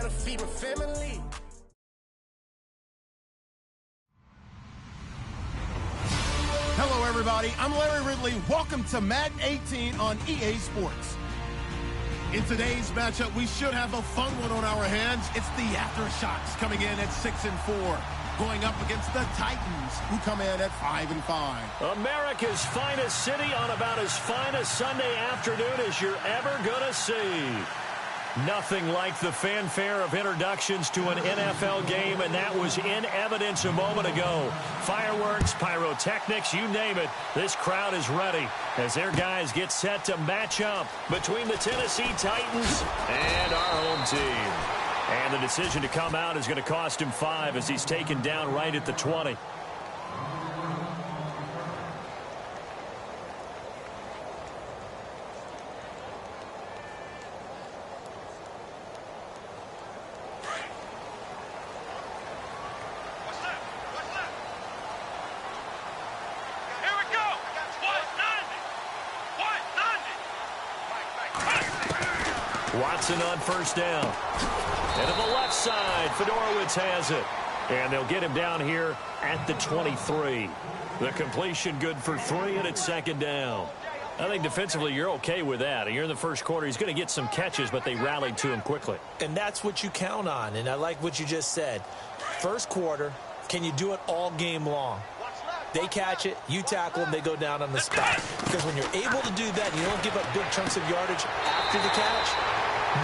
to feed my family. Hello, everybody. I'm Larry Ridley. Welcome to Madden 18 on EA Sports. In today's matchup, we should have a fun one on our hands. It's the Aftershocks coming in at 6-4, going up against the Titans, who come in at 5-5. America's finest city on about as fine a Sunday afternoon as you're ever going to see. Nothing like the fanfare of introductions to an NFL game, and that was in evidence a moment ago. Fireworks, pyrotechnics, you name it, this crowd is ready as their guys get set to match up between the Tennessee Titans and our home team. And the decision to come out is going to cost him 5 as he's taken down right at the 20. Watson on first down. And to the left side, Fedorowicz has it. And they'll get him down here at the 23. The completion good for 3, and it's second down. I think defensively you're okay with that. You're in the first quarter. He's going to get some catches, but they rallied to him quickly. And that's what you count on, and I like what you just said. First quarter, can you do it all game long? They catch it, you tackle them, they go down on the spot. Because when you're able to do that, and you don't give up big chunks of yardage after the catch,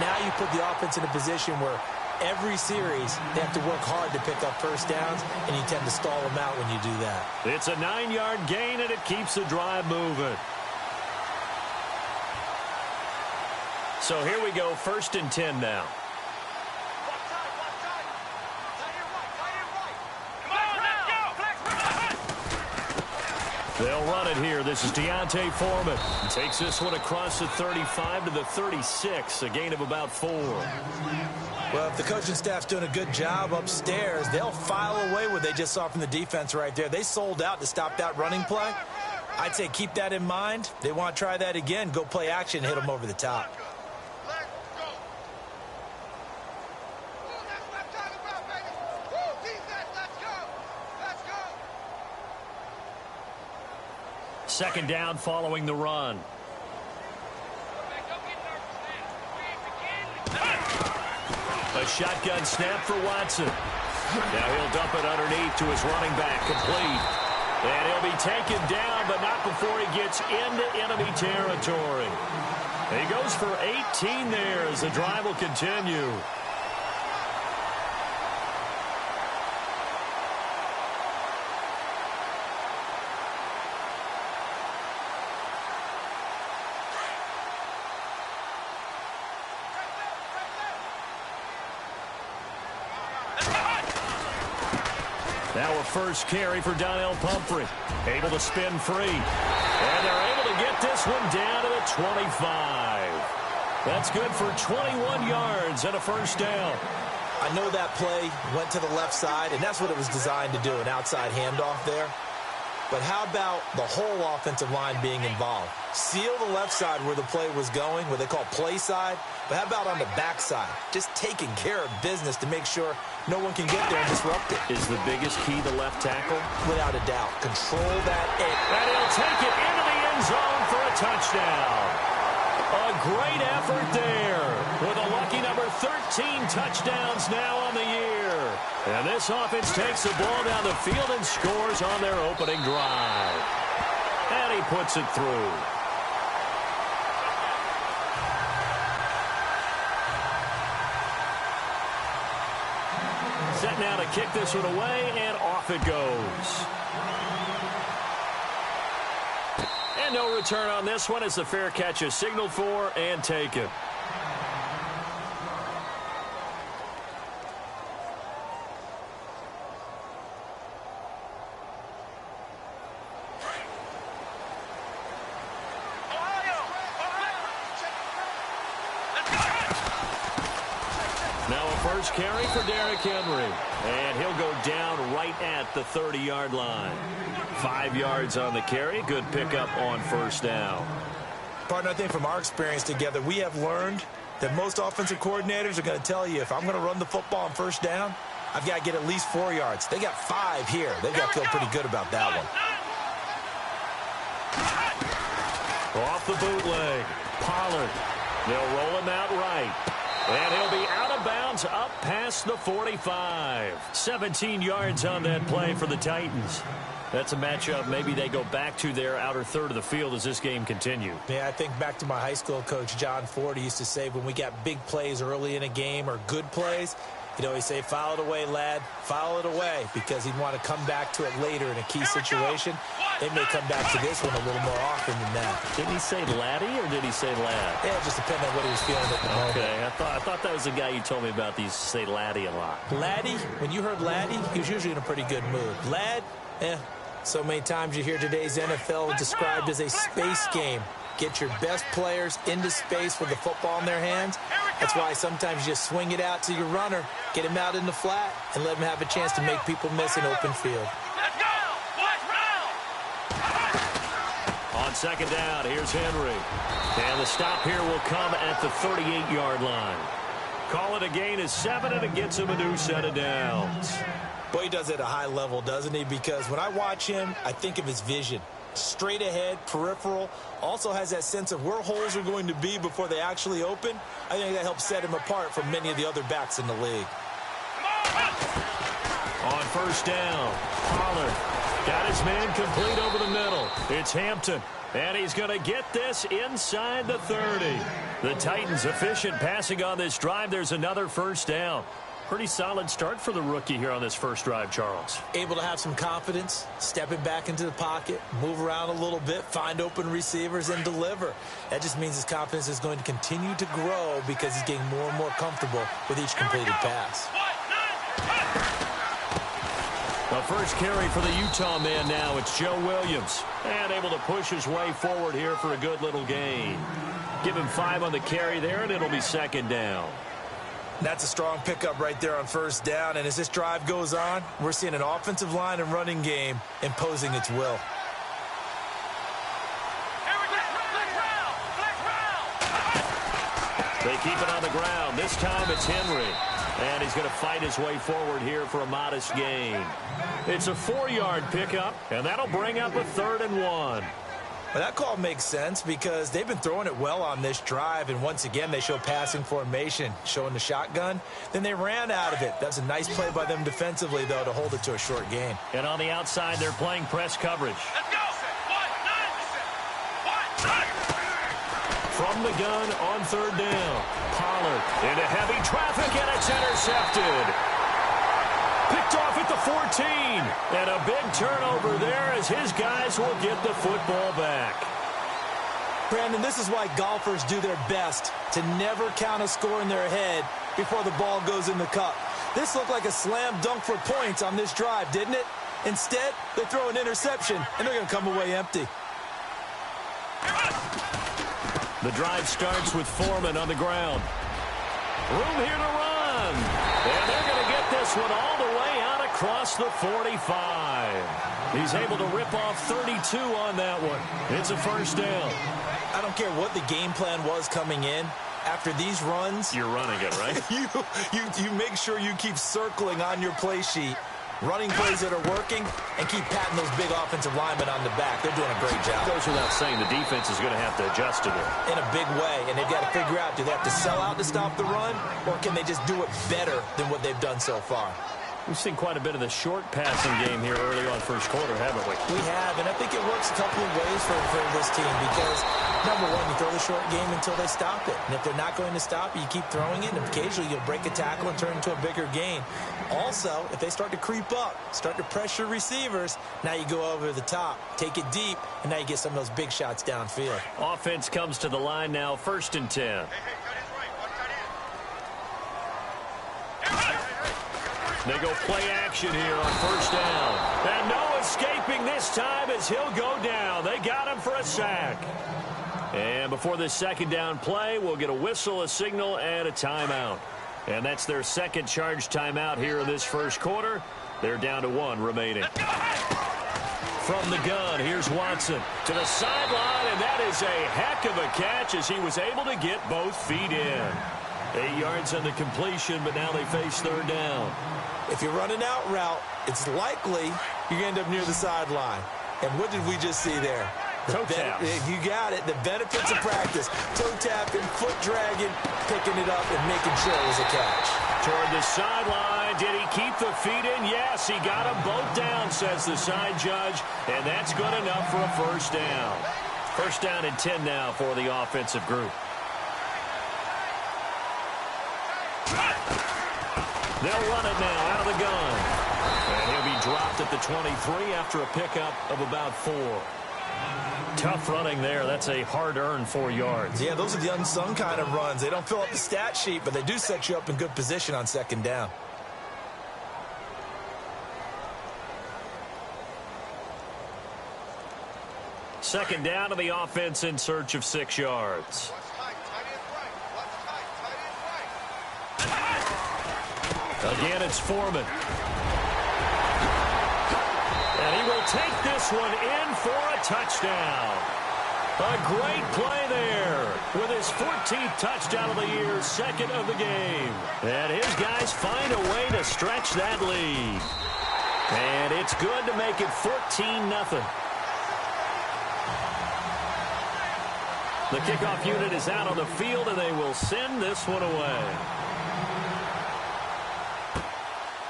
now you put the offense in a position where every series they have to work hard to pick up first downs, and you tend to stall them out when you do that. It's a 9-yard gain, and it keeps the drive moving. So here we go, 1st and 10 now. They'll run it here. This is Deontay Foreman. Takes this one across the 35 to the 36, a gain of about 4. Well, if the coaching staff's doing a good job upstairs, they'll file away what they just saw from the defense right there. They sold out to stop that running play. I'd say keep that in mind. They want to try that again. Go play action, hit them over the top. Second down following the run. A shotgun snap for Watson. Now he'll dump it underneath to his running back, complete. And he'll be taken down, but not before he gets into enemy territory. And he goes for 18 there as the drive will continue. Now a first carry for Donnell Pumphrey. Able to spin free. And they're able to get this one down to the 25. That's good for 21 yards and a first down. I know that play went to the left side, and that's what it was designed to do, an outside handoff there. But how about the whole offensive line being involved? Seal the left side where the play was going, what they call play side. But how about on the back side? Just taking care of business to make sure no one can get there and disrupt it. Is the biggest key the left tackle? Without a doubt. Control that edge. And he'll take it into the end zone for a touchdown. A great effort there with a lucky number 13 touchdowns now on the year. And this offense takes the ball down the field and scores on their opening drive. And he puts it through. Set now to kick this one away, and off it goes. And no return on this one as the fair catch is signaled for and taken. Now a first carry for Derrick Henry. And he'll go down right at the 30-yard line. 5 yards on the carry. Good pickup on first down. Partner, I think from our experience together, we have learned that most offensive coordinators are going to tell you, if I'm going to run the football on first down, I've got to get at least 4 yards. They got 5 here. They've got to feel pretty good about that one. Off the bootleg. Pollard. They'll roll him out right. And he'll be out of bounds up past the 45. 17 yards on that play for the Titans. That's a matchup maybe they go back to their outer third of the field as this game continues. Yeah, I think back to my high school coach, John Ford. He used to say when we got big plays early in a game or good plays, he'd always say, foul it away, lad, foul it away, because he'd want to come back to it later in a key situation. They may come back to this one a little more often than that. Didn't he say laddie or did he say lad? Yeah, it just depended on what he was feeling at the moment. Okay, I thought that was the guy you told me about. These say laddie a lot. Laddie, when you heard laddie, he was usually in a pretty good mood. Lad, so many times you hear today's NFL described as a space game. Get your best players into space with the football in their hands. That's why sometimes you just swing it out to your runner, get him out in the flat, and let him have a chance to make people miss an open field. On second down, here's Henry. And the stop here will come at the 38-yard line. Call it a gain of 7, and it gets him a new set of downs. Boy, he does it at a high level, doesn't he? Because when I watch him, I think of his vision. Straight ahead, peripheral, also has that sense of where holes are going to be before they actually open. I think that helps set him apart from many of the other backs in the league. On first down, Pollard got his man complete over the middle. It's Hampton, and he's going to get this inside the 30. The Titans efficient passing on this drive. There's another first down. Pretty solid start for the rookie here on this first drive, Charles. Able to have some confidence, stepping back into the pocket, move around a little bit, find open receivers, and deliver. That just means his confidence is going to continue to grow because he's getting more and more comfortable with each completed pass. The first carry for the Utah man now. It's Joe Williams. And able to push his way forward here for a good little gain. Give him 5 on the carry there, and it'll be second down. That's a strong pickup right there on first down. And as this drive goes on, we're seeing an offensive line and running game imposing its will. They keep it on the ground. This time it's Henry. And he's going to fight his way forward here for a modest gain. It's a 4-yard pickup, and that'll bring up a 3rd and 1. Well, that call makes sense because they've been throwing it well on this drive, and once again they show passing formation, showing the shotgun. Then they ran out of it. That's a nice play by them defensively, though, to hold it to a short gain. And on the outside, they're playing press coverage. Let's go. From the gun on 3rd down. Pollard into heavy traffic, and it's intercepted. Picked off at the 14. And a big turnover there as his guys will get the football back. Brandon, this is why golfers do their best to never count a score in their head before the ball goes in the cup. This looked like a slam dunk for points on this drive, didn't it? Instead, they throw an interception, and they're going to come away empty. The drive starts with Foreman on the ground. Room here to run. And they're going to get this one all the way out across the 45. He's able to rip off 32 on that one. It's a first down. I don't care what the game plan was coming in. After these runs, you're running it, right? you make sure you keep circling on your play sheet, running plays that are working, and keep patting those big offensive linemen on the back. They're doing a great job. It goes without saying the defense is going to have to adjust to it. In a big way, and they've got to figure out, do they have to sell out to stop the run, or can they just do it better than what they've done so far? We've seen quite a bit of the short passing game here early on first quarter, haven't we? We have, and I think it works a couple of ways for this team because, number one, you throw the short game until they stop it. And if they're not going to stop it, you keep throwing it, and occasionally you'll break a tackle and turn it into a bigger gain. Also, if they start to creep up, start to pressure receivers, now you go over the top, take it deep, and now you get some of those big shots downfield. Offense comes to the line now, 1st and 10. They go play action here on first down. And no escaping this time as he'll go down. They got him for a sack. And before this second down play, we'll get a whistle, a signal, and a timeout. And that's their second charge timeout here in this first quarter. They're down to 1 remaining. from the gun. Here's Watson to the sideline, and that is a heck of a catch as he was able to get both feet in. 8 yards on the completion, but now they face third down. If you're running out route, it's likely you're going to end up near the sideline. And what did we just see there? Toe tap. You got it. The benefits of practice. Toe tapping, foot dragging, picking it up, and making sure it was a catch. Toward the sideline. Did he keep the feet in? Yes, he got them both down, says the side judge. And that's good enough for a first down. First down and 10 now for the offensive group. They'll run it now out of the gun. And he'll be dropped at the 23 after a pickup of about 4. Tough running there. That's a hard-earned 4 yards. Yeah, those are the unsung kind of runs. They don't fill up the stat sheet, but they do set you up in good position on second down. Second down to the offense in search of 6 yards. Again, it's Foreman. And he will take this one in for a touchdown. A great play there with his 14th touchdown of the year, second of the game. And his guys find a way to stretch that lead. And it's good to make it 14-0. The kickoff unit is out on the field, and they will send this one away.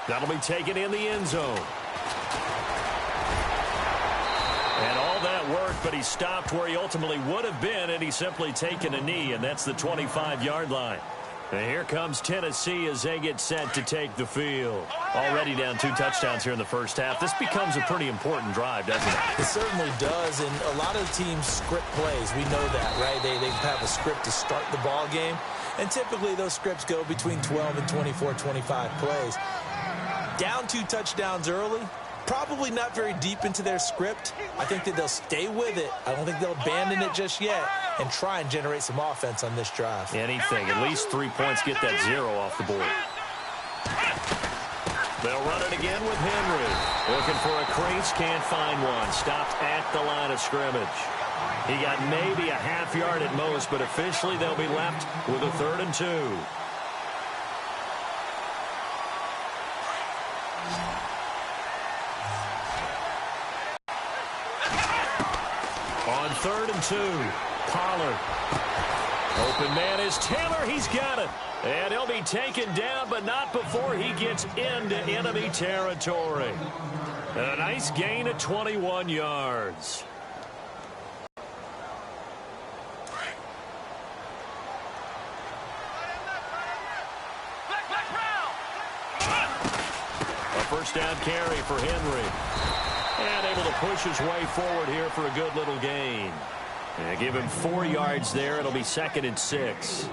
That'll be taken in the end zone. And all that worked, but he stopped where he ultimately would have been, and he's simply taken a knee, and that's the 25-yard line. And here comes Tennessee as they get set to take the field. Already down 2 touchdowns here in the first half. This becomes a pretty important drive, doesn't it? It certainly does, and a lot of teams script plays. We know that, right? They have a script to start the ball game, and typically those scripts go between 12 and 24, 25 plays. Down 2 touchdowns early, probably not very deep into their script. I think that they'll stay with it. I don't think they'll abandon it just yet and try and generate some offense on this drive. Anything. At least 3 points. Get that 0 off the board. They'll run it again with Henry. Looking for a crease. Can't find one. Stopped at the line of scrimmage. He got maybe a half yard at most, but officially they'll be left with a 3rd and 2. On 3rd and 2, Pollard. Open man is Taylor. He's got it. And he'll be taken down, but not before he gets into enemy territory. A nice gain of 21 yards. A first down carry for Henry. And able to push his way forward here for a good little gain. And give him 4 yards there. It'll be 2nd and 6.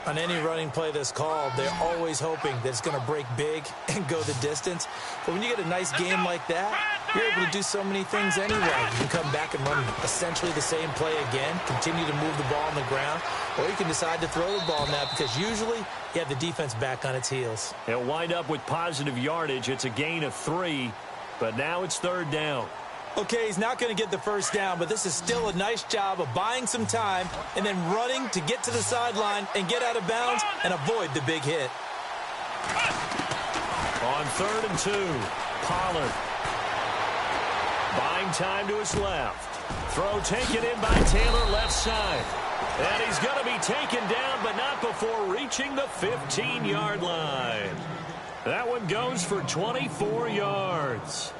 On any running play that's called, they're always hoping that it's going to break big and go the distance. But when you get a nice game like that, you're able to do so many things anyway. You can come back and run essentially the same play again, continue to move the ball on the ground, or you can decide to throw the ball now because usually you have the defense back on its heels. He'll wind up with positive yardage. It's a gain of 3. But now it's 3rd down. Okay, he's not going to get the first down, but this is still a nice job of buying some time and then running to get to the sideline and get out of bounds and avoid the big hit. On 3rd and 2, Pollard. Buying time to his left. Throw taken in by Taylor left side. And he's going to be taken down, but not before reaching the 15-yard line. That one goes for 24 yards.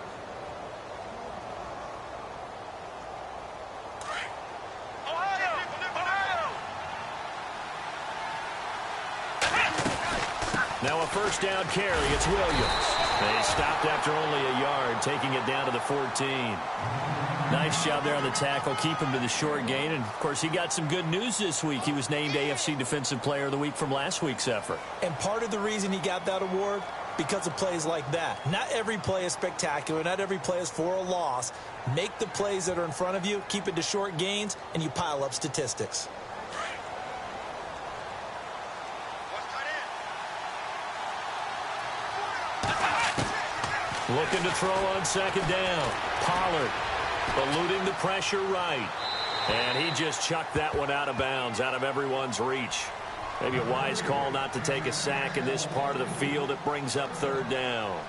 Now a first down carry. It's Williams. They stopped after only a yard, taking it down to the 14. Nice job there on the tackle. Keep him to the short gain. And, of course, he got some good news this week. He was named AFC Defensive Player of the Week from last week's effort. And part of the reason he got that award, because of plays like that. Not every play is spectacular. Not every play is for a loss. Make the plays that are in front of you, keep it to short gains, and you pile up statistics. Looking to throw on second down. Pollard eluding the pressure right. And he just chucked that one out of bounds, out of everyone's reach. Maybe a wise call not to take a sack in this part of the field. It brings up third down.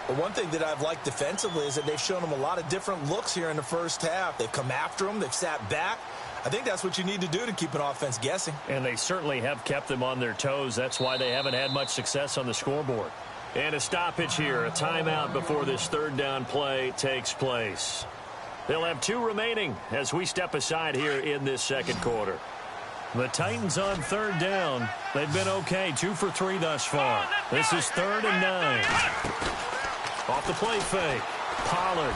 Well, one thing that I've liked defensively is that they've shown them a lot of different looks here in the first half. They've come after them. They've sat back. I think that's what you need to do to keep an offense guessing. And they certainly have kept them on their toes. That's why they haven't had much success on the scoreboard. And a stoppage here, a timeout before this third down play takes place. They'll have 2 remaining as we step aside here in this second quarter. The Titans on third down. They've been okay, 2 for 3 thus far. This is 3rd and 9. Off the play fake. Pollard.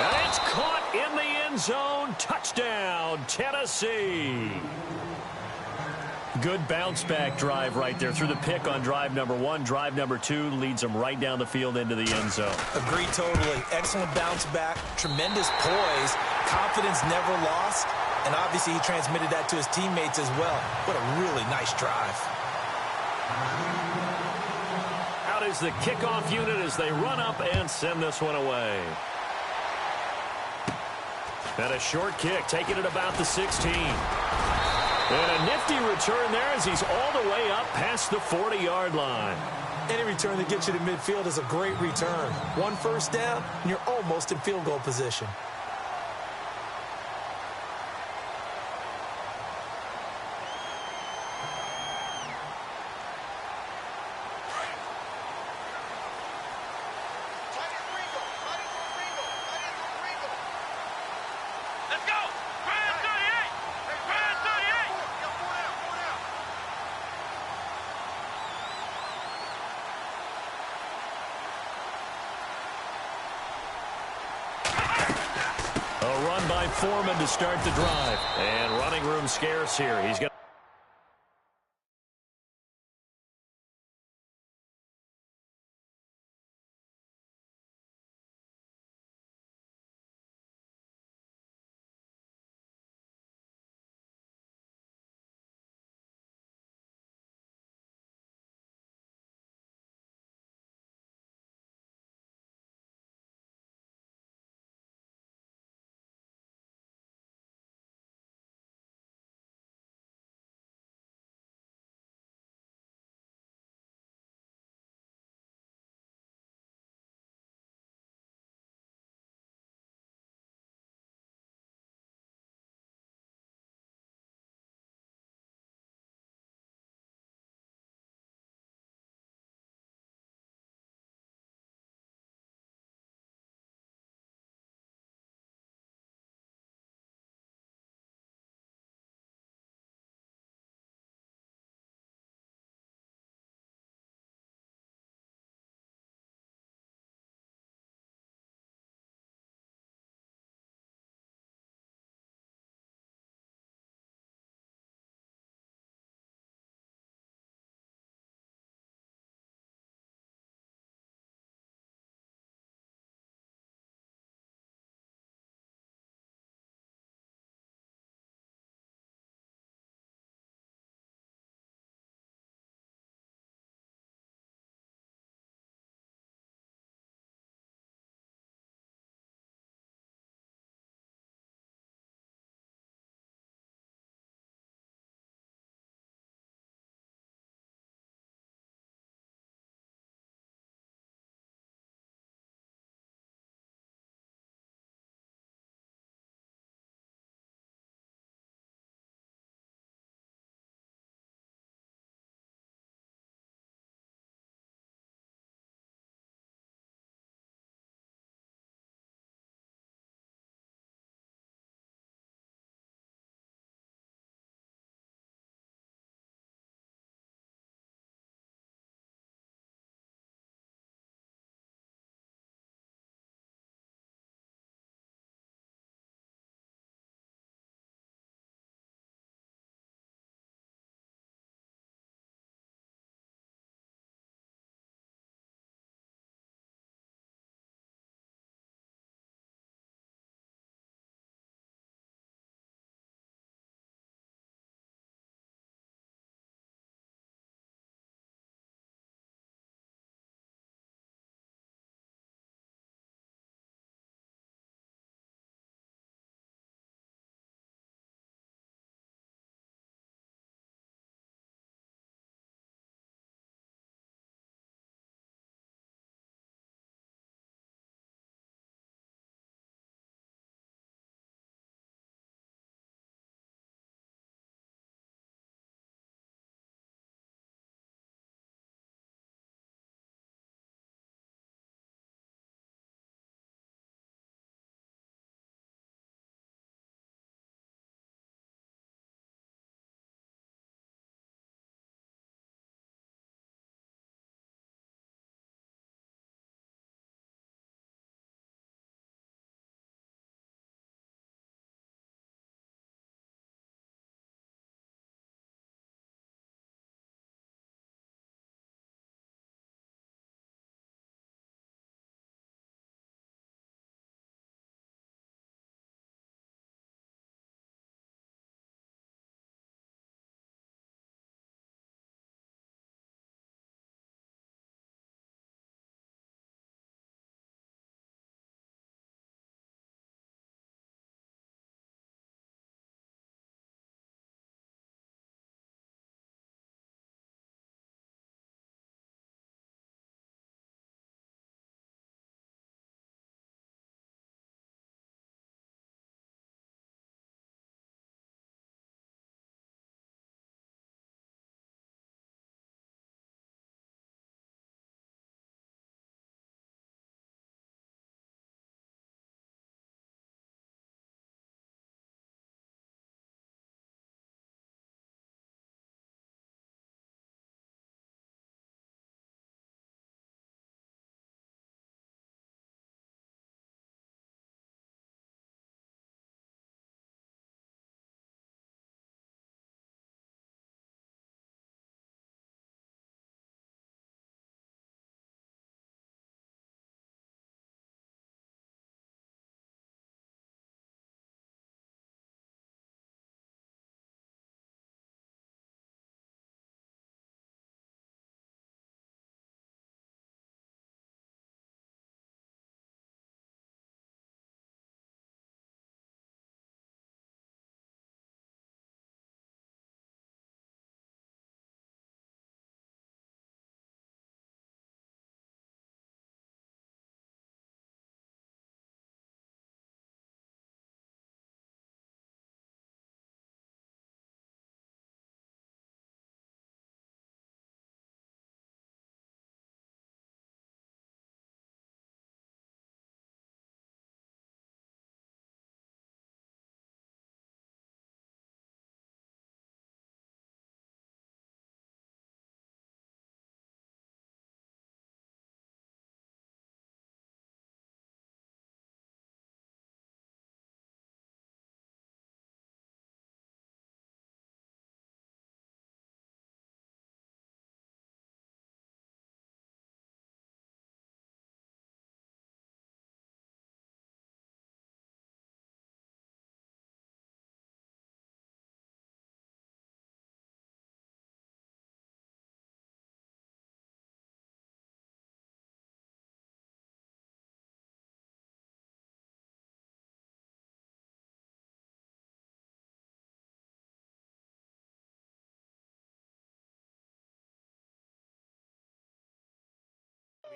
And it's caught in the end zone. Touchdown, Tennessee. Good bounce-back drive right there through the pick on drive number 1. Drive number 2 leads them right down the field into the end zone. Agreed totally. Excellent bounce-back, tremendous poise, confidence never lost, and obviously he transmitted that to his teammates as well. What a really nice drive. Out is the kickoff unit as they run up and send this one away. And a short kick, taking it about the 16. And a nifty return there as he's all the way up past the 40-yard line. Any return that gets you to midfield is a great return. 1 first down, and you're almost in field goal position. Foreman to start the drive. And running room scarce here. He's got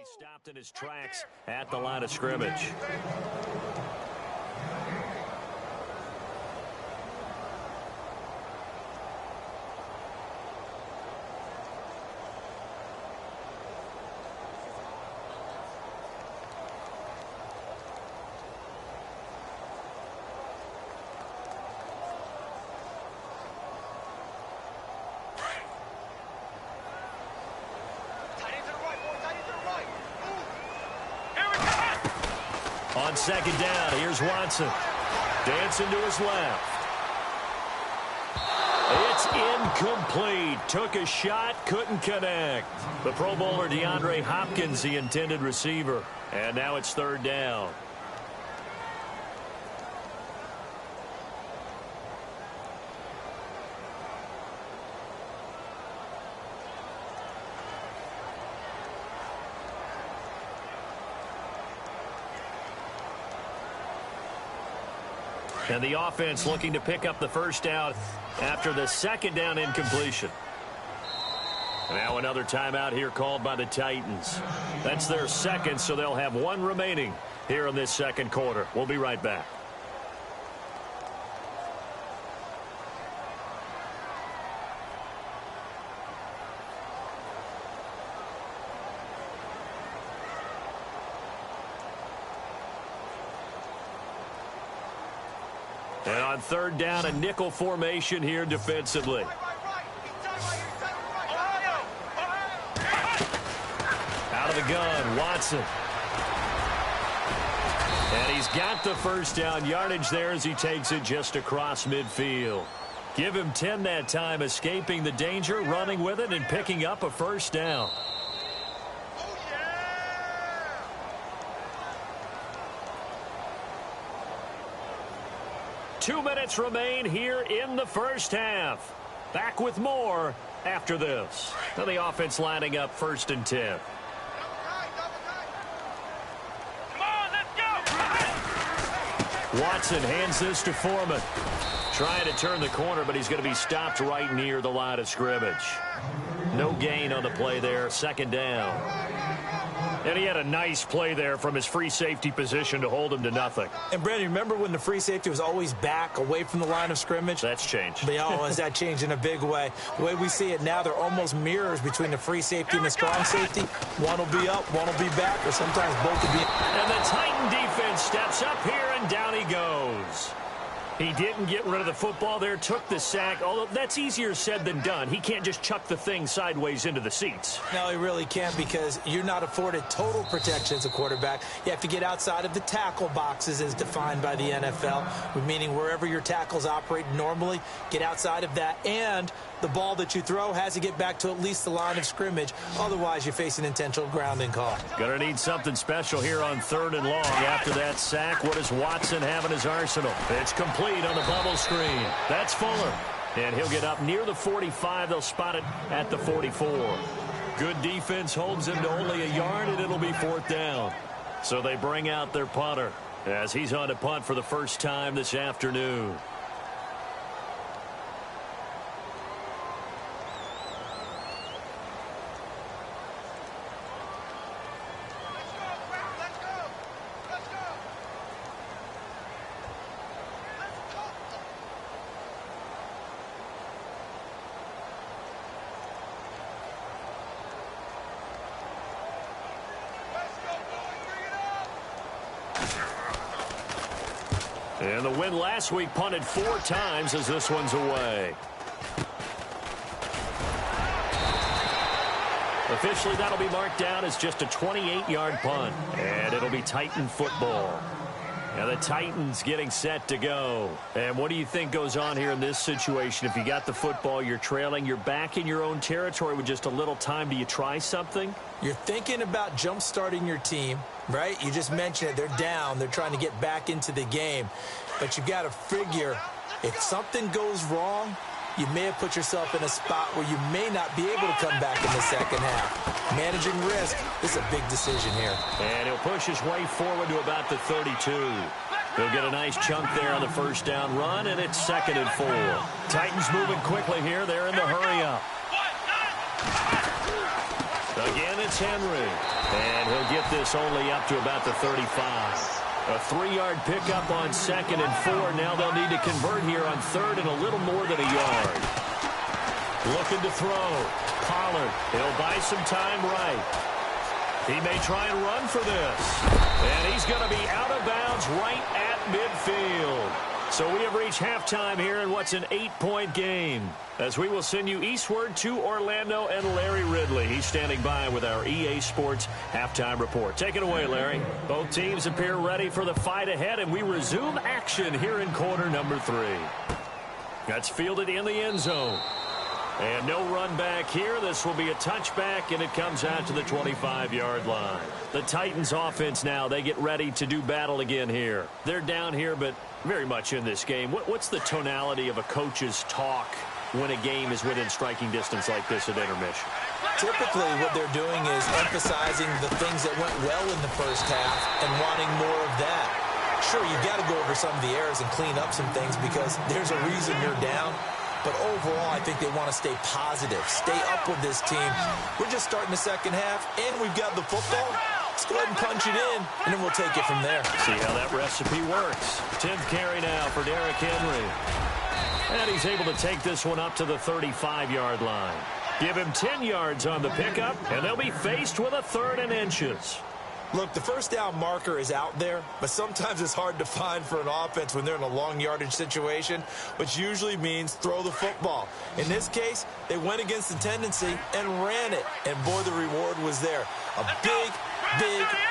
stopped in his tracks at the line of scrimmage. On second down, here's Watson. Dancing to his left. It's incomplete. Took a shot, couldn't connect. The Pro Bowler DeAndre Hopkins, the intended receiver. And now it's third down. And the offense looking to pick up the first down after the second down incompletion. Now another timeout here called by the Titans. That's their second, so they'll have one remaining here in this second quarter. We'll be right back. And on third down, a nickel formation here defensively. Out of the gun, Watson. And he's got the first down yardage there as he takes it just across midfield. Give him 10 that time, escaping the danger, running with it, and picking up a first down. 2 minutes remain here in the first half. Back with more after this. Now the offense lining up 1st and 10. Come on, let's go. Watson hands this to Foreman. Trying to turn the corner, but he's going to be stopped right near the line of scrimmage. No gain on the play there. Second down. And he had a nice play there from his free safety position to hold him to nothing. And, Brandon, remember when the free safety was always back away from the line of scrimmage? That's changed. But, has that changed in a big way? The way we see it now, they're almost mirrors between the free safety and the strong safety. One will be up, one will be back, or sometimes both will be. And the Titan defense steps up here, and down he goes. He didn't get rid of the football there, took the sack, although that's easier said than done. He can't just chuck the thing sideways into the seats. No, he really can't, because you're not afforded total protection as a quarterback. You have to get outside of the tackle boxes as defined by the NFL, meaning wherever your tackles operate normally, get outside of that, and the ball that you throw has to get back to at least the line of scrimmage. Otherwise, you face an intentional grounding call. Gonna need something special here on 3rd and long. After that sack, what does Watson have in his arsenal? It's complete on the bubble screen. That's Fuller. And he'll get up near the 45. They'll spot it at the 44. Good defense holds him to only a yard, and it'll be 4th down. So they bring out their punter as he's on to punt for the first time this afternoon. And the win last week punted 4 times as this one's away. Officially, that'll be marked down as just a 28-yard punt. And it'll be Titan football. Now the Titans getting set to go. And what do you think goes on here in this situation? If you got the football, you're trailing, you're back in your own territory with just a little time. Do you try something? You're thinking about jump-starting your team, right? You just mentioned it. They're down. They're trying to get back into the game. But you've got to figure, if something goes wrong, you may have put yourself in a spot where you may not be able to come back in the second half. Managing risk is a big decision here. And he'll push his way forward to about the 32. He'll get a nice chunk there on the first down run, and it's 2nd and 4. Titans moving quickly here. They're in the hurry up. Again, it's Henry. And he'll get this only up to about the 35. A 3-yard pickup on 2nd and 4. Now they'll need to convert here on 3rd and a little more than a yard. Looking to throw. Pollard. He'll buy some time right. He may try and run for this. And he's going to be out of bounds right at midfield. So we have reached halftime here in what's an 8-point game, as we will send you eastward to Orlando and Larry Ridley. He's standing by with our EA Sports halftime report. Take it away, Larry. Both teams appear ready for the fight ahead, and we resume action here in quarter number 3. That's fielded in the end zone. And no run back here. This will be a touchback, and it comes out to the 25-yard line. The Titans offense now, they get ready to do battle again here. They're down here, but very much in this game. What's the tonality of a coach's talk when a game is within striking distance like this at intermission? Typically, what they're doing is emphasizing the things that went well in the first half and wanting more of that. Sure, you've got to go over some of the errors and clean up some things because there's a reason you're down. But overall, I think they want to stay positive, stay up with this team. We're just starting the second half, and we've got the football. Let's go ahead and punch it in, and then we'll take it from there. See how that recipe works. 10th carry now for Derrick Henry. And he's able to take this one up to the 35-yard line. Give him 10 yards on the pickup, and they'll be faced with a 3rd and inches. Look, the first down marker is out there, but sometimes it's hard to find for an offense when they're in a long yardage situation, which usually means throw the football. In this case, they went against the tendency and ran it, and boy, the reward was there. A big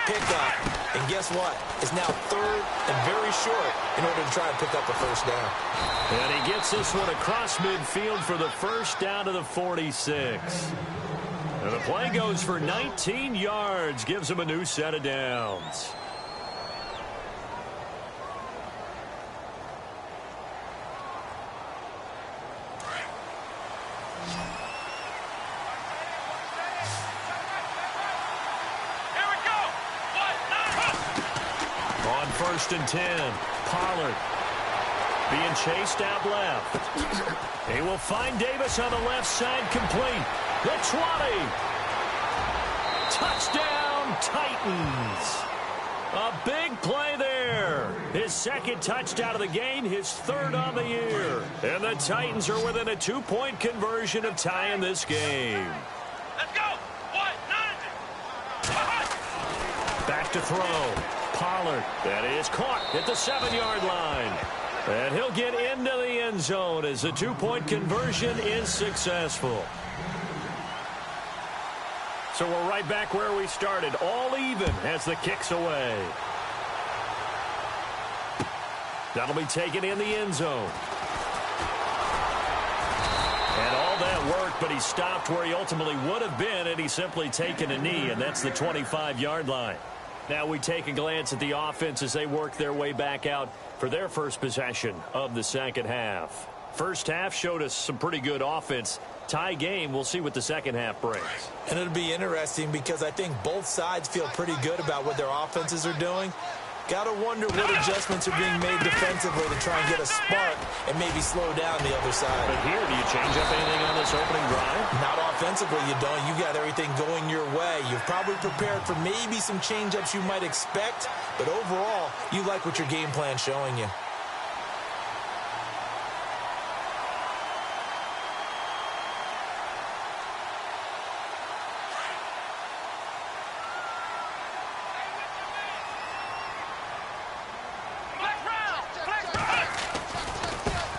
pickup, and guess what? It's now 3rd and very short in order to try and pick up a first down. And he gets this one across midfield for the first down to the 46. And the play goes for 19 yards, gives him a new set of downs. Here we go. On 1st and 10, Pollard being chased out left. He will find Davis on the left side, complete. The 20. Touchdown, Titans. A big play there. His 2nd touchdown of the game, his 3rd on the year. And the Titans are within a 2-point conversion of tying this game. Let's go. Back to throw. Pollard. That is caught at the 7-yard line. And he'll get into the end zone as the 2-point conversion is successful. So we're right back where we started, all even as the kick's away. That'll be taken in the end zone. And all that work, but he stopped where he ultimately would have been, and he's simply taken a knee, and that's the 25-yard line. Now we take a glance at the offense as they work their way back out for their first possession of the second half. First half showed us some pretty good offense. Tie game, we'll see what the second half brings. And it'll be interesting because I think both sides feel pretty good about what their offenses are doing. Got to wonder what adjustments are being made defensively to try and get a spark and maybe slow down the other side. But here, do you change up anything on this opening drive? Not offensively, you don't. You got everything going your way. You've probably prepared for maybe some change-ups you might expect, but overall, you like what your game plan's showing you.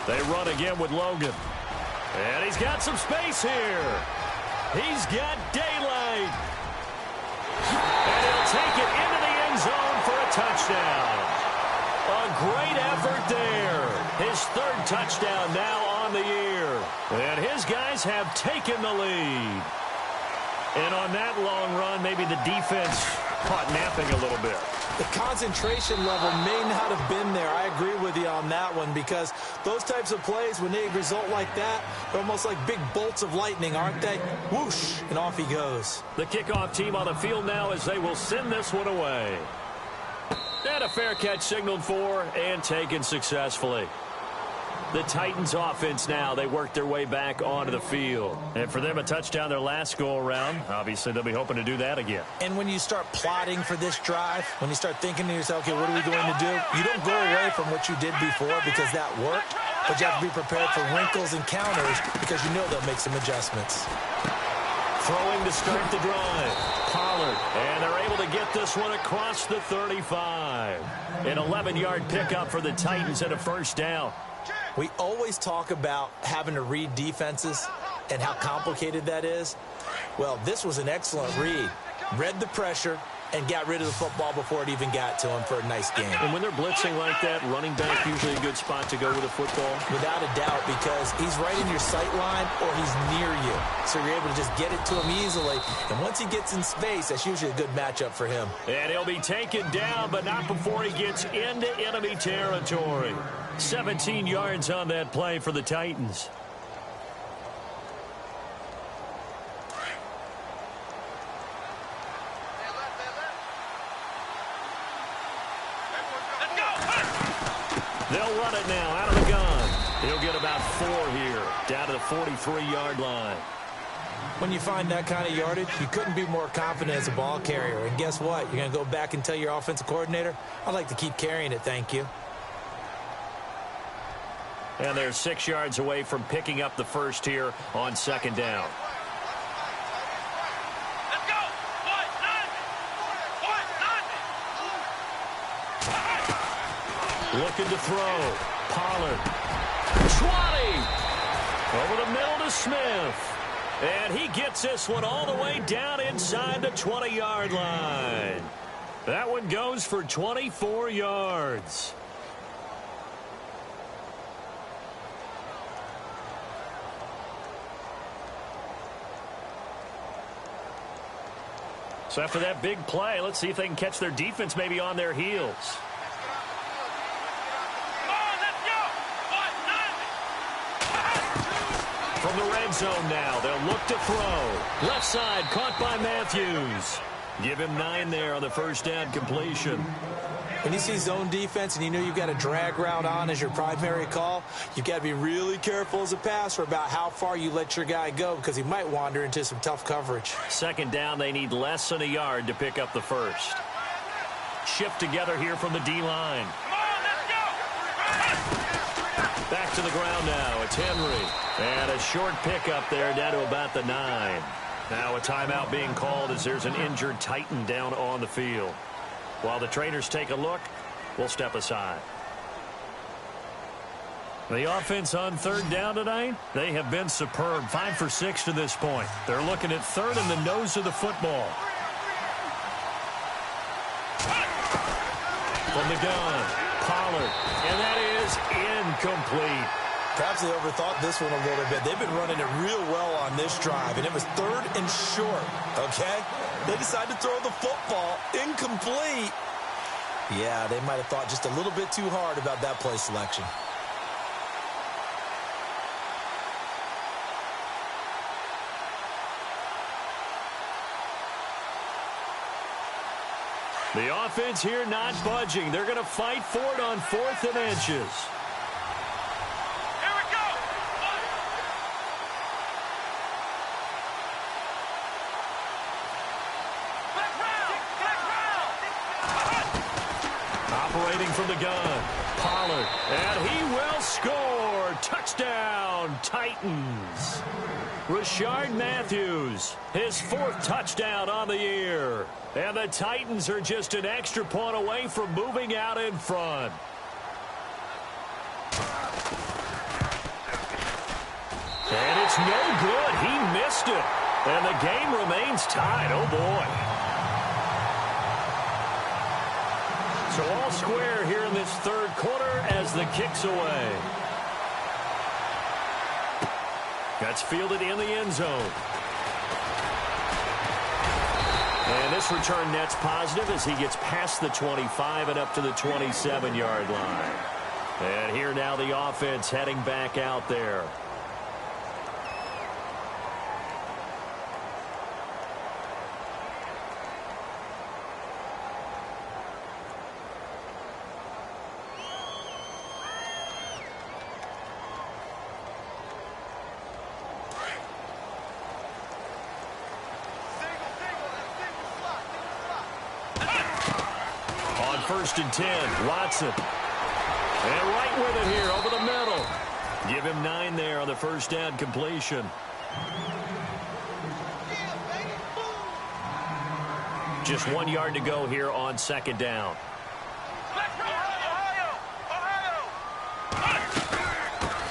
They run again with Logan. And he's got some space here. He's got daylight. And he'll take it into the end zone for a touchdown. A great effort there. His 3rd touchdown now on the year. And his guys have taken the lead. And on that long run, maybe the defense caught napping a little bit. The concentration level may not have been there. I agree with you on that one because those types of plays, when they result like that, they're almost like big bolts of lightning, aren't they? Whoosh, and off he goes. The kickoff team on the field now as they will send this one away. And a fair catch signaled for and taken successfully. The Titans offense now, they work their way back onto the field. And for them, a touchdown their last go-around. Obviously, they'll be hoping to do that again. And when you start plotting for this drive, when you start thinking to yourself, okay, what are we going to do? You don't go away from what you did before because that worked, but you have to be prepared for wrinkles and counters because you know they'll make some adjustments. Throwing to start the drive. Pollard, and they're able to get this one across the 35. An 11-yard pickup for the Titans and a first down. We always talk about having to read defenses and how complicated that is. Well, this was an excellent read. Read the pressure and got rid of the football before it even got to him for a nice game. And when they're blitzing like that, running back usually a good spot to go with a football? Without a doubt, because he's right in your sight line or he's near you. So you're able to just get it to him easily. And once he gets in space, that's usually a good matchup for him. And he'll be taken down, but not before he gets into enemy territory. 17 yards on that play for the Titans. They'll run it now out of the gun. He'll get about 4 here, down to the 43-yard line. When you find that kind of yardage, you couldn't be more confident as a ball carrier. And guess what? You're going to go back and tell your offensive coordinator, I'd like to keep carrying it, thank you. And they're 6 yards away from picking up the first here on second down. Let's go. Looking to throw. Pollard. 20. Over the middle to Smith. And he gets this one all the way down inside the 20-yard line. That one goes for 24 yards. So after that big play, let's see if they can catch their defense maybe on their heels. From the red zone now, they'll look to throw. Left side, caught by Matthews. Give him 9 there on the first down completion. When you see zone defense and you know you've got a drag route on as your primary call, you've got to be really careful as a passer about how far you let your guy go because he might wander into some tough coverage. Second down, they need less than a yard to pick up the first. Shift together here from the D-line. Back to the ground now. It's Henry. And a short pickup there down to about the 9. Now a timeout being called as there's an injured Titan down on the field. While the traders take a look, we'll step aside. The offense on third down tonight, they have been superb. 5 for 6 to this point. They're looking at third in the nose of the football. From the gun, Pollard. And that is incomplete. Perhaps they overthought this one a little bit. They've been running it real well on this drive, and it was third and short, okay? They decided to throw the football incomplete. Yeah, they might have thought just a little bit too hard about that play selection. The offense here not budging. They're going to fight for it on 4th and inches. Operating from the gun, Pollard, and he will score. Touchdown, Titans. Rashard Matthews, his 4th touchdown on the year. And the Titans are just an extra point away from moving out in front. And it's no good. He missed it. And the game remains tied. Oh, boy. So all square here in this third quarter as the kick's away. That's fielded in the end zone. And this return net's positive as he gets past the 25 and up to the 27-yard line. And here now the offense heading back out there. first and 10. Watson. And right with it here over the middle. Give him 9 there on the first down completion. Just 1 yard to go here on second down.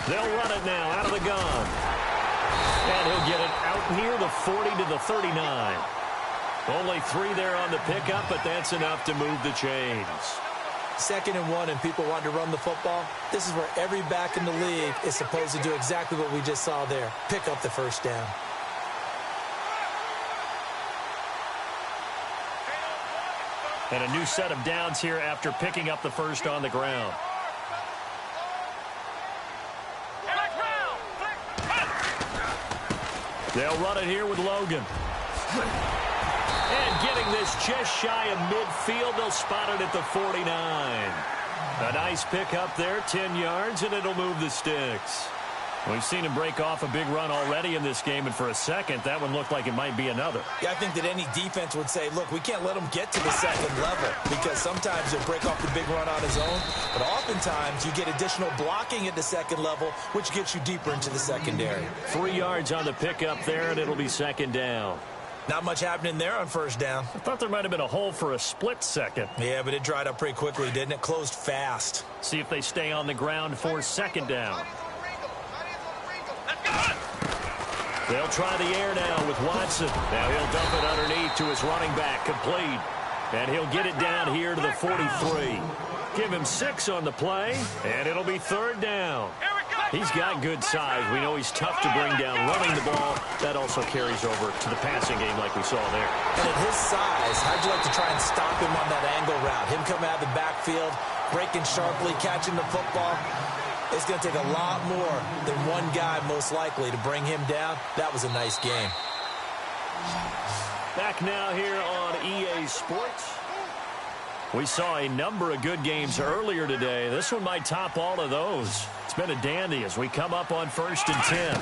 They'll run it now out of the gun. And he'll get it out near the 40 to the 39. Only 3 there on the pickup, but that's enough to move the chains. 2nd and 1 and people want to run the football. This is where every back in the league is supposed to do exactly what we just saw there. Pick up the first down. And a new set of downs here after picking up the first on the ground. They'll run it here with Logan. And getting this just shy of midfield, they'll spot it at the 49. A nice pick up there, 10 yards, and it'll move the sticks. We've seen him break off a big run already in this game, and for a second, that one looked like it might be another. Yeah, I think that any defense would say, look, we can't let him get to the second level because sometimes he'll break off the big run on his own, but oftentimes you get additional blocking at the second level, which gets you deeper into the secondary. 3 yards on the pickup there, and it'll be second down. Not much happening there on first down. I thought there might have been a hole for a split second. Yeah, but it dried up pretty quickly, didn't it? Closed fast. See if they stay on the ground for second down. They'll try the air now with Watson. Now he'll dump it underneath to his running back, complete. And he'll get it down here to the 43. Give him 6 on the play, and it'll be third down. He's got good size. We know he's tough to bring down running the ball. That also carries over to the passing game like we saw there. And at his size, how'd you like to try and stop him on that angle route? Him coming out of the backfield, breaking sharply, catching the football. It's going to take a lot more than one guy, most likely, to bring him down. That was a nice game. Back now here on EA Sports. We saw a number of good games earlier today. This one might top all of those. It's been a dandy as we come up on first and 10.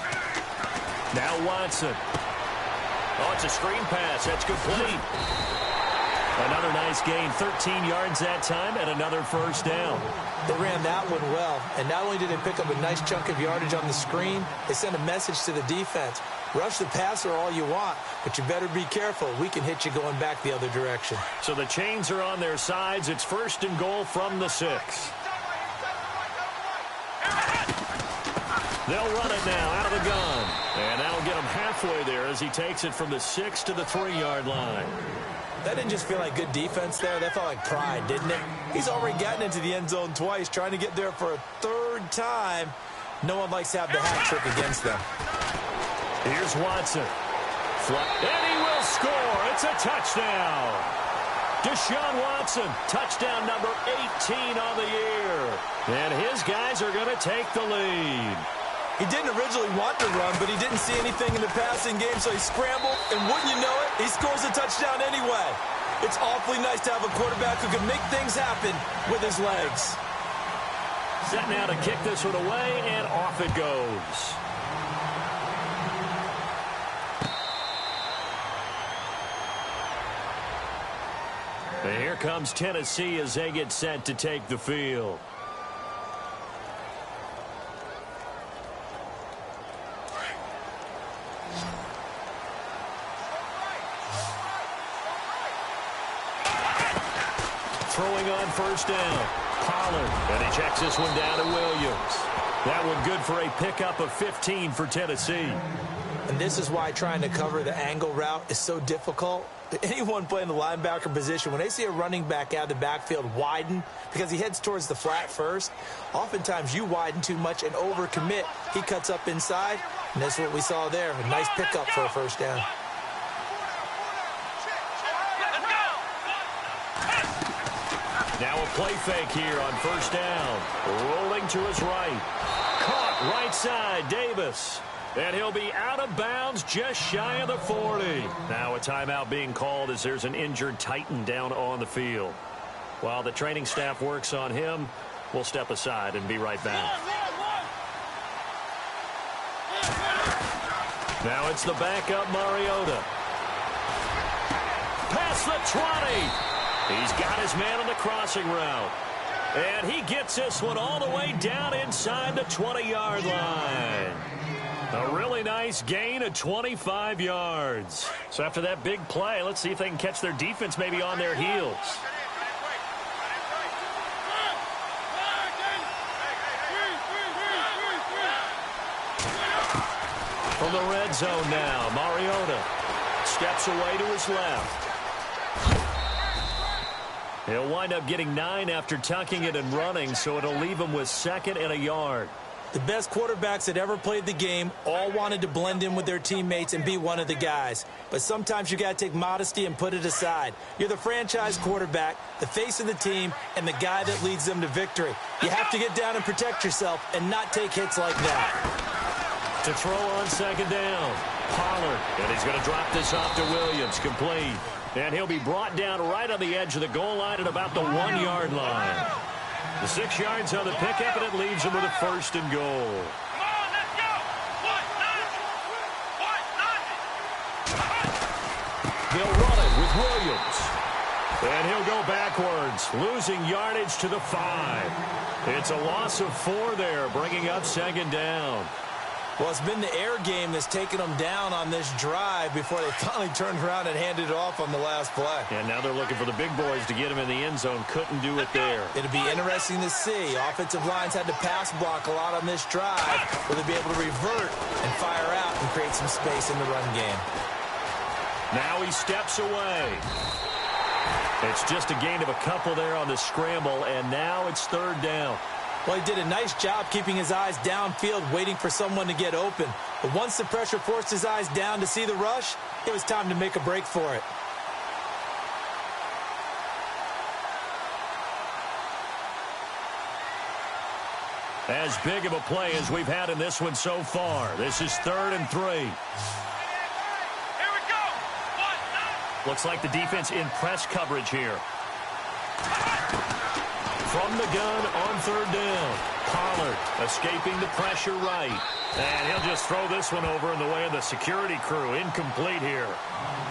Now Watson. Oh, it's a screen pass. That's complete. Another nice gain, 13 yards that time, and another first down. They ran that one well, and not only did they pick up a nice chunk of yardage on the screen, they sent a message to the defense. Rush the passer all you want, but you better be careful. We can hit you going back the other direction. So the chains are on their sides. It's first and goal from the 6. They'll run it now out of the gun. And that'll get him halfway there as he takes it from the 6 to the 3-yard line. That didn't just feel like good defense there. That felt like pride, didn't it? He's already gotten into the end zone twice, trying to get there for a third time. No one likes to have the hat trick against them. Here's Watson. And he will score. It's a touchdown. Deshaun Watson, touchdown number 18 on the year. And his guys are going to take the lead. He didn't originally want to run, but he didn't see anything in the passing game, so he scrambled, and wouldn't you know it, he scores a touchdown anyway. It's awfully nice to have a quarterback who can make things happen with his legs. Set now to kick this one away, and off it goes. And here comes Tennessee as they get set to take the field. Throwing on first down. Pollard. And he checks this one down to Williams. That one good for a pickup of 15 for Tennessee. And this is why trying to cover the angle route is so difficult. Anyone playing the linebacker position, when they see a running back out of the backfield widen because he heads towards the flat first, oftentimes you widen too much and overcommit. He cuts up inside, and that's what we saw there. A nice pickup for a first down. Now a play fake here on first down. Rolling to his right. Caught right side, Davis. And he'll be out of bounds just shy of the 40. Now a timeout being called as there's an injured Titan down on the field. While the training staff works on him, we'll step aside and be right back. Now it's the backup Mariota. Past the 20. He's got his man on the crossing route. And he gets this one all the way down inside the 20-yard line. A really nice gain of 25 yards. So after that big play, let's see if they can catch their defense maybe on their heels. From the red zone now, Mariota steps away to his left. He'll wind up getting 9 after tucking it and running, so it'll leave him with 2nd and a yard. The best quarterbacks that ever played the game all wanted to blend in with their teammates and be one of the guys. But sometimes you got to take modesty and put it aside. You're the franchise quarterback, the face of the team, and the guy that leads them to victory. You have to get down and protect yourself and not take hits like that. To throw on 2nd down, Pollard. And he's going to drop this off to Williams, complete. And he'll be brought down right on the edge of the goal line at about the 1-yard line. The 6 yards on the pickup, and it leaves him with a 1st and goal. Come on, let's go. They'll run it with Williams. And he'll go backwards, losing yardage to the 5. It's a loss of 4 there, bringing up 2nd down. Well, it's been the air game that's taken them down on this drive before they finally turned around and handed it off on the last play. And now they're looking for the big boys to get him in the end zone. Couldn't do it there. It'll be interesting to see. Offensive lines had to pass block a lot on this drive. Will they be able to revert and fire out and create some space in the run game? Now he steps away. It's just a gain of a couple there on the scramble, and now it's 3rd down. Well, he did a nice job keeping his eyes downfield, waiting for someone to get open. But once the pressure forced his eyes down to see the rush, it was time to make a break for it. As big of a play as we've had in this one so far. This is 3rd and 3. Here we go. Looks like the defense in press coverage here. From the gun on 3rd down. Pollard escaping the pressure right. And he'll just throw this one over in the way of the security crew. Incomplete here.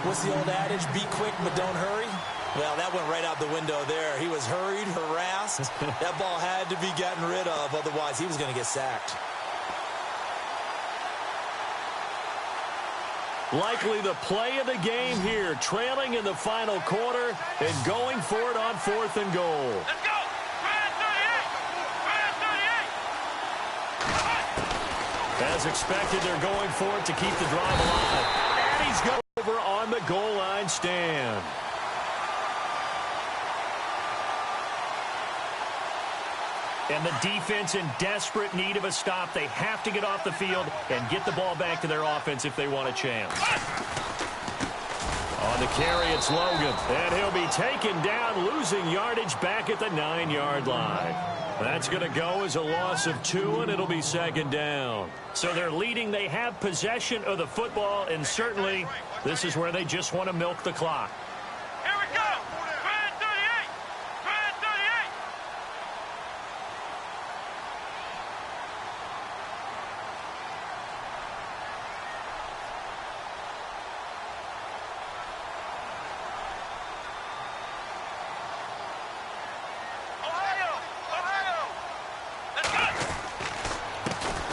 What's the old adage? Be quick, but don't hurry? Well, that went right out the window there. He was hurried, harassed. That ball had to be gotten rid of. Otherwise, he was going to get sacked. Likely the play of the game here. Trailing in the final quarter and going for it on 4th and goal. Let's go. As expected, they're going for it to keep the drive alive. And he's going over on the goal line stand. And the defense in desperate need of a stop. They have to get off the field and get the ball back to their offense if they want a chance. On the carry, it's Logan. And he'll be taken down, losing yardage back at the 9-yard line. That's going to go as a loss of 2, and it'll be 2nd down. So they're leading. They have possession of the football, and certainly this is where they just want to milk the clock. Here we go. 38.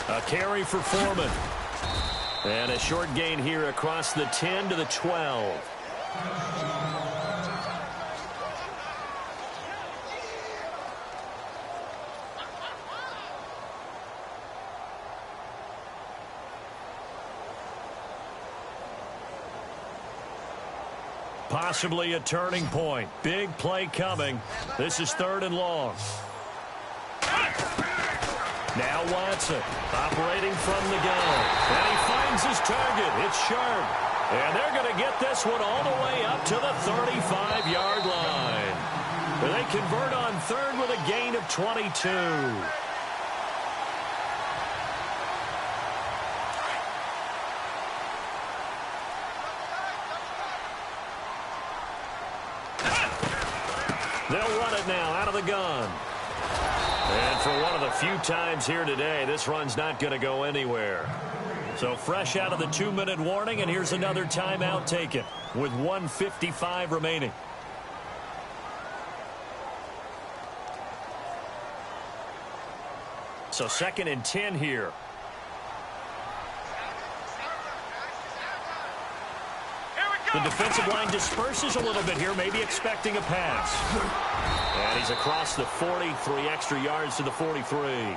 38. A carry for Foreman. And a short gain here across the 10 to the 12. Possibly a turning point. Big play coming. This is 3rd and long. Now Watson operating from the gun. And he finds his target. It's Sharp. And they're going to get this one all the way up to the 35-yard line. They convert on 3rd with a gain of 22. They'll run it now out of the gun. And for one of the few times here today, this run's not going to go anywhere. So fresh out of the 2-minute warning, and here's another timeout taken with 1:55 remaining. So 2nd and 10 here. The defensive line disperses a little bit here, maybe expecting a pass. And he's across the 40, 3 extra yards to the 43.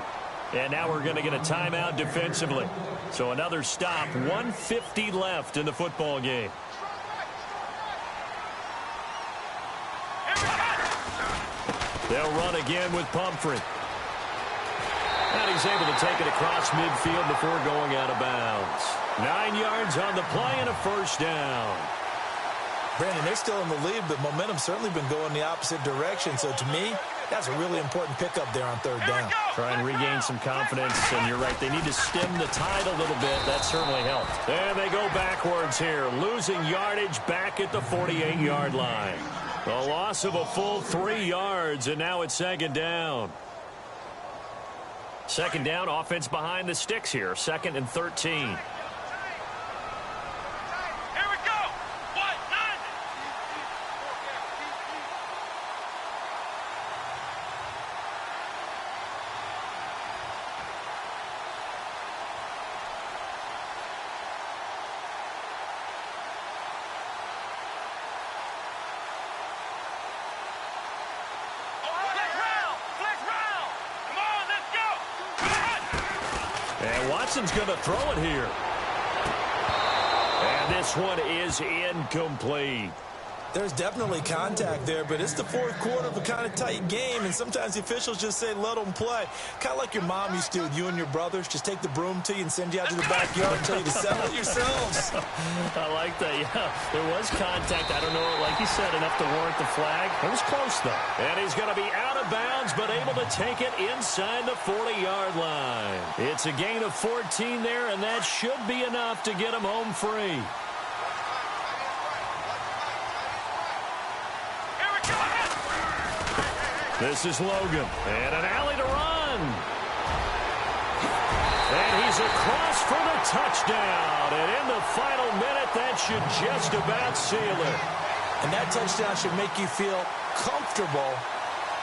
And now we're going to get a timeout defensively. So another stop, 1:50 left in the football game. They'll run again with Pumphrey. And he's able to take it across midfield before going out of bounds. 9 yards on the play and a first down. Brandon, they're still in the lead, but momentum's certainly been going the opposite direction. So to me, that's a really important pickup there on 3rd down. Try and regain some confidence, and you're right, they need to stem the tide a little bit. That certainly helped. And they go backwards here, losing yardage back at the 48-yard line. A loss of a full 3 yards, and now it's 2nd down. 2nd down, offense behind the sticks here, 2nd and 13. Watson's going to throw it here. And this one is incomplete. There's definitely contact there, but it's the 4th quarter of a kind of tight game, and sometimes the officials just say, let them play. Kind of like your mom used to with you and your brothers. Just take the broom to you and send you out to the backyard and tell you to settle it yourselves. I like that, yeah. There was contact. I don't know, like you said, enough to warrant the flag. It was close, though. And he's going to be out of bounds, but able to take it inside the 40-yard line. It's a gain of 14 there, and that should be enough to get him home free. This is Logan, and an alley to run. And he's across for the touchdown. And in the final minute, that should just about seal it. And that touchdown should make you feel comfortable.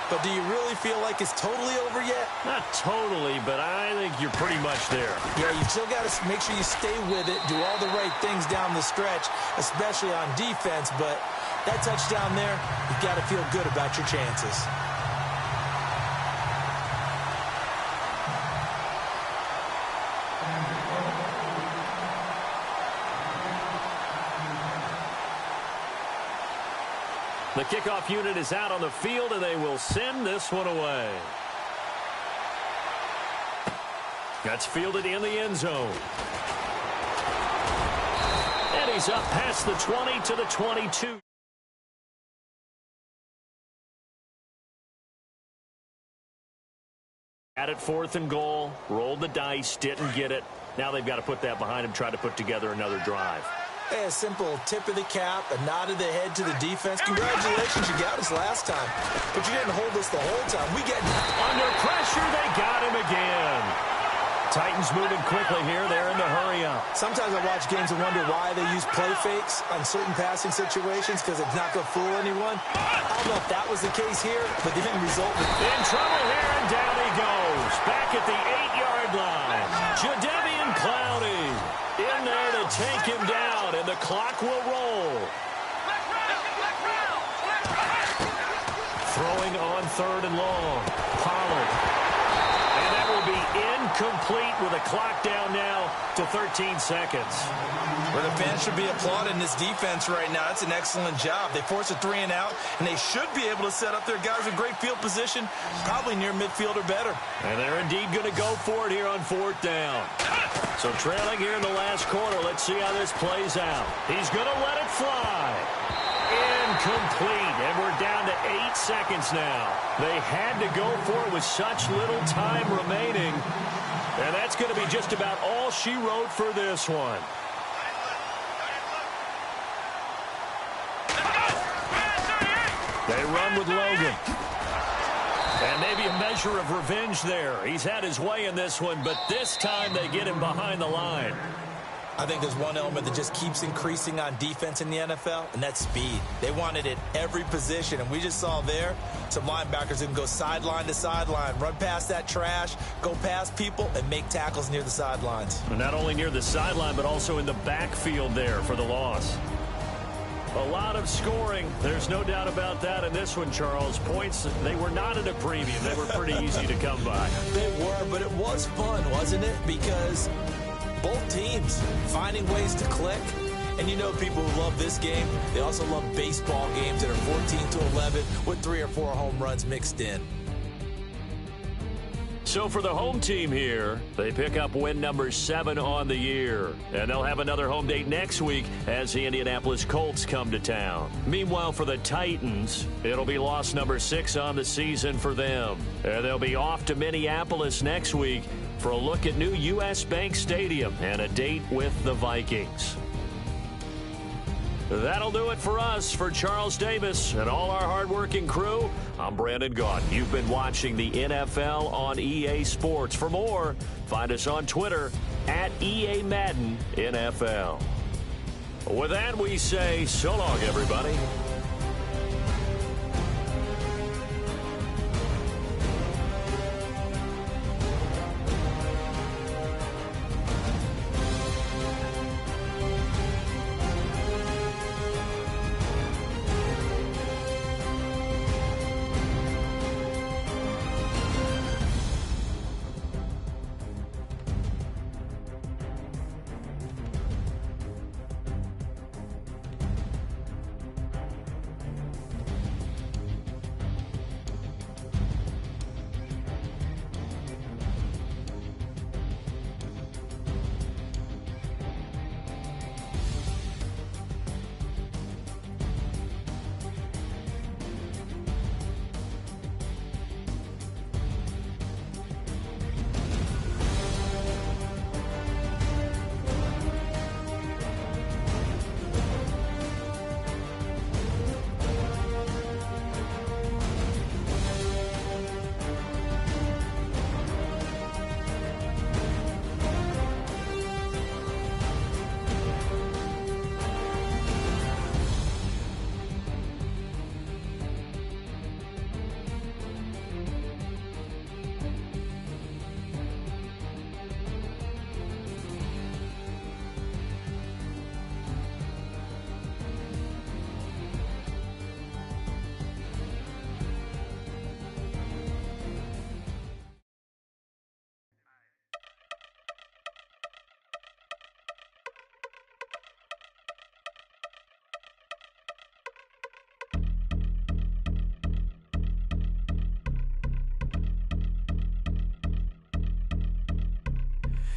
But do you really feel like it's totally over yet? Not totally, but I think you're pretty much there. Yeah, you still got to make sure you stay with it, do all the right things down the stretch, especially on defense. But that touchdown there, you've got to feel good about your chances. The kickoff unit is out on the field, and they will send this one away. That's fielded in the end zone. And he's up past the 20 to the 22. At it 4th and goal, rolled the dice, didn't get it. Now they've got to put that behind him, try to put together another drive. Hey, a simple tip of the cap, a nod of the head to the defense. Congratulations, you got us last time. But you didn't hold us the whole time. We get under pressure. They got him again. Titans moving quickly here. They're in the hurry up. Sometimes I watch games and wonder why they use play fakes on certain passing situations, because it's not going to fool anyone. I don't know if that was the case here, but they didn't result in trouble here, and down he goes. Back at the 8-yard line. Jadeveon Clowney in there to take him down, and the clock will roll. Throwing on 3rd and long. Pollard. And that will be incomplete with a clock down now to 13 seconds. Where the fans should be applauding this defense right now. It's an excellent job. They force a 3-and-out, and they should be able to set up their guys with great field position, probably near midfield or better. And they're indeed going to go for it here on 4th down. So trailing here in the last quarter. Let's see how this plays out. He's going to let it fly. Incomplete. And we're down to 8 seconds now. They had to go for it with such little time remaining. And that's going to be just about all she wrote for this one. They run with Logan. And maybe a measure of revenge there. He's had his way in this one, but this time they get him behind the line. I think there's one element that just keeps increasing on defense in the NFL, and that's speed. They want it at every position, and we just saw there some linebackers who can go sideline to sideline, run past that trash, go past people, and make tackles near the sidelines. And not only near the sideline, but also in the backfield there for the loss. A lot of scoring. There's no doubt about that in this one, Charles. Points, they were not at a premium. They were pretty easy to come by. They were, but it was fun, wasn't it? Because both teams finding ways to click. And you know people who love this game, they also love baseball games that are 14-11 with 3 or 4 home runs mixed in. So for the home team here, they pick up win number 7 on the year. And they'll have another home date next week as the Indianapolis Colts come to town. Meanwhile, for the Titans, it'll be loss number 6 on the season for them. And they'll be off to Minneapolis next week for a look at new U.S. Bank Stadium and a date with the Vikings. That'll do it for us. For Charles Davis and all our hardworking crew, I'm Brandon Gaudin. You've been watching the NFL on EA Sports. For more, find us on Twitter at EA Madden NFL. With that, we say so long, everybody.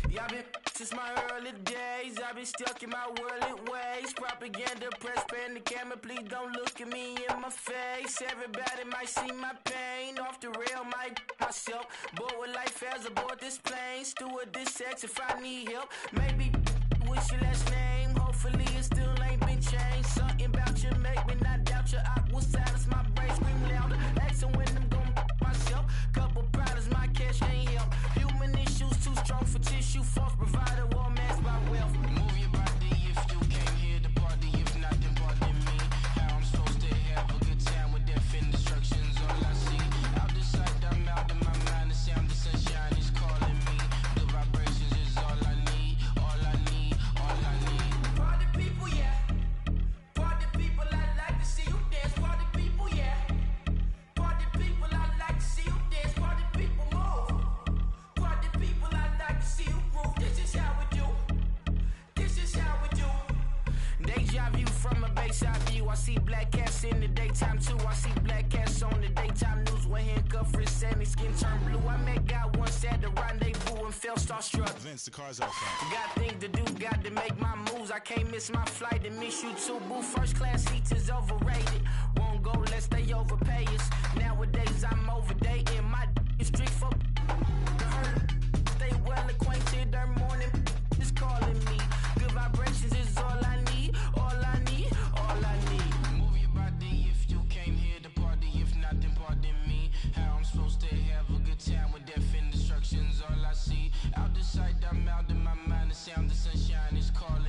Yeah, I've been since my early days. I've been stuck in my worldly ways. Propaganda, press, pan the camera. Please don't look at me in my face. Everybody might see my pain. Off the rail, might myself. Bored with life as aboard this plane. Steward this sex if I need help. Maybe what's your last name? Hopefully it still ain't been changed. Something about you make me not doubt you. I will silence my brain, scream louder. Asking when I'm gonna myself. Couple problems, my cash ain't help. Human issues too strong for tissue. False provider, war mask by wealth. Move your body if you came here to party. If not, then pardon me. How I'm supposed to have a good time with death and destruction's all I see. Out the sight, I'm out of my mind. The sound of sunshine is calling me. The vibrations is all I need. All I need, all I need. Party people, yeah. Party people, I like to see you dance. Party people, yeah. Party people, I like to see you dance. Party people, move. Party people, I like to see you groove. This is how we do. This is how we do. Deja view from a bayside view. I see black cats in the daytime too. I see black cats on the daytime news. When handcuffed, wrist and his skin turned blue. I met guy once at the rendezvous and felt starstruck. Vince, the car's out front. Got things to do, got to make my moves. I can't miss my flight and miss you too, boo. First class seats is overrated. Won't go unless they overpay us. Nowadays I'm overdating. My is strict for the hurt. Stay well acquainted. Their morning is calling me. Good vibrations is all I need. All I need. All I need. Move your body if you came here to party. If not, then pardon me. How I'm supposed to have a good time with death and destruction's all I see. Out the sight, I'm out of my mind. The sound of sunshine is calling.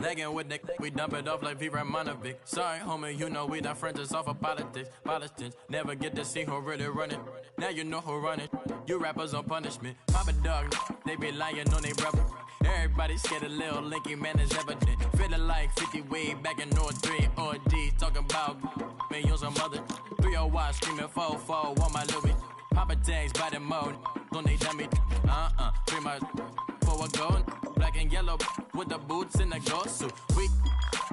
Legging with the we dump it off like V. Ramonovic. Sorry, homie, you know we not friends, it's off of politics. Politics never get to see who really run it. Now you know who run it. You rappers on punishment. Papa dog, they be lying on they brother. Everybody scared a little linky man is evident. Feeling like 50 way back in 03 OD. Talking about millions of mother. 301 screaming 4-4 on my Louis. Papa tags by the mode. Don't they dummy? Pretty much for a gold. Black and yellow with the boots and the ghost suit. We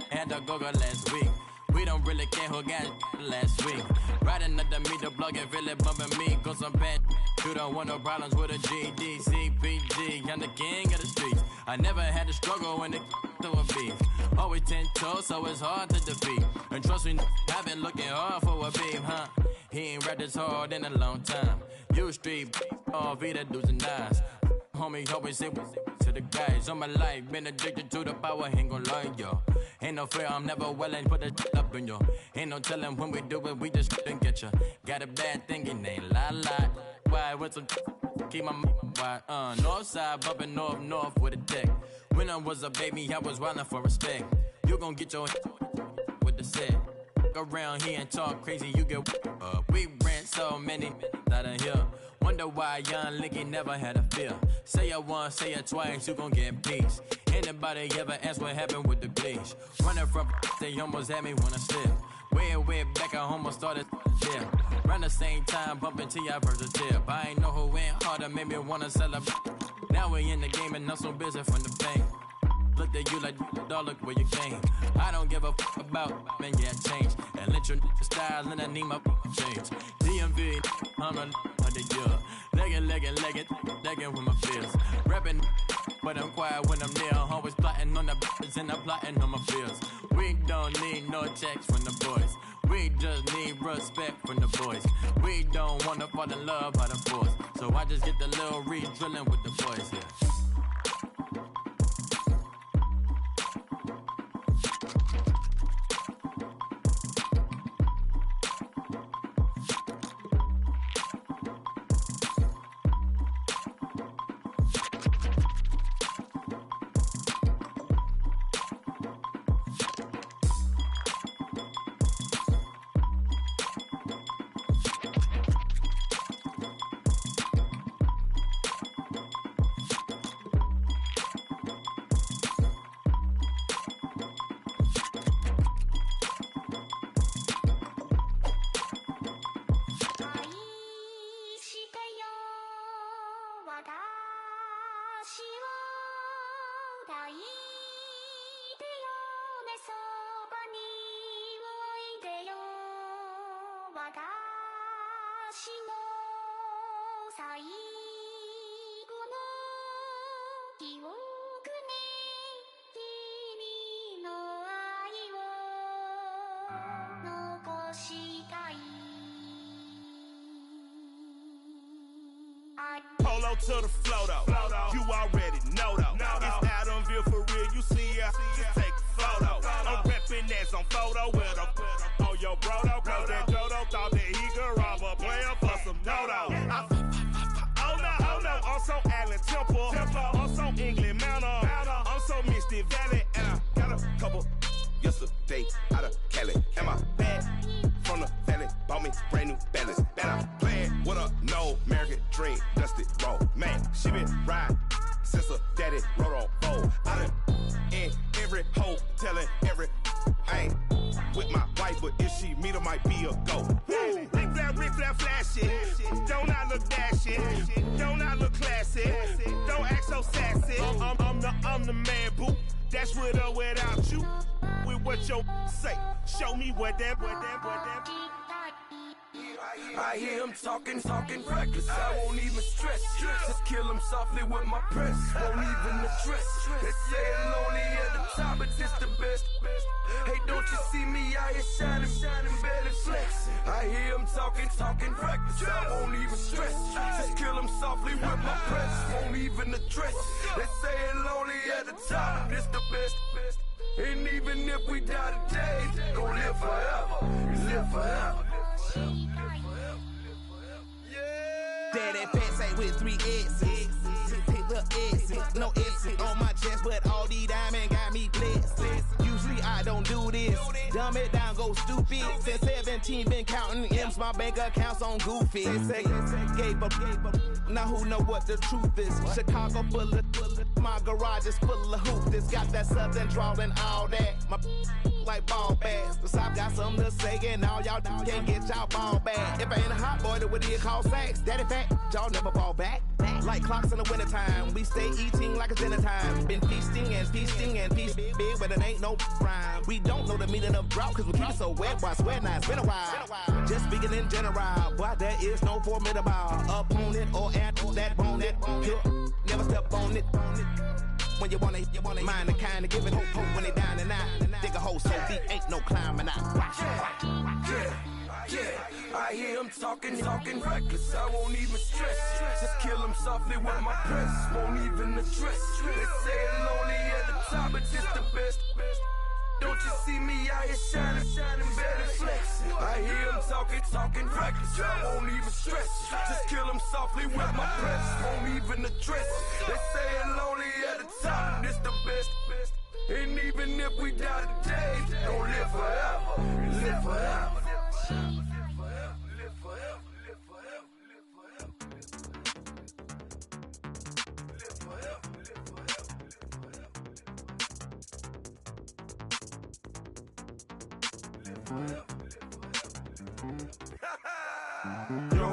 had a go-go last week. We don't really care who got last week. Riding under me, the blog and really bumping me. Go some bad. You don't want no problems with a GD, CPG. I'm the king of the streets. I never had to struggle when it to a beef. Always 10 toes, so it's hard to defeat. And trust me, I've been looking hard for a beef, huh? He ain't rapped this hard in a long time. You street, all V that dudes and eyes. Homie, always say to the guys. All my life, been addicted to the power, ain't gon' lie, yo. Ain't no fear, I'm never willing, put the up in yo. Ain't no telling when we do it, we just couldn't get ya. Got a bad thing, it ain't lie. Why, with some keep my wide, north side, bumping north with a deck. When I was a baby, I was wildin' for respect. You gon' get your with the set. Around here and talk crazy, you get we ran so many out of here. Wonder why young Licky never had a fear. Say it once, say it twice, you gon' get peace. Anybody ever ask what happened with the bleach? Running from they almost had me when I slip. Way back, I almost started there. Around the same time, bumping till I verse a tip. I ain't know who went harder, made me wanna celebrate. Now we in the game and I'm so busy from the pain. Look at you like, dog, look where you came. I don't give a fuck about, man, yeah, change. And let your style and I need my change. DMV, I'm a the year. Legging with my fears. Rapping, but I'm quiet when I'm near. Always plotting on the bitches and I'm plotting on my fears. We don't need no checks from the boys. We just need respect from the boys. We don't wanna fall in love by the force. So I just get the little re-drilling with the boys here. Yeah. Polo to the flow though. You already know though. It's Adamville for real. You see ya, just take a photo. I'm reppin' that's on photo with a on your bro though. Cause that Dodo thought that he could rob a player for some dodo. Oh no, I'm so Allen Temple. I'm so England Mountain. I'm so Misty Valley. And I got a couple yesterday out of Cali. And my bag from the valley bought me brand new balance. And I'm playing with a no American dream, dusty road. Man, she been riding since her daddy rode on road. I done in every hole, telling every I ain't with my wife, but if she meet her, might be a go. Rick flat flashy. Don't I look dashy? Don't I look classy? Don't act so sassy. I'm the man, boo. Dash with or without you. With what your say. Show me what that. I hear him talking reckless. I won't even stress. Just kill him softly with my press. Won't even address. They say it lonely at the top, but this the best. Hey, don't you see me out here shining, barely flex. I hear him talking reckless. I won't even stress. Just kill him softly with my press. Won't even address. They say it lonely at the top, this the best. And even if we die today, gon' live forever. Live forever. Daddy Patsy with 3 S's. Take the S's. No S's on my chest, but all these diamonds got me blessed. Dumb it down, go stupid. Since 17, been counting M's, my bank accounts on Goofy. Say, gave up. Now who know what the truth is? Chicago full of, my garage is full of hoops. This got that southern drawl and all that. My like ball bags. The South got something to say, and all y'all can't get y'all ball back. If I ain't a hot boy, then what do you call sacks? Daddy fat, y'all never ball back. Like clocks in the wintertime, we stay eating like it's dinner time. Been feasting and feasting and feast big, but it ain't no rhyme. We don't know the meaning of drought, cause we keep it so wet. Why swear now, it's been a while. Just speaking in general, boy, there is no formidable opponent or at that bone that never step on it. When you wanna mind the kind of giving hope when they down and out. Dig a hole so deep, ain't no climbing out. Yeah, I hear him talking reckless. I won't even stress. Just kill him softly with my press. Won't even address. They say it lonely at the top, but just the best. Don't you see me out here shining better flexing? I hear him talking reckless. I won't even stress. Just kill him softly with my press. Won't even address. They say it lonely at the top, this the best. And even if we die today, don't live forever. Live forever. Yo,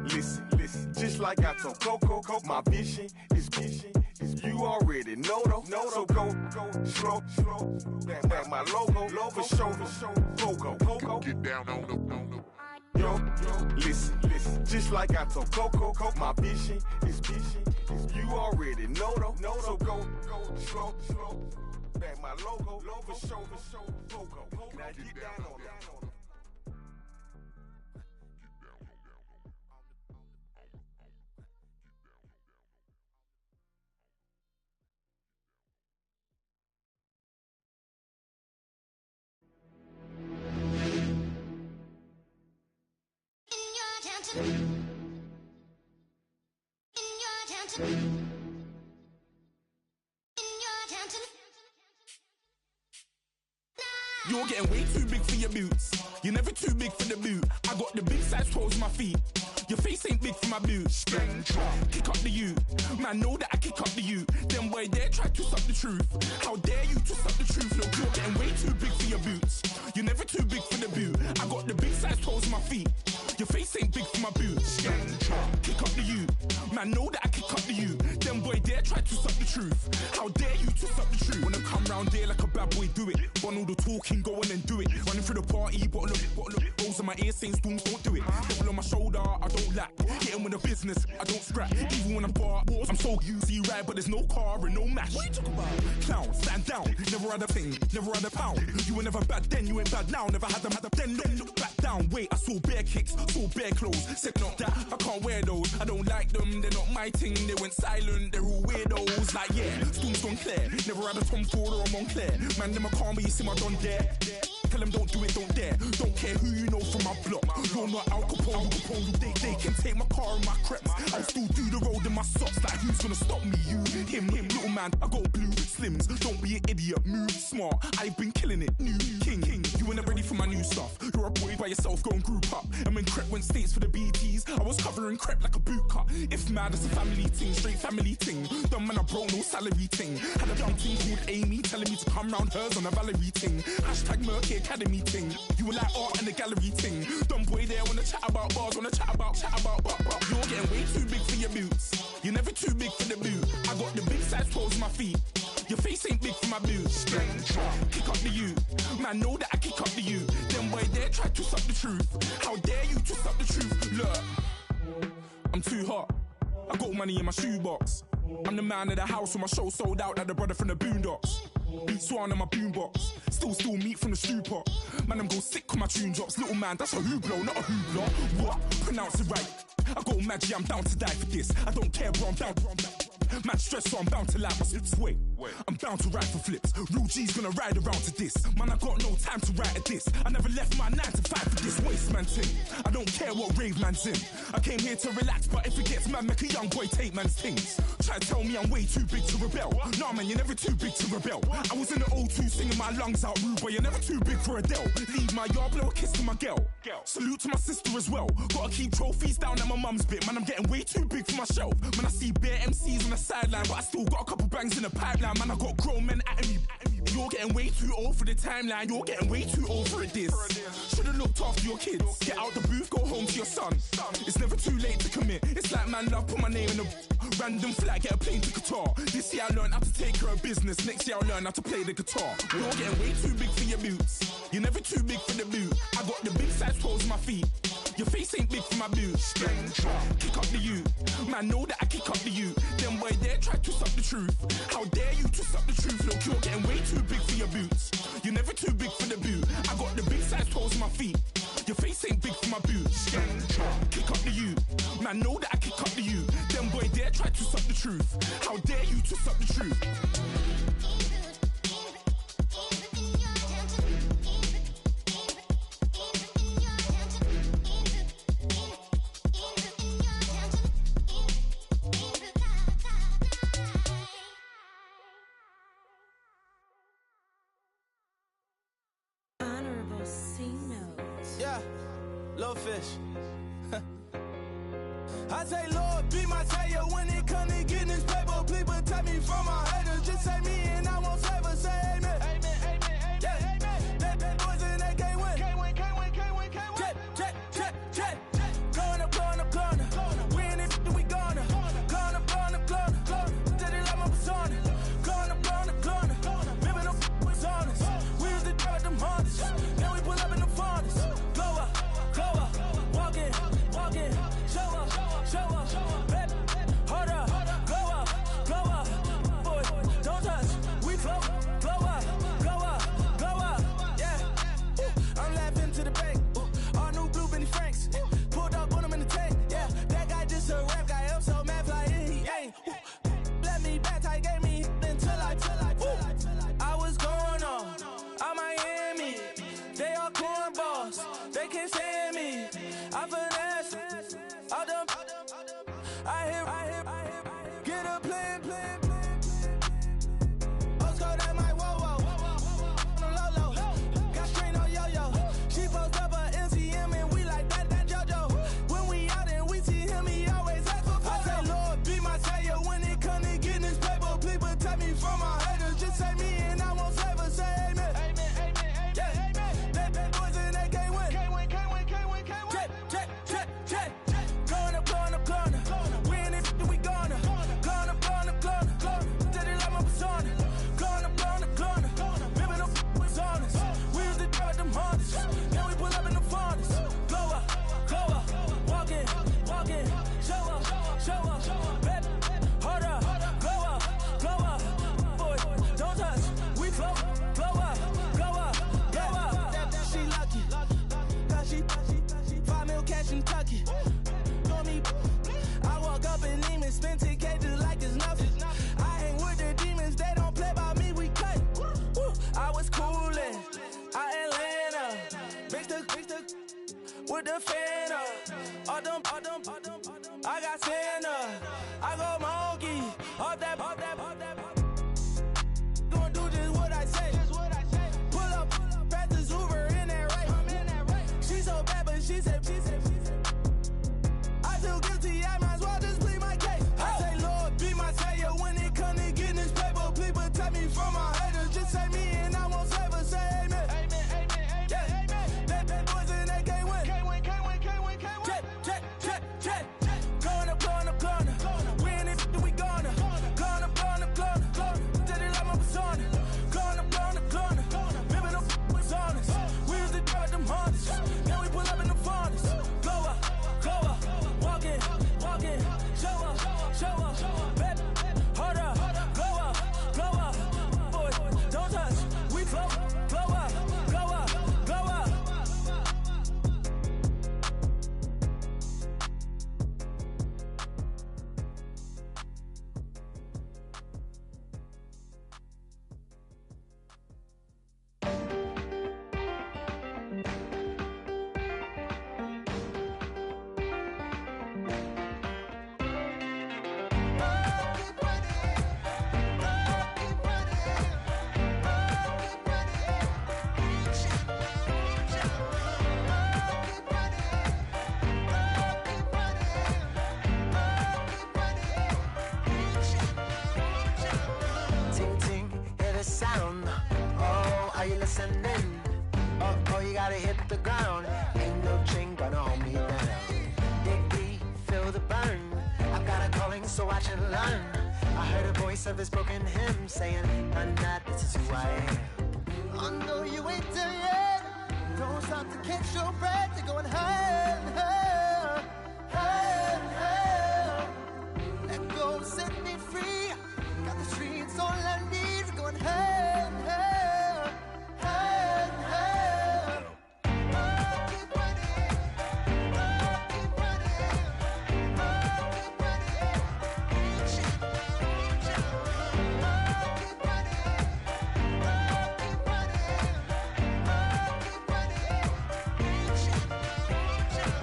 listen, just like I told Coco, my vision is you already know though. So go, slow, back my logo, for show, Coco, get down on the. Yo, listen, just like I told Coco, my vision is you already know though. So go, slow, back my logo, for show, Coco, now get down on that. You're getting way too big for your boots. You're never too big for the boot. I got the big size toes on my feet. Your face ain't big for my boots. Kick up the you. Man, know that I kick up the you. Them boy dare try to suck the truth. How dare you to suck the truth? Look, you're getting way too big for your boots. You're never too big for the boot. I got the big size toes on my feet. Your face ain't big for my boots. Kick up the you. Man, know that I kick up the you. Them boy dare try to suck the truth. How dare you to suck the truth? Wanna come round there like a bad boy, do it. Want all the talking, go on and do it. Running through the party, bottle up. Rolls in my ear saying storms, don't do it. Double on my shoulder, I don't lack. Hitting with the business, I don't scrap. Even when I'm bar, I'm so used to you right, but there's no car and no mash. What you talk about? Clown, stand down. Never had a thing, never had a pound. You were never bad then, you ain't bad now. Never had them, then look back down. Wait, I saw bare kicks, saw bare clothes. Said not that, I can't wear those. I don't like them, they're not my thing. They went silent, they're all weirdos. Like yeah, storms gone clear. Never had a Tom Ford or a Montclair. Man, them a calm, but you see my Don there. Tell them don't do it, don't dare. Don't care who you know from my block. You're not Al Capone. They can take my car and my creps. I'll still do the road in my socks. Like who's gonna stop me? You, him, little man. I got blue slims. Don't be an idiot. Move smart. I've been killing it. New king. You ain't ready for my new stuff. You're a boy by yourself. Go and group up. And when Crep went states for the BTs, I was covering Crep like a boot cut. If mad, it's a family thing. Straight family thing. Dumb man, I broke no salary thing. Had a young thing called Amy telling me to come round hers on a Valerie thing. Hashtag Murky Academy thing. You were like art and the gallery thing. Dumb boy there wanna chat about bars, wanna chat about. You're getting way too big for your boots. You're never too big for the boot. I got the big size toes on my feet. Your face ain't big for my boots. Kick up the you. Man, know that I kick up the you. Them boy there try to suck the truth. How dare you to suck the truth? Look, I'm too hot. I got money in my shoebox. I'm the man of the house when my show sold out like the brother from the Boondocks. Beat Swan in my boombox. Still meat from the stew pot. Man, I'm go sick when my tune drops. Little man, that's a hooplo, not a hoopla. What? Pronounce it right. I got magic, I'm down to die for this. I don't care, bro, I'm down. Man, stress, so I'm bound to lie. My sway. I'm bound to ride for flips. Real G's gonna ride around to this. Man, I got no time to write a diss. I never left my 9 to 5 for this waste man thing. I don't care what rave man's in. I came here to relax, but if it gets mad, make a young boy take man's things. Try to tell me I'm way too big to rebel. Nah, man, you're never too big to rebel. I was in the O2 singing my lungs out, rude boy. You're never too big for Adele. Leave my yard, blow a kiss to my girl. Salute to my sister as well. Gotta keep trophies down at my mum's bit. Man, I'm getting way too big for my shelf. Man, I see bare MCs on the sideline, but I still got a couple bangs in the pipeline. Man, I got grown men at me. You're getting way too old for the timeline. You're getting way too old for a diss. Should've looked after your kids. Get out the booth, go home to your son. It's never too late to commit. It's like man love, put my name in a random flat, get a plane to Qatar. This year I learned how to take care of business. Next year I'll learn how to play the guitar. You're getting way too big for your boots. You're never too big for the boot. I got the big size toes on my feet. Your face ain't big for my boots. Kick up the you. Man, know that I kick up the you. Them boy there try to twist up the truth. How dare you twist up the truth? Look, you're getting way too big for your boots. You're never too big for the boot. I got the big size toes on my feet. Your face ain't big for my boots. Kick up the you. Man, know that I kick up the you. Them boy there try to twist up the truth. How dare you twist up the truth? Fish. I say, Lord, be my savior when it comes to getting this paper. Please protect me from my haters. Just say me and I won't save us. Say amen. Amen, amen, amen. Yeah. Amen. That boys and they can't win. Can't win, can't win, can't win, can't win. Jet. Going up. We in it, we gonna. Going up. Did it like my persona. Going up. Living up was honest. We used to drive them hardest. Now we pull up in the furnace. Glow up. Walking, show up, baby, hold up, glow up, boy, don't touch, we flow up, yeah, I'm laughing to the bank, all new blue Benny Franks, pulled up on him in the tank, yeah, that guy just a rap guy, I'm so mad flying, he ain't, let me back, I gave me until I was going on Miami, they all cornballs, they can't stand me, I finesse, all them, I hear, get a plan. Oscar, that might whoa, no low, got strain on yo-yo. She post up her MCM and we like that JoJo. When we out and we see him, he always ask for photo. I say, Lord, be my savior when it come to getting this paper. Please protect me from my haters. Just say me and I won't save us. Say amen. Amen. Yeah. That boys and they can't win. Can't win. Jet. Going up. We in it, we gonna. Going up. Did it like my persona. Going up. Living up was honest. We used to drive them hardest. Now we pull up in the furnace. Glow up. Walking. Show up. Baby, hold up. Glow up. Boy, don't touch. We flow up. She lucky. Cause she 5 mil cash in Kentucky. Know me, I walk up in demons, spend 10K just like it's nothing. I hang with the demons, they don't play by me, we cut. I was coolin', Atlanta, mixed with the Fanta. All them, I got Santa, I go monkey, all that. Gonna do just what I say. Pull up, pass the Uber in that right. She so bad, but she said. I feel guilty, I might as well just plead my case. I say, Lord, be my savior when it come to getting this paper. Please protect me from my haters. Just say me and I won't save us. Say amen. Amen. Yeah. That boys and they can't win. Can't win. Jet. Going up. descending. Oh, you gotta hit the ground. Ain't no chain gonna hold me down. Dig deep, feel the burn. I've got a calling, so I should learn. I heard a voice of his broken hymn saying, "I'm not, this is who I am." I know you ain't there yet. Don't stop to catch your breath. You're going higher, higher, higher, higher. Let go, set me free. Got the streets all I need. We're going higher, higher, higher, higher. Oh, keep running. Oh, keep running. Oh, keep running. Reach it, reach it. Oh, keep running. Oh, keep running. Oh, keep running. Reach it, reach it.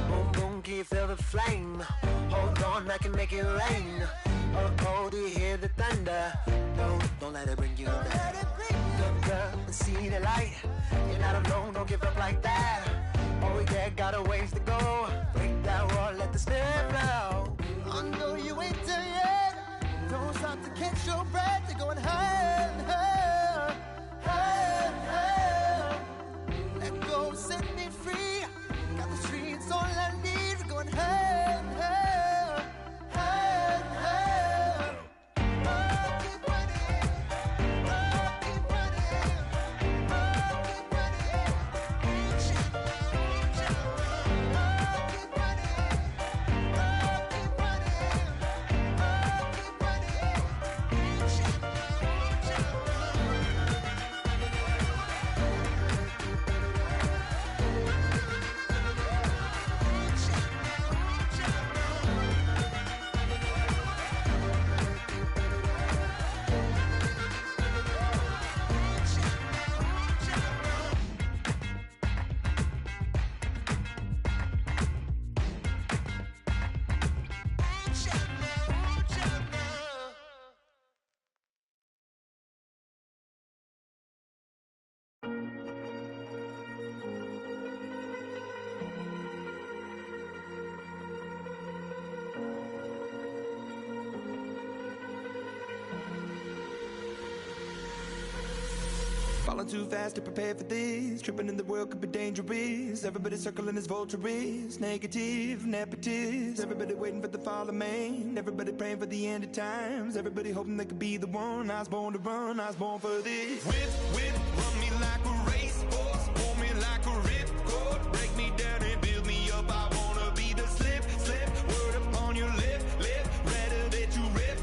Boom, boom, can you feel the flame? Hold on, I can make it rain. Oh, do you hear the thunder? Don't let it bring you down. Look up and see the light. You're not alone, don't give up like that. Oh yeah, got a ways to go. Break that wall, let the spirit flow. I know you ain't there yet. Don't stop to catch your breath. You're going higher, higher, higher, higher. Let go, set me free. Got the streets all I need. We're going higher, higher, higher, higher. Oh, keep running. Oh, keep running. Oh, keep running. Reach it, reach it. Oh, keep running. Oh, keep running. Oh, keep running. Reach it, reach it. Falling too fast to prepare for this. Tripping in the world could be dangerous. Everybody circling as vultures. Negative, nepotist. Everybody waiting for the fall of man. Everybody praying for the end of times. Everybody hoping they could be the one. I was born to run, I was born for this. Whip, run me like a racehorse. Pull me like a ripcord. Break me down and build me up. I wanna be the slip. Word up on your lip. Rather that you rip.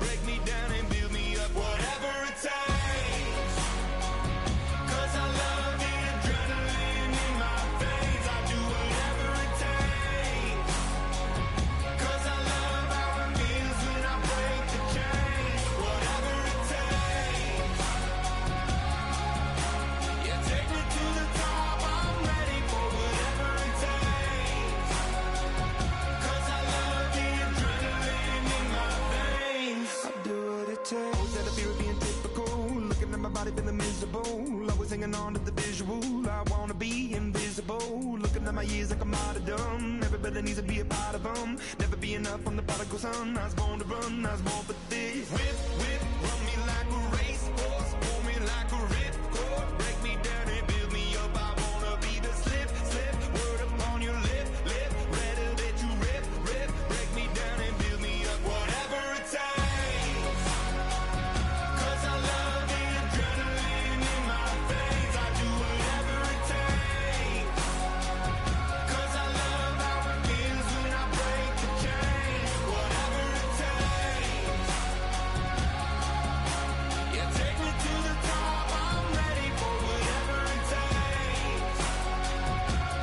Break me down and build me up. Whatever it takes. Feeling miserable, always hanging on to the visual. I wanna be invisible, looking at my years like I'm martyrdom. Everybody needs to be a part of them. Never be enough on the prodigal son. I was born to run, I was born for this. Whip, run me like a racehorse. Pull me like a ripcord. Break me down and build me up. I wanna be the slip. Word up on your lip. Rather that you rip. Break me down and build me up. Whatever it takes. 'Cause I love the adrenaline in my veins. I do whatever it takes. 'Cause I love how it feels when I break the chains. Whatever it takes. Yeah, take me to the top. I'm ready for whatever it takes.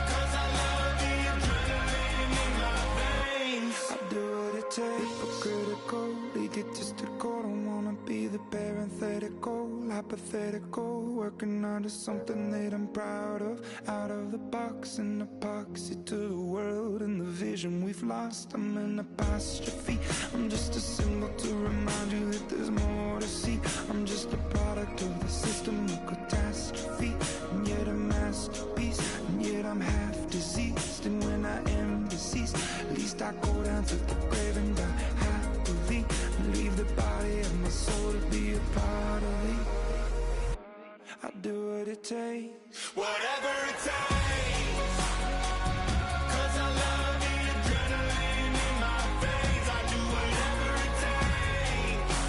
'Cause I love the adrenaline in my veins. I do what it takes. Critical, egotistical. Don't wanna be the parenthetical, hypothetical. Working onto something that I'm proud of. Out of the box and epoxy to the world and the vision we've lost. I'm an apostrophe. I'm just a symbol to remind you that there's more to see. I'm just a product of the system of catastrophe, and yet a masterpiece, and yet I'm half diseased. And when I am deceased, at least I go down to the grave and die happily, and leave the body of my soul to be a part of it. I do what it takes, whatever it takes, 'cause I love the adrenaline in my veins. I do whatever it takes,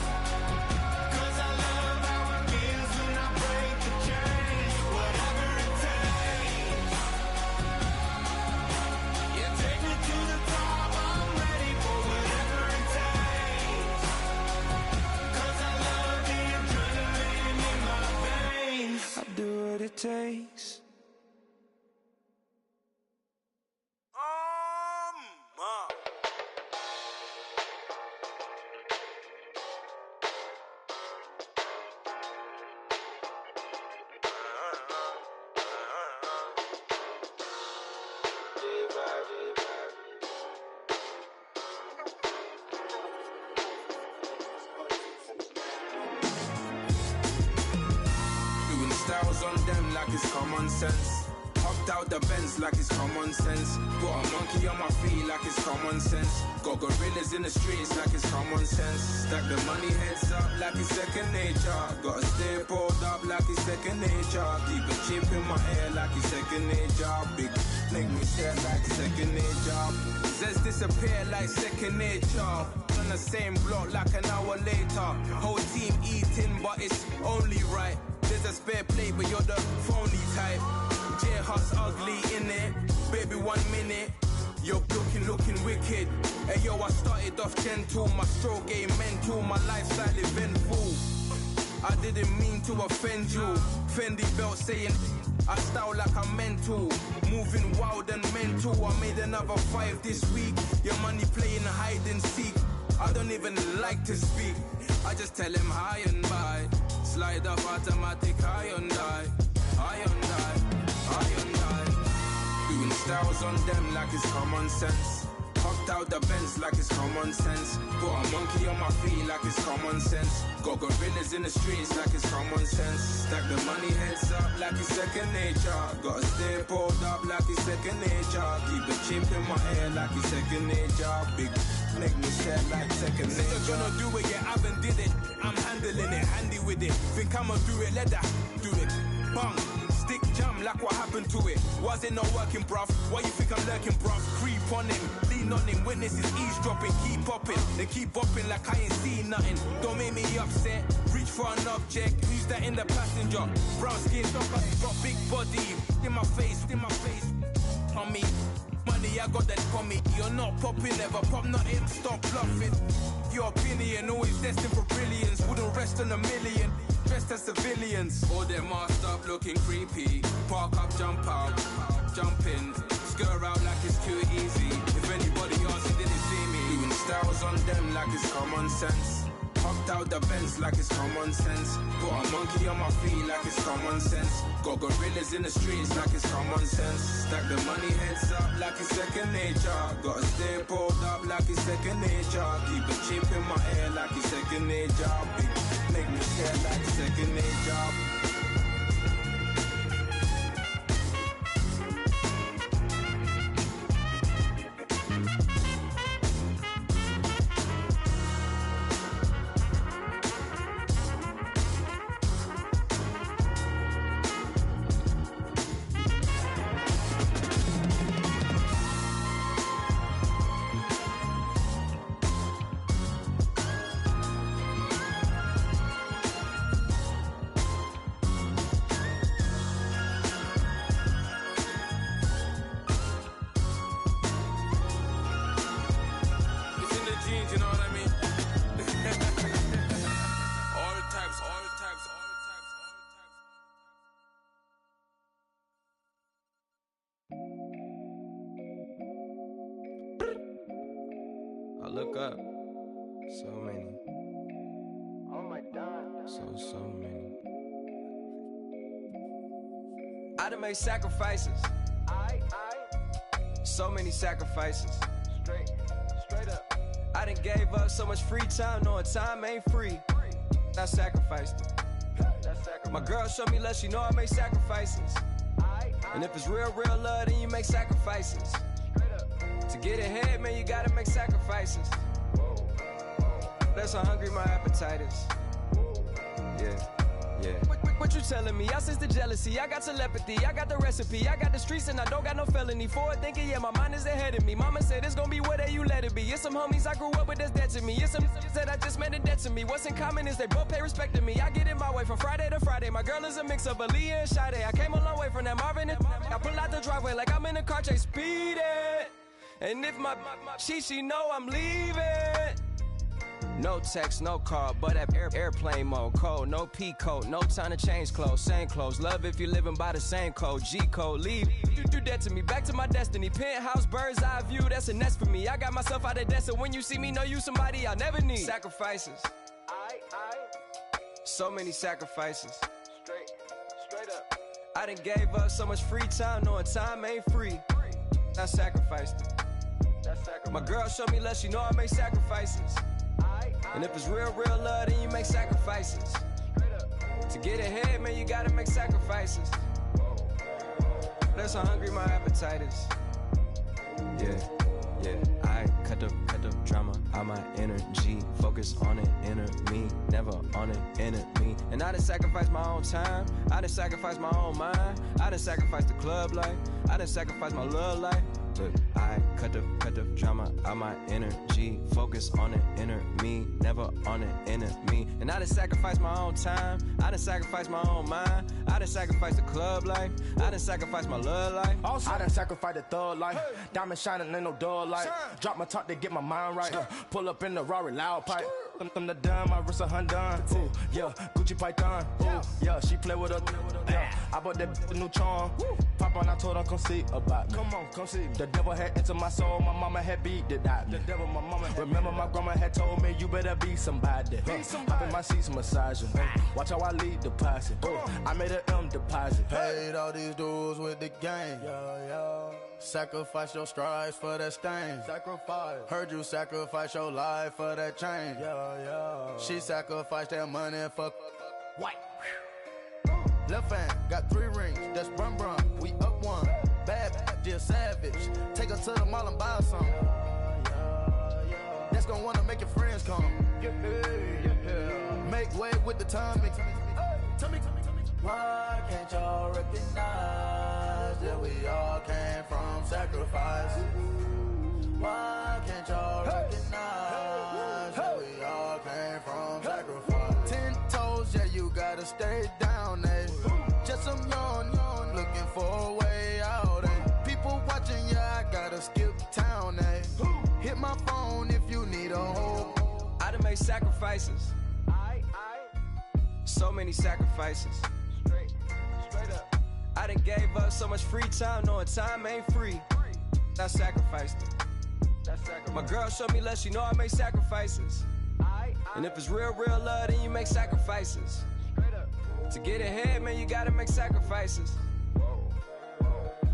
'cause I love how it feels when I break the chains. Whatever it takes, yeah, take me to the top. I'm ready for whatever it takes, 'cause I love the adrenaline in my veins. I do what it takes. Doing styles on them like it's common sense. Hopped out the Benz like it's common sense. Got a monkey on my feet like it's common sense. Got gorillas in the streets like it's common sense. Stack the money heads up like it's second nature. Gotta stay pulled up like it's second nature. Keep a chip in my ear like it's second nature. Big make me stare like second nature. Says disappear like second nature. On the same block like an hour later. Whole team eating but it's only right. There's a spare plate but you're the phony type. J-Hut's ugly in it. Baby 1 minute. You're looking wicked. Hey yo, I started off gentle. My stroke game mental. My lifestyle eventful. I didn't mean to offend you. Fendi belt saying I style like I'm mental. Moving wild and mental. I made another 5 this week. Your money playing hide and seek. I don't even like to speak. I just tell him hi and bye. Slide up automatic Hyundai. Hyundai. Hyundai. Doing styles on them like it's common sense. Hopped out the Benz like it's common sense. Got a monkey on my feet like it's common sense. Got gorillas in the streets like it's common sense. Stack the money heads up like it's second nature. Gotta stay pulled up like it's second nature. Keep a chip in my ear like it's second nature. Big make me sad like second nature. If you're gonna do it, yeah, I haven't did it. I'm handling it, handy with it. Think I'ma do it, let that do it. Bang. Stick jam like what happened to it. Was it not working, bruv? Why you think I'm lurking, bruv? Creep on him, lean on him. Witnesses eavesdropping, keep popping. They keep bopping like I ain't seen nothing. Don't make me upset. Reach for an object. Who's that in the passenger? Brown skin, got big body. In my face, on me. Money, I got that for me. You're not popping, never pop nothing. Stop bluffing. Your opinion always destined for brilliance. Wouldn't rest on a million. Dressed as civilians. All them masked up looking creepy. Park up, jump out, jump in. Skirt out like it's too easy. If anybody else didn't see me. Doing styles on them like it's common sense. Hopped out the Benz like it's common sense. Got a monkey on my feet like it's common sense. Got gorillas in the streets like it's common sense. Stack the money heads up like it's second nature. Gotta stay pulled up like it's second nature. Keep a chip in my ear like it's second nature. Big make me stare like second nature. I look up, so many. Oh my God. So many. done made sacrifices. So many sacrifices. Straight up. I done gave up so much free time, knowing time ain't free. I sacrificed it. My girl showed me love, she know I make sacrifices. And if it's real love, then you make sacrifices. To get ahead, man, you gotta make sacrifices. That's how hungry my appetite is. Yeah. What you telling me? I sense the jealousy, I got telepathy, I got the recipe, I got the streets and I don't got no felony. Forward thinking, yeah, my mind is ahead of me. Mama said it's gonna be whatever you let it be. It's some homies I grew up with that's dead to me. It's some that I just made a debt to me. What's in common is they both pay respect to me. I get it my way from Friday to Friday. My girl is a mix of Aaliyah and Sade. I came a long way from that Marvin and I pull out the driveway like I'm in a car chase speeding. And if my she know I'm leaving. No text, no call, but at airplane mode. Code, no P code, no time to change clothes. Same clothes, love if you're living by the same code. G code, leave. You do that to me, back to my destiny. Penthouse, bird's eye view, that's a nest for me. I got myself out of debt, so when you see me, know you somebody I never need. Sacrifices. So many sacrifices. Straight up. I done gave up so much free time, knowing time ain't free. I sacrificed it. My girl showed me love, she know I make sacrifices. And if it's real love, then you make sacrifices. To get ahead, man, you gotta make sacrifices. That's how hungry my appetite is. Yeah. I cut the drama out my energy. Focus on the inner me, never on the enemy. And I done sacrifice my own time. I done sacrifice my own mind. I done sacrifice the club life. I done sacrifice my love life. Look, I cut the drama out my energy. Focus on the inner me, never on the enemy. And I done sacrifice my own time. I done sacrifice my own mind. I done sacrifice the club life. I done sacrifice my love life. Also, I done sacrificed the thug life. Diamond shining, ain't no dull light. Drop my top to get my mind right. Pull up in the Rari loud pipe. Them the dime, my wrist a Hyundai. Ooh, yeah, Gucci Python. Ooh, yeah, she play with her. Yeah, I bought that new charm. Pop on, I told her come see about me. Come on, come see. The devil had entered my soul, my mama had beat it out. The devil, my mama. Remember my grandma had told me you better be somebody. Hop in my seats, massaging. Watch how I lead the posse. I made an M deposit. Paid all these dudes with the game. Sacrifice your strides for that stain. Sacrifice. Heard you sacrifice your life for that change. She sacrificed that money for white. Left hand got 3 rings. That's brum brum. We up one. Bad, just savage. Take her to the mall and buy some. That's gonna wanna make your friends come. Make way with the tummy. Tell me. Why can't y'all recognize that we all came from sacrifice? Why can't y'all recognize that we all came from sacrifice? 10 toes, yeah, you gotta stay down, eh? Just some yawn, looking for a way out, eh? People watching, yeah, I gotta skip town, eh? Hit my phone if you need a hold. I done made sacrifices. So many sacrifices. Straight up. I done gave up so much free time, knowing time ain't free. I sacrificed it. My girl showed me love, she know I make sacrifices. And if it's real love, then you make sacrifices. To get ahead, man, you gotta make sacrifices.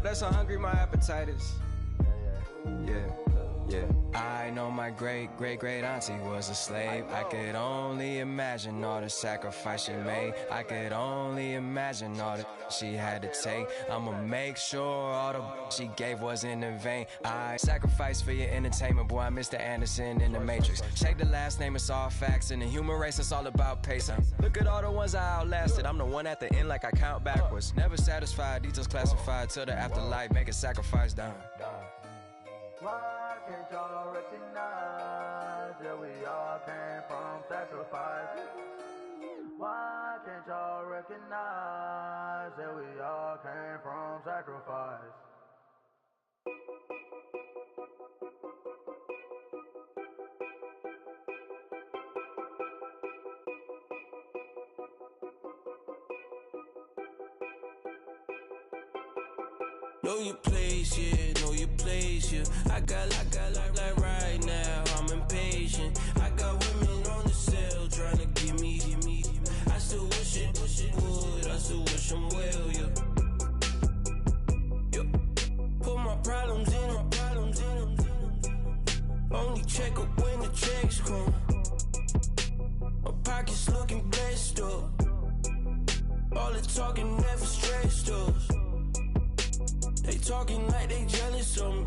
That's how hungry my appetite is. Yeah. I know my great auntie was a slave. I could only imagine all the sacrifice she made. I could only imagine all that she had to take. I'ma make sure all the she gave wasn't in vain. I sacrificed for your entertainment, boy. I'm Mr. Anderson in the Matrix. Check the last name, it's all facts. In the human race, it's all about pacing. Look at all the ones I outlasted. I'm the one at the end like I count backwards. Never satisfied, details classified till the afterlife. Make a sacrifice down. Why can't y'all recognize that we all came from sacrifice? Why can't y'all recognize that we all came from sacrifice? Know your place, yeah, know your place, yeah. I got like right now, I'm impatient. I got women on the cell trying to give me. I still wish it would, I still wish I'm well, yeah. Only check up when the checks come. My pockets looking blessed up. All the talking never stressed us. They talking like they jealous of me.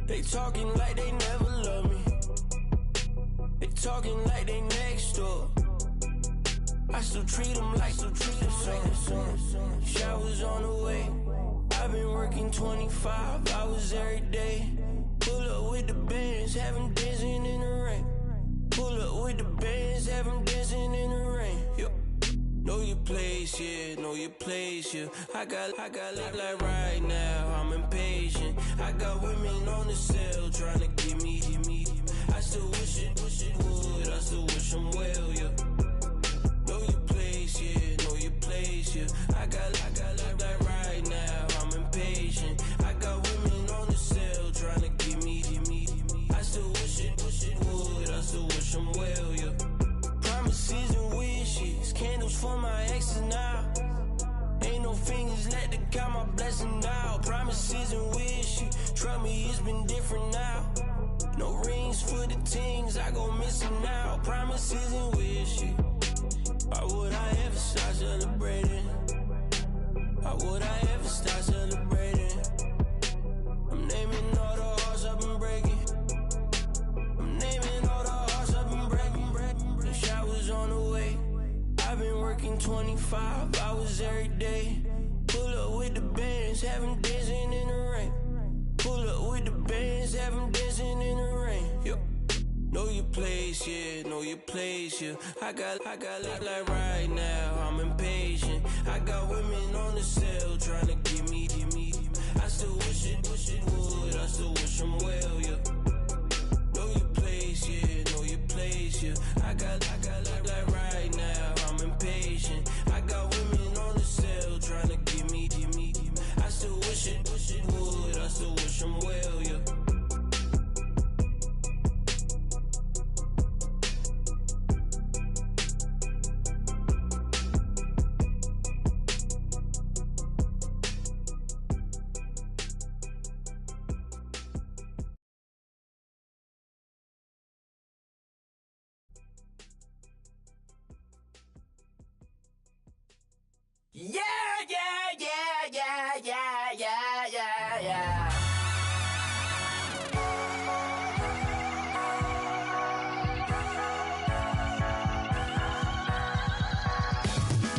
They talking like they never love me. They talking like they next door. I still treat them like so. Showers on the way. I've been working 25 hours every day. Pull up with the bands, have them dancing in the rain. Pull up with the bands, have them dancing in the rain. Yo. Know your place, yeah, know your place, yeah. I got look like right now, I'm impatient. I got women on the cell trying to give me. I still wish it would, I still wish them well, yeah. Know your place, yeah, know your place, yeah. I got look like right now, I'm impatient. I got women on the cell trying to give me. I still wish it would, I still wish them well, yeah. Promises and wishes, candles for my exes now. Ain't no fingers left to count my blessing now. Promises and wishes, trust me, it's been different now. No rings for the things I go missing now. Promises and wishes, why would I ever start celebrating? Why would I ever start celebrating? I'm naming all the hearts I've been breaking. I'm naming all the hearts I've been breaking. The showers on the way. I've been working 25 hours every day. Pull up with the bands, have them dancing in the rain. Pull up with the bands, have them dancing in the rain. Yo. Know your place, yeah, know your place, yeah. I got look like right now, I'm impatient. I got women on the cell trying to give me. I still wish it would, I still wish them well, yeah. Know your place, yeah, know your place, yeah. I got look like right now, I'm impatient. I got women on the cell trying to give me. I still wish it would, I still wish them well, yeah. Yeah, yeah, yeah, yeah, yeah, yeah, yeah, yeah.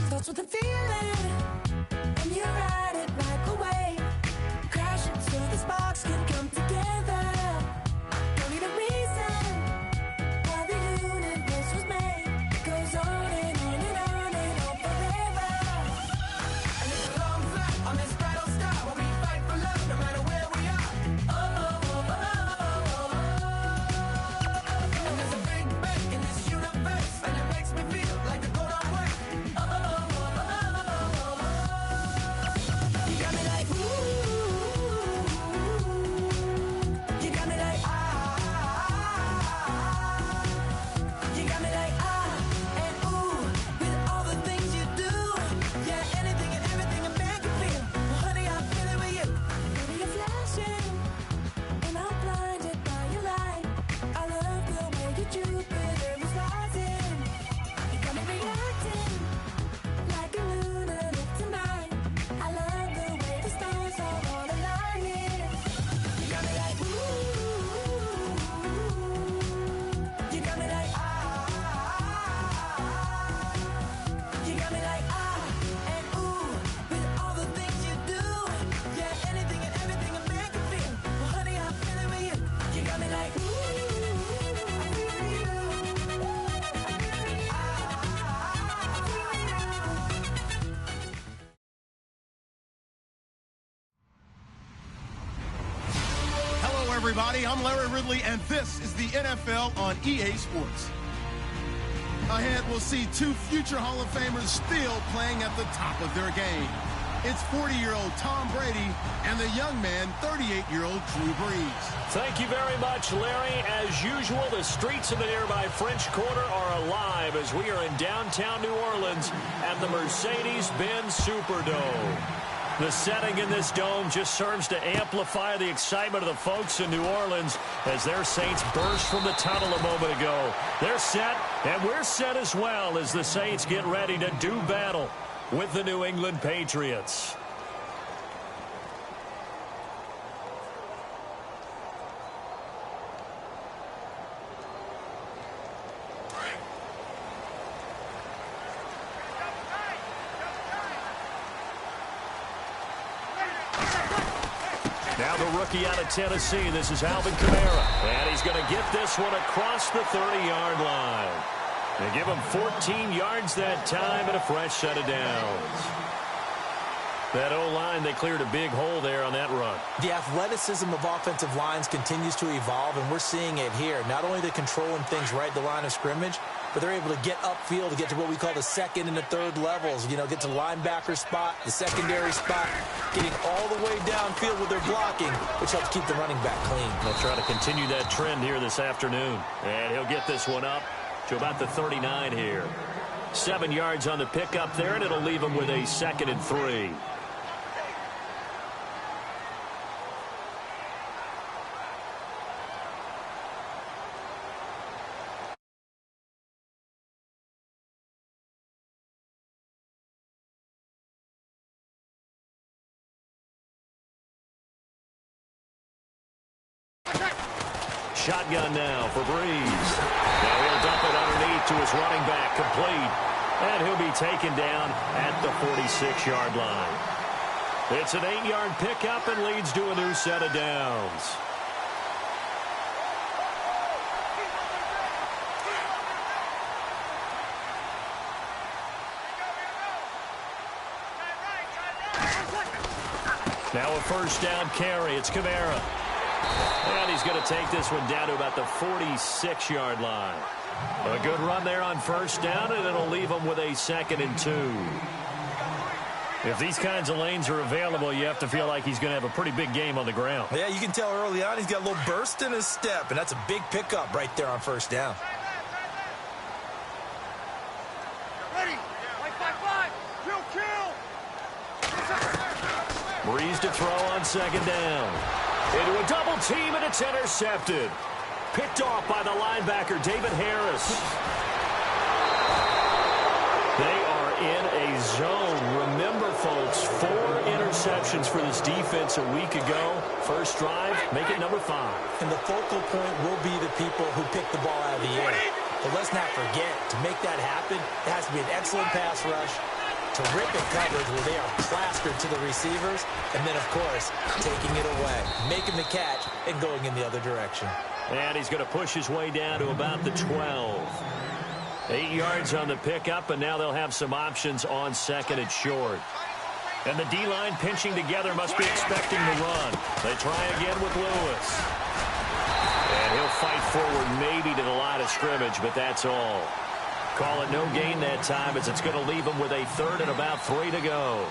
Starts with a feeling, and you ride it right away. Crash it so the sparks can come together. Don't need a reason why the universe was made. It goes on and on and on and on forever. And it's a long flight on this battle star where we fight for love no matter where we are. Oh, oh, oh, oh, oh, oh. And there's a big bang in this universe, and it makes me feel like the go don't work. Oh, oh, oh, oh, oh, oh. You got me like ooh. You got me like ah. You got me like ah and ooh with all the things you do. Yeah, anything and everything a man can feel. Well, honey, I'm feeling with you. Baby, you're flashing, and I'm blinded by your light. I love the way you Jupiter is rising. You got me reacting like a lunatic tonight. I love the way the stars are all aligning. You got me like ooh. You got me like ah. You got me like ah and ooh with all the things you do. Yeah, anything and everything a man can feel. Well, honey, I'm feeling with you. You got me like ooh. I'm feeling you. Hello, everybody. I'm Larry Ridley, and this is the NFL on EA Sports. Ahead, we'll see two future Hall of Famers still playing at the top of their game. It's 40-year-old Tom Brady and the young man, 38-year-old Drew Brees. Thank you very much, Larry. As usual, the streets of the nearby French Quarter are alive as we are in downtown New Orleans at the Mercedes-Benz Superdome. The setting in this dome just serves to amplify the excitement of the folks in New Orleans as their Saints burst from the tunnel a moment ago. They're set, and we're set as well as the Saints get ready to do battle with the New England Patriots. Now the rookie out of Tennessee, this is Alvin Kamara. And he's going to get this one across the 30-yard line. They give him 14 yards that time and a fresh set of downs. That O-line, they cleared a big hole there on that run. The athleticism of offensive lines continues to evolve, and we're seeing it here. Not only they're controlling things right at the line of scrimmage, but they're able to get upfield to get to what we call the second and the third levels. You know, get to the linebacker spot, the secondary spot, getting all the way downfield with their blocking, which helps keep the running back clean. They'll try to continue that trend here this afternoon. And he'll get this one up to about the 39 here. 7 yards on the pickup there, and it'll leave him with a 2nd and 3. Shotgun now for Breeze. Now he'll dump it underneath to his running back, complete. And he'll be taken down at the 46-yard line. It's an 8-yard pickup and leads to a new set of downs. Now a first down carry. It's Kamara. And he's going to take this one down to about the 46-yard line. A good run there on first down, and it'll leave him with a 2nd and 2. If these kinds of lanes are available, you have to feel like he's going to have a pretty big game on the ground. Yeah, you can tell early on he's got a little burst in his step, and that's a big pickup right there on first down. Ready? 5-5-5. Kill. Breeze to throw on 2nd down. Into a double team, and it's intercepted. Picked off by the linebacker, David Harris. They are in a zone. Remember, folks, 4 interceptions for this defense a week ago. First drive, make it number 5. And the focal point will be the people who pick the ball out of the air. But let's not forget, to make that happen, it has to be an excellent pass rush, terrific coverage where they are plastered to the receivers, and then, of course, taking it away, making the catch, and going in the other direction. And he's going to push his way down to about the 12. 8 yards on the pickup, and now they'll have some options on 2nd and short. And the D-line pinching together must be expecting the run. They try again with Lewis. And he'll fight forward maybe to the line of scrimmage, but that's all. Call it no gain that time as it's going to leave him with a 3rd and about 3 to go.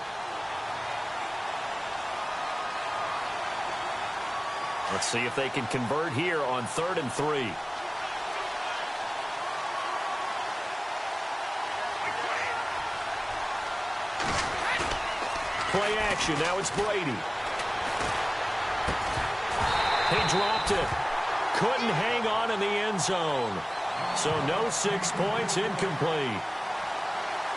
Let's see if they can convert here on 3rd and 3. Play action. Now it's Brady. He dropped it. Couldn't hang on in the end zone. So no 6 points, incomplete.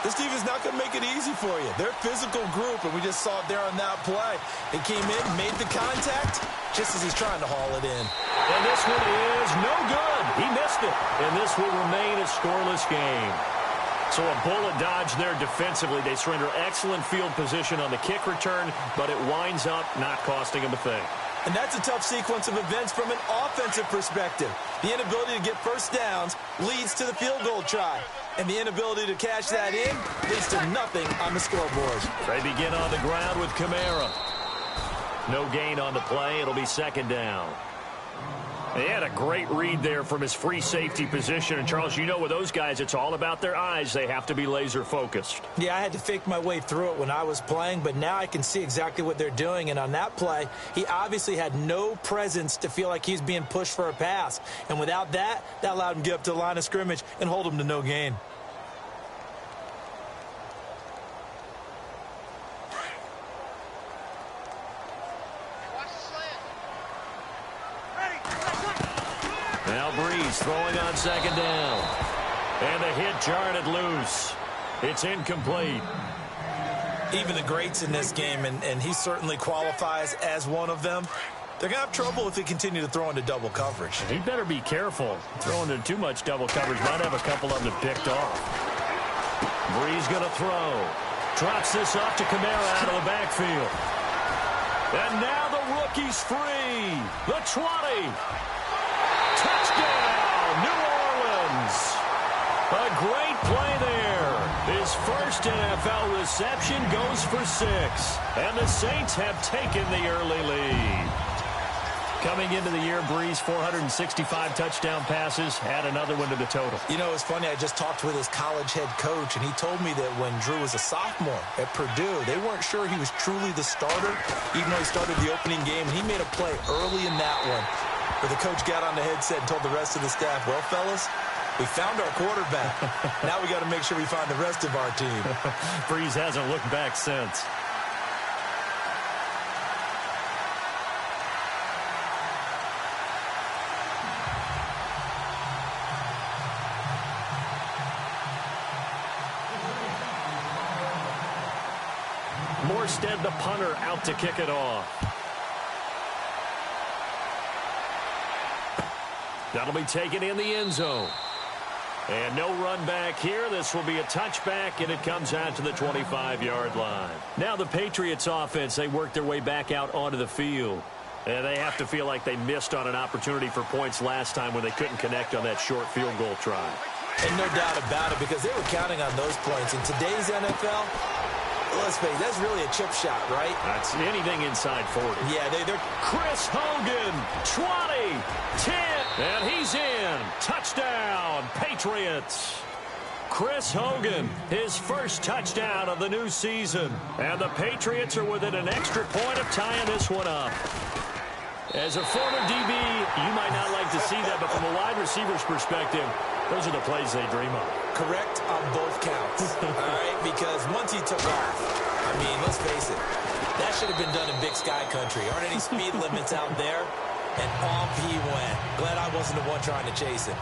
This defense is not going to make it easy for you. They're a physical group, and we just saw it there on that play. They came in, made the contact, just as he's trying to haul it in. And this one is no good. He missed it. And this will remain a scoreless game. So a bullet dodge there defensively. They surrender excellent field position on the kick return, but it winds up not costing them a thing. And that's a tough sequence of events from an offensive perspective. The inability to get first downs leads to the field goal try. And the inability to cash that in leads to nothing on the scoreboard. They begin on the ground with Kamara. No gain on the play. It'll be 2nd down. They had a great read there from his free safety position. And, Charles, you know with those guys, it's all about their eyes. They have to be laser focused. Yeah, I had to fake my way through it when I was playing, but now I can see exactly what they're doing. And on that play, he obviously had no presence to feel like he's being pushed for a pass. And without that, that allowed him to get up to the line of scrimmage and hold him to no gain. Breeze throwing on second down. And the hit jarred it loose. It's incomplete. Even the greats in this game, and he certainly qualifies as one of them, they're going to have trouble if they continue to throw into double coverage. He better be careful. Throwing into too much double coverage might have a couple of them picked off. Breeze going to throw. Drops this off to Kamara out of the backfield. And now the rookie's free. The 20. Touchdown, New Orleans. A great play there. His first NFL reception goes for 6. And the Saints have taken the early lead. Coming into the year, Breeze, 465 touchdown passes, add another one to the total. You know, it's funny, I just talked with his college head coach, and he told me that when Drew was a sophomore at Purdue, they weren't sure he was truly the starter, even though he started the opening game, and he made a play early in that one, where the coach got on the headset and told the rest of the staff, well, fellas, we found our quarterback. Now we got to make sure we find the rest of our team. Breeze hasn't looked back since. Morstead, the punter, out to kick it off. That'll be taken in the end zone. And no run back here. This will be a touchback, and it comes out to the 25-yard line. Now the Patriots offense, they work their way back out onto the field. And they have to feel like they missed on an opportunity for points last time when they couldn't connect on that short field goal try. And no doubt about it, because they were counting on those points. In today's NFL, let's face it, that's really a chip shot, right? That's anything inside 40. Yeah, they're... Chris Hogan, 20, 10, and he's in. Touchdown, Patriots. Chris Hogan, his first touchdown of the new season. And the Patriots are within an extra point of tying this one up. As a former DB, you might not like to see that, but from a wide receiver's perspective, those are the plays they dream of. Correct on both counts, all right? Because once he took off, I mean, let's face it, that should have been done in Big Sky country. Aren't any speed limits out there? And off he went. Glad I wasn't the one trying to chase him.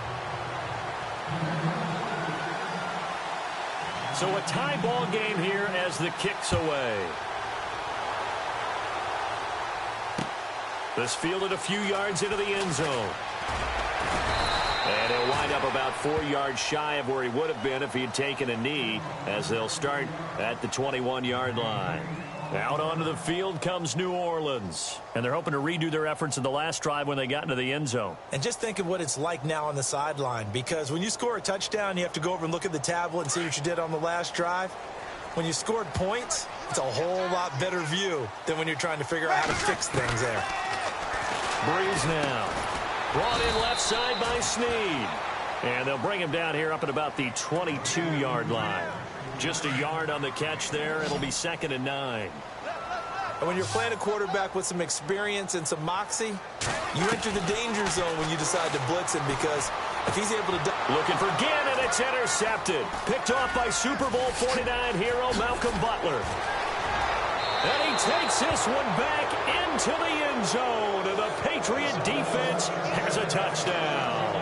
So a tie ball game here as the kick's away. This fielded a few yards into the end zone. And he'll wind up about 4 yards shy of where he would have been if he had taken a knee, as they'll start at the 21-yard line. Out onto the field comes New Orleans. And they're hoping to redo their efforts in the last drive when they got into the end zone. And just think of what it's like now on the sideline, because when you score a touchdown, you have to go over and look at the tablet and see what you did on the last drive. When you scored points, it's a whole lot better view than when you're trying to figure out how to fix things there. Breeze now. Brought in left side by Snead. And they'll bring him down here up at about the 22-yard line. Just a yard on the catch there. It'll be 2nd and 9. And when you're playing a quarterback with some experience and some moxie, you enter the danger zone when you decide to blitz him, because if he's able to... Looking for Ginn, and it's intercepted. Picked off by Super Bowl 49 hero Malcolm Butler. And he takes this one back into the end zone, and the Patriot defense has a touchdown.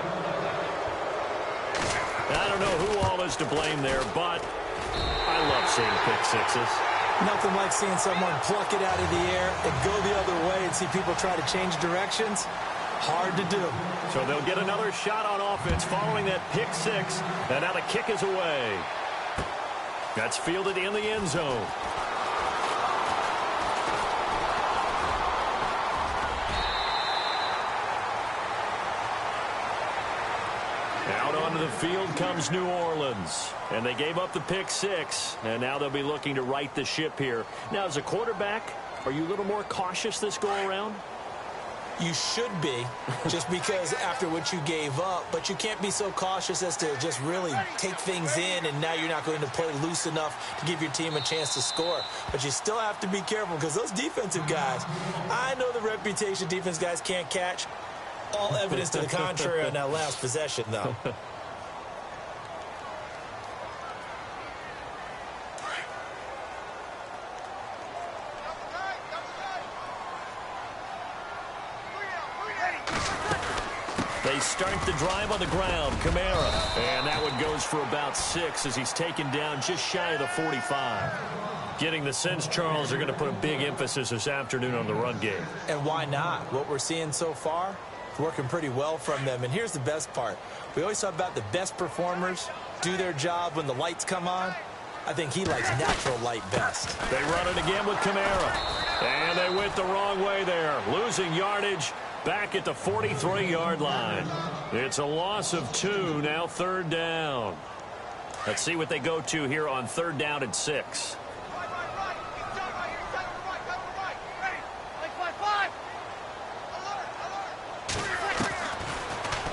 I don't know who all is to blame there, but I love seeing pick sixes. Nothing like seeing someone pluck it out of the air and go the other way and see people try to change directions. Hard to do. So they'll get another shot on offense following that pick six, and now the kick is away. That's fielded in the end zone. Out onto the field comes New Orleans. And they gave up the pick six. And now they'll be looking to right the ship here. Now, as a quarterback, are you a little more cautious this go-around? You should be, just because after what you gave up. But you can't be so cautious as to just really take things in, and now you're not going to play loose enough to give your team a chance to score. But you still have to be careful, because those defensive guys, I know the reputation defense guys can't catch. All evidence to the contrary on that last possession, though. They They start the drive on the ground. Kamara. And that one goes for about 6 as he's taken down just shy of the 45. Getting the sense, Charles, are going to put a big emphasis this afternoon on the run game. And why not? What we're seeing so far, it's working pretty well from them. And here's the best part. We always talk about the best performers do their job when the lights come on. I think he likes natural light best. They run it again with Kamara. And they went the wrong way there. Losing yardage back at the 43-yard line. It's a loss of 2, now 3rd down. Let's see what they go to here on 3rd down and 6.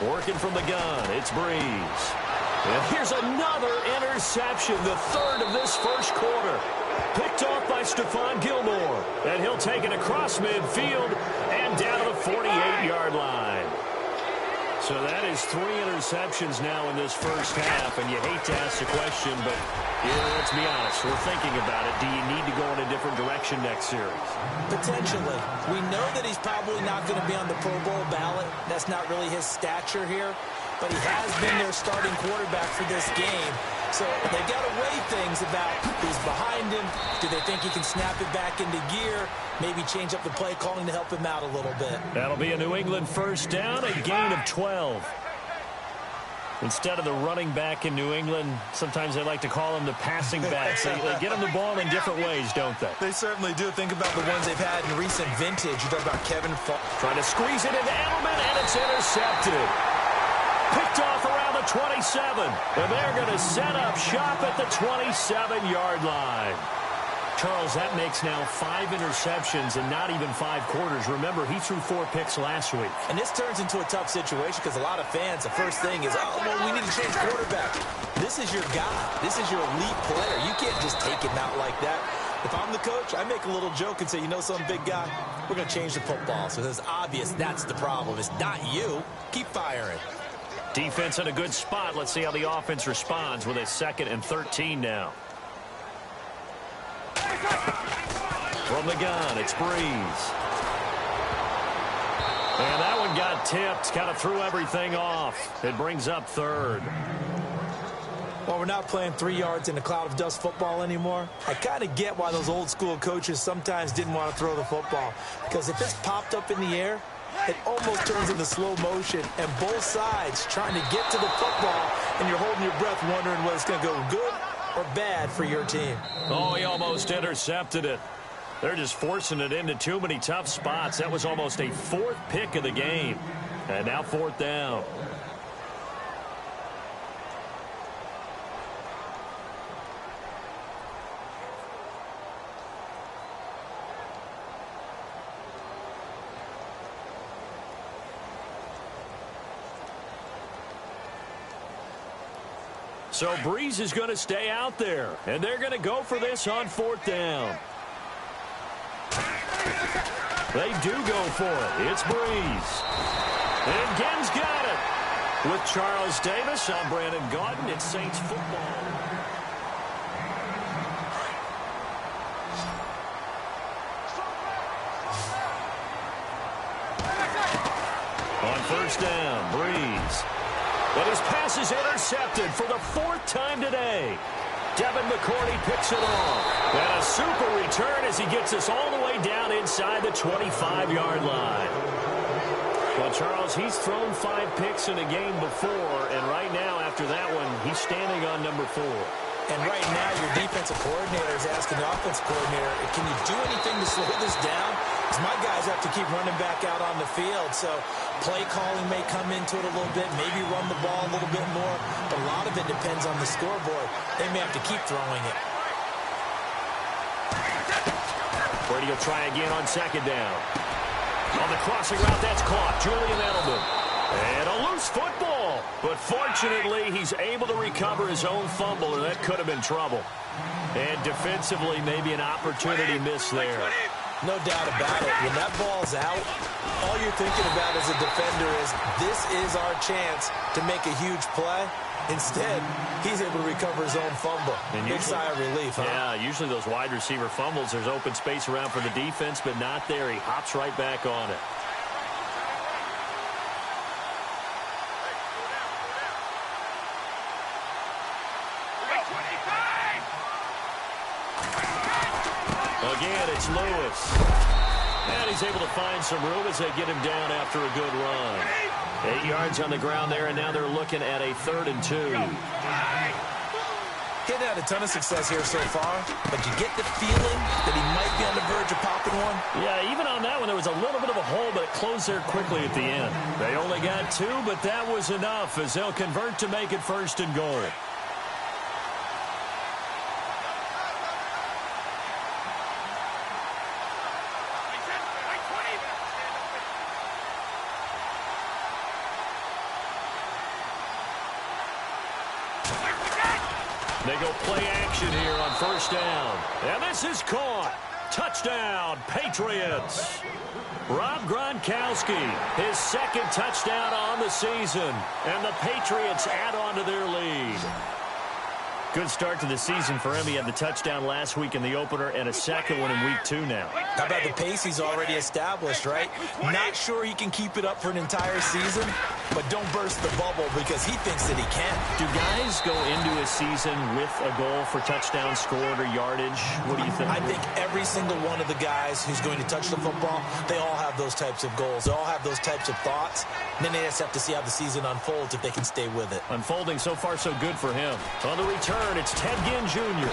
Working from the gun, it's Breeze. And here's another interception, the 3rd of this first quarter. Picked off by Stephon Gilmore. And he'll take it across midfield and down to the 48-yard line. So that is 3 interceptions now in this first half. And you hate to ask the question, but let's be honest, we're thinking about it. Do you need to go in a different direction next series? Potentially. We know that he's probably not going to be on the Pro Bowl ballot. That's not really his stature here. But he has been their starting quarterback for this game. So they've got to weigh things about who's behind him. Do they think he can snap it back into gear? Maybe change up the play calling to help him out a little bit. That'll be a New England first down, a gain of 12. Instead of the running back in New England, sometimes they like to call them the passing backs. They get them the ball in different ways, don't they? They certainly do. Think about the ones they've had in recent vintage. You talk about Kevin Falk. Trying to squeeze it into Edelman, and it's intercepted. Picked off around the 27. And they're going to set up shop at the 27-yard line. Charles, that makes now 5 interceptions and not even 5 quarters. Remember, he threw 4 picks last week. And this turns into a tough situation because a lot of fans, the first thing is, oh, well, we need to change quarterback. This is your guy. This is your elite player. You can't just take him out like that. If I'm the coach, I make a little joke and say, you know something, big guy? We're going to change the football. So it's obvious that's the problem. It's not you. Keep firing. Defense in a good spot. Let's see how the offense responds with a 2nd and 13 now. From the gun, it's Breeze. And that one got tipped. Kind of threw everything off. It brings up 3rd. Well, we're not playing 3 yards in a cloud of dust football anymore. I kind of get why those old school coaches sometimes didn't want to throw the football. Because if it's popped up in the air, it almost turns into slow motion, and both sides trying to get to the football, and you're holding your breath wondering whether it's going to go good or bad for your team. Oh, he almost intercepted it. They're just forcing it into too many tough spots. That was almost a 4th pick of the game. And now 4th down. So Breeze is going to stay out there, and they're going to go for this on 4th down. They do go for it. It's Breeze. And Gen's got it. With Charles Davis, I'm Brandon Gaudin. It's Saints football. On 1st down, Breeze. But his pass is intercepted for the 4th time today. Devin McCourty picks it off. And a super return as he gets us all the way down inside the 25-yard line. Well, Charles, he's thrown 5 picks in a game before, and right now, after that one, he's standing on number 4. And right now, your defensive coordinator is asking the offensive coordinator, can you do anything to slow this down? Because my guys have to keep running back out on the field. So play calling may come into it a little bit, maybe run the ball a little bit more. But a lot of it depends on the scoreboard. They may have to keep throwing it. Brady will try again on 2nd down. On the crossing route, that's caught. Julian Edelman. And a loose football. But fortunately, he's able to recover his own fumble, or that could have been trouble. And defensively, maybe an opportunity missed there. No doubt about it. When that ball's out, all you're thinking about as a defender is, this is our chance to make a huge play. Instead, he's able to recover his own fumble. And big sigh of relief, huh? Yeah, usually those wide receiver fumbles, there's open space around for the defense, but not there. He hops right back on it. again. It's Lewis. And he's able to find some room as they get him down after a good run. 8 yards on the ground there, and now they're looking at a 3rd and 2. He hadn't had a ton of success here so far, but you get the feeling that he might be on the verge of popping one. Yeah, even on that one, there was a little bit of a hole, but it closed there quickly at the end. They only got 2, but that was enough as they'll convert to make it 1st and goal. They go play action here on 1st down. And this is caught. Touchdown, Patriots. Rob Gronkowski, his 2nd touchdown on the season. And the Patriots add on to their lead. Good start to the season for him. He had the touchdown last week in the opener and a 2nd one in week 2 now. How about the pace he's already established, right? Not sure he can keep it up for an entire season, but don't burst the bubble because he thinks that he can. Do guys go into a season with a goal for touchdown scored or yardage? What do you think? I think every single one of the guys who's going to touch the football, they all have those types of goals. They all have those types of thoughts. And then they just have to see how the season unfolds if they can stay with it. Unfolding so far so good for him. On the return, it's Ted Ginn Jr.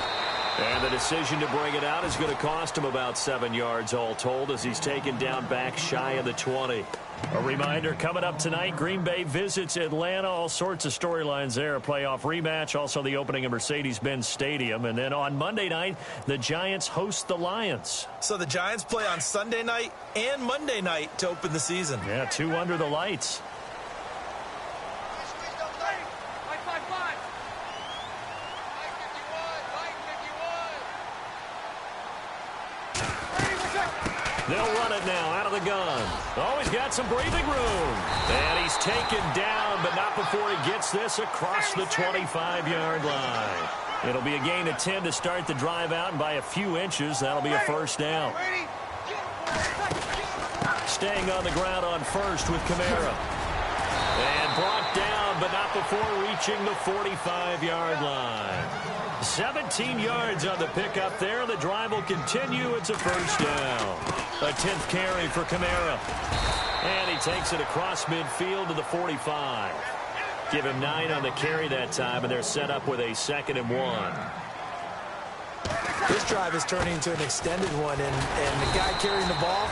And the decision to bring it out is going to cost him about 7 yards all told as he's taken down back shy of the 20. A reminder, coming up tonight, Green Bay visits Atlanta. All sorts of storylines there. A playoff rematch, also the opening of Mercedes-Benz Stadium. And then on Monday night, the Giants host the Lions. So the Giants play on Sunday night and Monday night to open the season. Yeah, 2 under the lights. They'll run it now out of the gun. Oh, he's got some breathing room. And he's taken down, but not before he gets this across the 25-yard line. It'll be a gain of 10 to start the drive out, and by a few inches, that'll be a 1st down. Staying on the ground on 1st with Kamara. And brought down, but not before reaching the 45-yard line. 17 yards on the pickup there. The drive will continue. It's a 1st down. A 10th carry for Kamara. And he takes it across midfield to the 45. Give him 9 on the carry that time, and they're set up with a 2nd and 1. This drive is turning into an extended one, and the guy carrying the ball,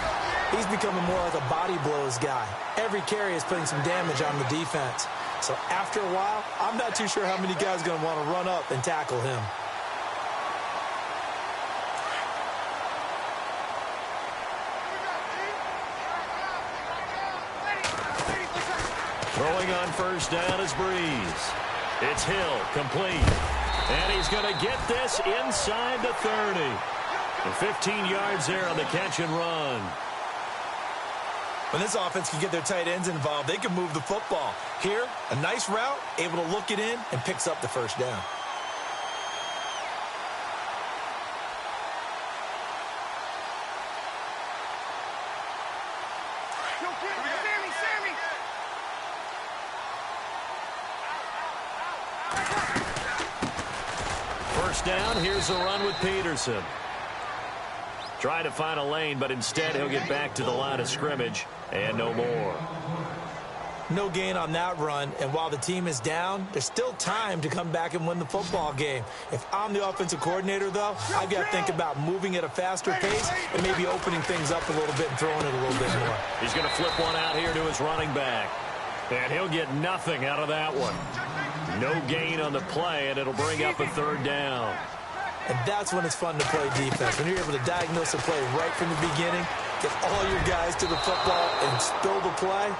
he's becoming more like a body blows guy. Every carry is putting some damage on the defense. So after a while, I'm not too sure how many guys are going to want to run up and tackle him. Throwing on 1st down is Breeze. It's Hill, complete. And he's going to get this inside the 30. And 15 yards there on the catch and run. When this offense can get their tight ends involved, they can move the football. Here, a nice route, able to look it in, and picks up the 1st down. Down, here's a run with Peterson. Try to find a lane, but instead he'll get back to the line of scrimmage and no more. No gain on that run, and while the team is down, there's still time to come back and win the football game. If I'm the offensive coordinator, though, I've got to think about moving at a faster pace and maybe opening things up a little bit and throwing it a little bit more. He's going to flip one out here to his running back, and he'll get nothing out of that one. No gain on the play, and it'll bring up a 3rd down. And that's when it's fun to play defense. When you're able to diagnose a play right from the beginning, get all your guys to the football and spill the play,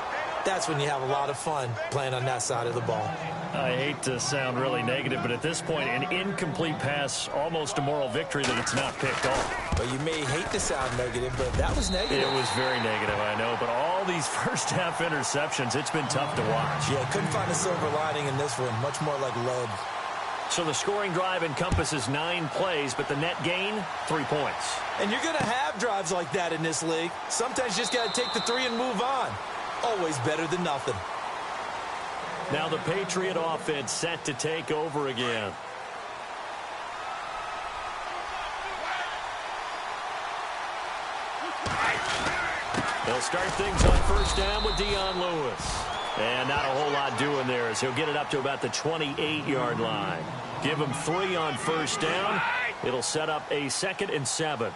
that's when you have a lot of fun playing on that side of the ball. I hate to sound really negative, but at this point, an incomplete pass, almost a moral victory that it's not picked off. Well, you may hate to sound negative, but that was negative. It was very negative, I know, but all these first-half interceptions, it's been tough to watch. Yeah, couldn't find a silver lining in this one, much more like lead. So the scoring drive encompasses 9 plays, but the net gain, 3 points. And you're going to have drives like that in this league. Sometimes you just got to take the 3 and move on. Always better than nothing. Now the Patriot offense set to take over again. They'll start things on first down with Dion Lewis. And not a whole lot doing there as he'll get it up to about the 28-yard line. Give him 3 on first down. It'll set up a 2nd and 7.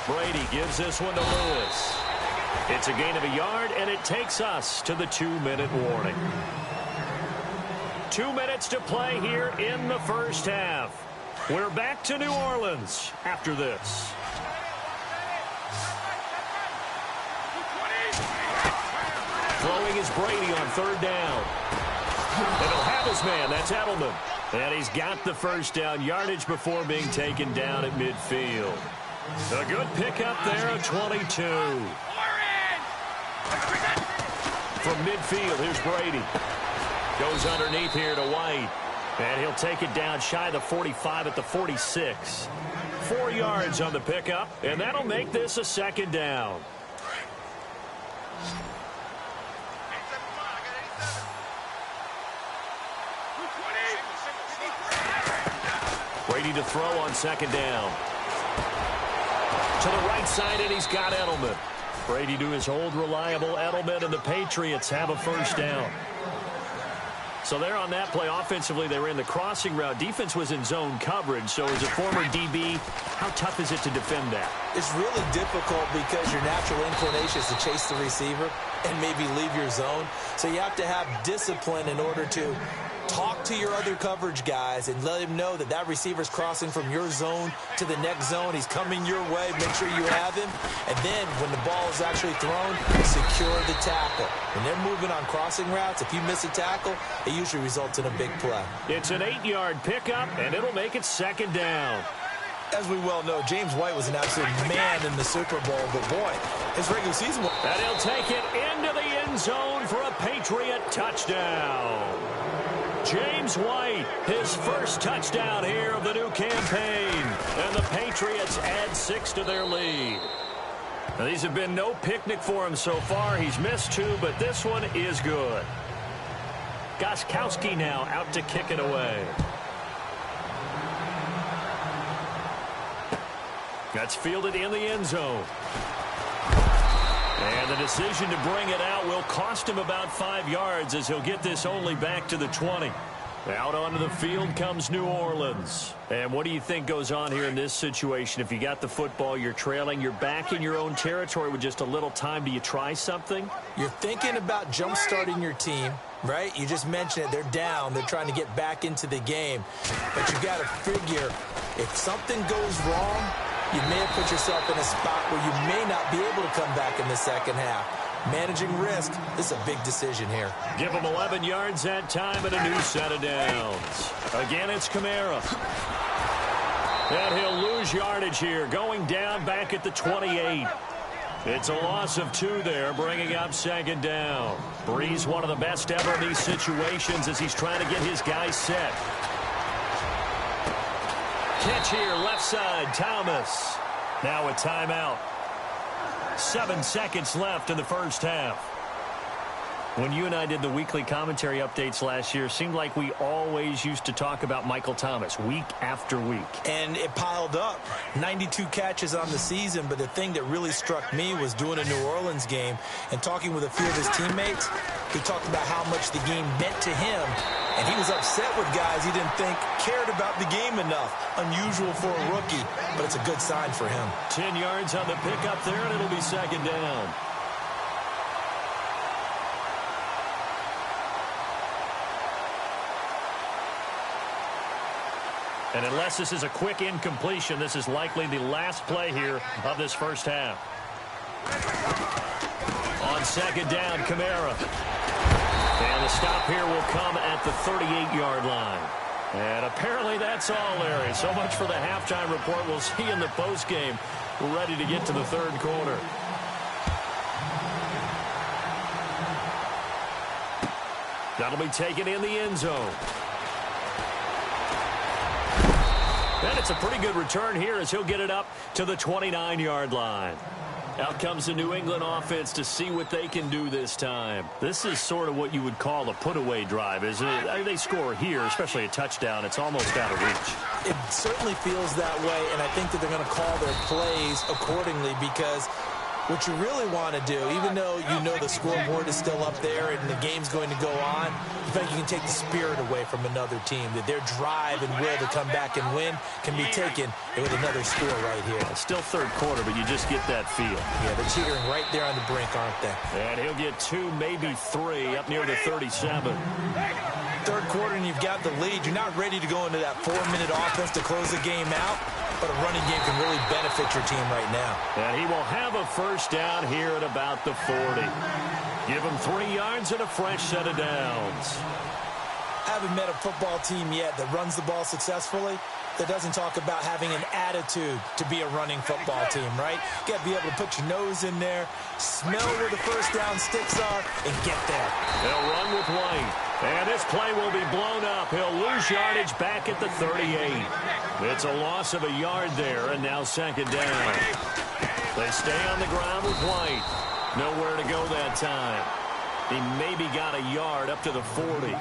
Brady gives this one to Lewis. It's a gain of a yard, and it takes us to the 2-minute warning. 2 minutes to play here in the first half. We're back to New Orleans after this. Throwing is Brady on 3rd down. And he'll have his man. That's Edelman. And he's got the first down yardage before being taken down at midfield. A good pickup there at 22. From midfield, here's Brady. Goes underneath here to White. And he'll take it down shy of the 45 at the 46. 4 yards on the pickup, and that'll make this a 2nd down. Brady to throw on 2nd down. To the right side, and he's got Edelman. Brady to his old reliable Edelman, and the Patriots have a first down. So there on that play, offensively, they ran the crossing route. Defense was in zone coverage. So as a former DB, how tough is it to defend that? It's really difficult because your natural inclination is to chase the receiver and maybe leave your zone. So you have to have discipline in order to talk to your other coverage guys and let him know that that receiver's crossing from your zone to the next zone. He's coming your way. Make sure you have him. And then when the ball is actually thrown, secure the tackle. When they're moving on crossing routes, if you miss a tackle, it usually results in a big play. It's an 8-yard pickup, and it'll make it 2nd down. As we well know, James White was an absolute man in the Super Bowl, but boy, his regular season... And he'll take it into the end zone for a Patriot touchdown. James White, his first touchdown here of the new campaign. And the Patriots add 6 to their lead. Now, these have been no picnic for him so far. He's missed 2, but this one is good. Gostkowski now out to kick it away. That's fielded in the end zone. And the decision to bring it out will cost him about 5 yards as he'll get this only back to the 20. Out onto the field comes New Orleans. And what do you think goes on here in this situation? If you got the football, you're trailing, you're back in your own territory with just a little time. Do you try something? You're thinking about jump-starting your team, right? You just mentioned it. They're down. They're trying to get back into the game. But you got to figure if something goes wrong, you may have put yourself in a spot where you may not be able to come back in the second half. Managing risk, this is a big decision here. Give him 11 yards that time and a new set of downs. Again, it's Kamara. And he'll lose yardage here, going down back at the 28. It's a loss of 2 there, bringing up 2nd down. Breeze, one of the best ever in these situations as he's trying to get his guys set. Catch here, left side, Thomas. Now a timeout. 7 seconds left in the first half. When you and I did the weekly commentary updates last year, it seemed like we always used to talk about Michael Thomas week after week. And it piled up. 92 catches on the season, but the thing that really struck me was doing a New Orleans game and talking with a few of his teammates. He talked about how much the game meant to him, and he was upset with guys he didn't think cared about the game enough. Unusual for a rookie, but it's a good sign for him. 10 yards on the pickup there, and it'll be 2nd down. And unless this is a quick incompletion, this is likely the last play here of this first half. On 2nd down, Kamara. And the stop here will come at the 38-yard line. And apparently that's all, Larry. So much for the halftime report. We'll see in the postgame. We're ready to get to the 3rd quarter. That'll be taken in the end zone. And it's a pretty good return here as he'll get it up to the 29-yard line. Out comes the New England offense to see what they can do this time. This is sort of what you would call a put-away drive, isn't it? They score here, especially a touchdown. It's almost out of reach. It certainly feels that way, and I think that they're going to call their plays accordingly because what you really want to do, even though you know the scoreboard is still up there and the game's going to go on, you think you can take the spirit away from another team, that their drive and will to come back and win can be taken with another score right here. It's still third quarter, but you just get that feel. Yeah, they're teetering right there on the brink, aren't they? And he'll get 2, maybe 3, up near the 37. Third quarter and you've got the lead. You're not ready to go into that 4-minute offense to close the game out, but a running game can really benefit your team right now. And he will have a first down here at about the 40. Give him 3 yards and a fresh set of downs. I haven't met a football team yet that runs the ball successfully that doesn't talk about having an attitude to be a running football team, right? You got to be able to put your nose in there, smell where the first down sticks are, and get there. They'll run with White. And this play will be blown up. He'll lose yardage back at the 38. It's a loss of a yard there, and now second down. They stay on the ground with White. Nowhere to go that time. He maybe got a yard up to the 40.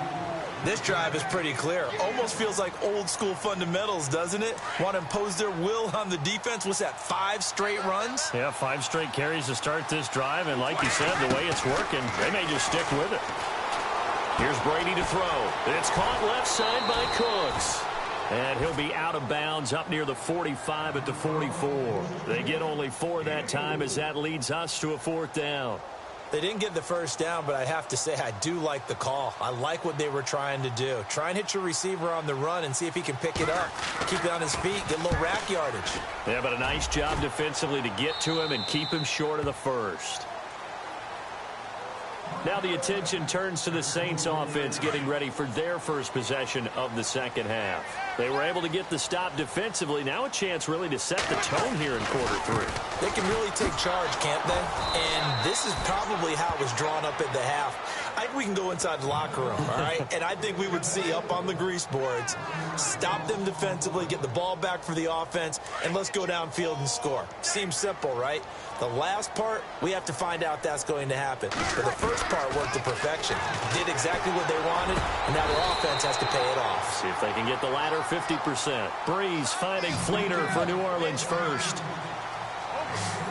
This drive is pretty clear. Almost feels like old school fundamentals, doesn't it? Want to impose their will on the defense. What's that, 5 straight runs? Yeah, 5 straight carries to start this drive. And like you said, the way it's working, they may just stick with it. Here's Brady to throw. It's caught left side by Cooks. And he'll be out of bounds up near the 45 at the 44. They get only 4 that time as that leads us to a 4th down. They didn't get the first down, but I have to say I do like the call. I like what they were trying to do. Try and hit your receiver on the run and see if he can pick it up. Keep it on his feet, get a little rack yardage. Yeah, but a nice job defensively to get to him and keep him short of the first. Now the attention turns to the Saints offense getting ready for their first possession of the second half. They were able to get the stop defensively. Now a chance really to set the tone here in quarter 3. They can really take charge, can't they? And this is probably how it was drawn up at the half. I think we can go inside the locker room, all right? And I think we would see up on the grease boards, stop them defensively, get the ball back for the offense, and let's go downfield and score. Seems simple, right? The last part, we have to find out that's going to happen. But the first part worked to perfection. Did exactly what they wanted, and now their offense has to pay it off. See if they can get the latter 50%. Breeze finding Fleener for New Orleans first.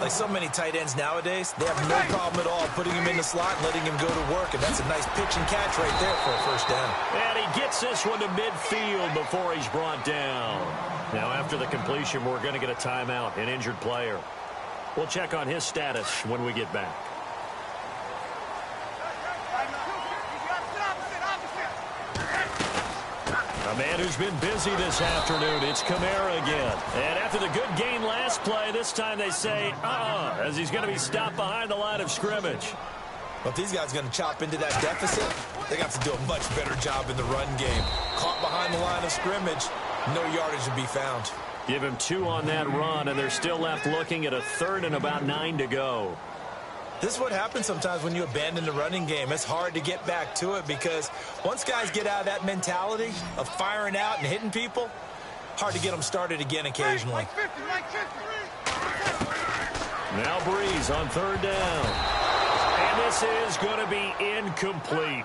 Like so many tight ends nowadays, they have no problem at all putting him in the slot and letting him go to work. And that's a nice pitch and catch right there for a first down. And he gets this one to midfield before he's brought down. Now after the completion, we're going to get a timeout, an injured player. We'll check on his status when we get back. A man who's been busy this afternoon, it's Kamara again. And after the good gain last play, this time they say, as he's going to be stopped behind the line of scrimmage. Well, if these guys are going to chop into that deficit, they got to do a much better job in the run game. Caught behind the line of scrimmage, no yardage to be found. Give him 2 on that run, and they're still left looking at a 3rd and about 9 to go. This is what happens sometimes when you abandon the running game. It's hard to get back to it because once guys get out of that mentality of firing out and hitting people, hard to get them started again occasionally. Now Breeze on 3rd down. And this is going to be incomplete.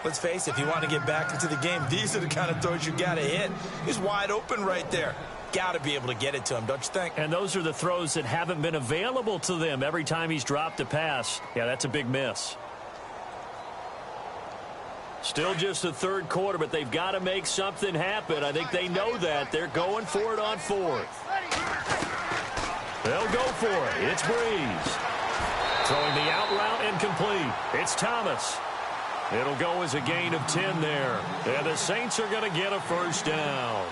Let's face it, if you want to get back into the game, these are the kind of throws you got to hit. He's wide open right there. Got to be able to get it to him, don't you think? And those are the throws that haven't been available to them every time he's dropped a pass. Yeah, that's a big miss. Still just the 3rd quarter, but they've got to make something happen. I think they know that. They're going for it on 4th. They'll go for it. It's Breeze. Throwing the out route incomplete. It's Thomas. It'll go as a gain of 10 there. And the Saints are going to get a first down.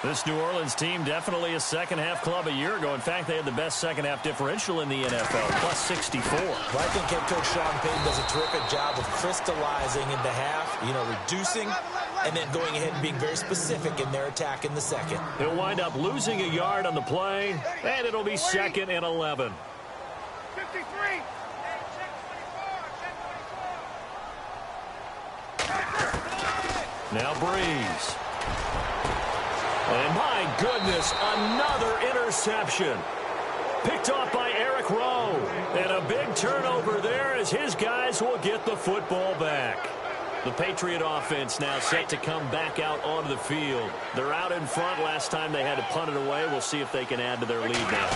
This New Orleans team definitely a second-half club a year ago. In fact, they had the best second-half differential in the NFL, plus 64. Well, I think head coach Sean Payton does a terrific job of crystallizing in the half, reducing, and then going ahead and being very specific in their attack in the second. He'll wind up losing a yard on the play, and it'll be 2nd and 11. 53. Now Breeze. And my goodness, another interception. Picked off by Eric Rowe. And a big turnover there as his guys will get the football back. The Patriot offense now set to come back out onto the field. They're out in front. Last time they had to punt it away. We'll see if they can add to their lead now.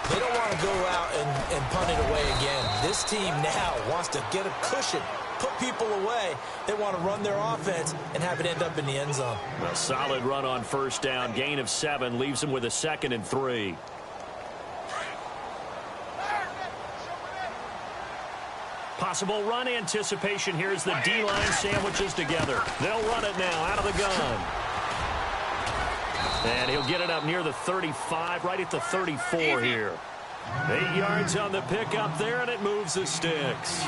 They don't want to go out and punt it away again. This team now wants to get a cushion, put people away. They want to run their offense and have it end up in the end zone. A solid run on first down. Gain of 7 leaves them with a 2nd and 3. Possible run anticipation here as the D-line sandwiches together. They'll run it now out of the gun. And he'll get it up near the 35, right at the 34 here. 8 yards on the pickup there, and it moves the sticks.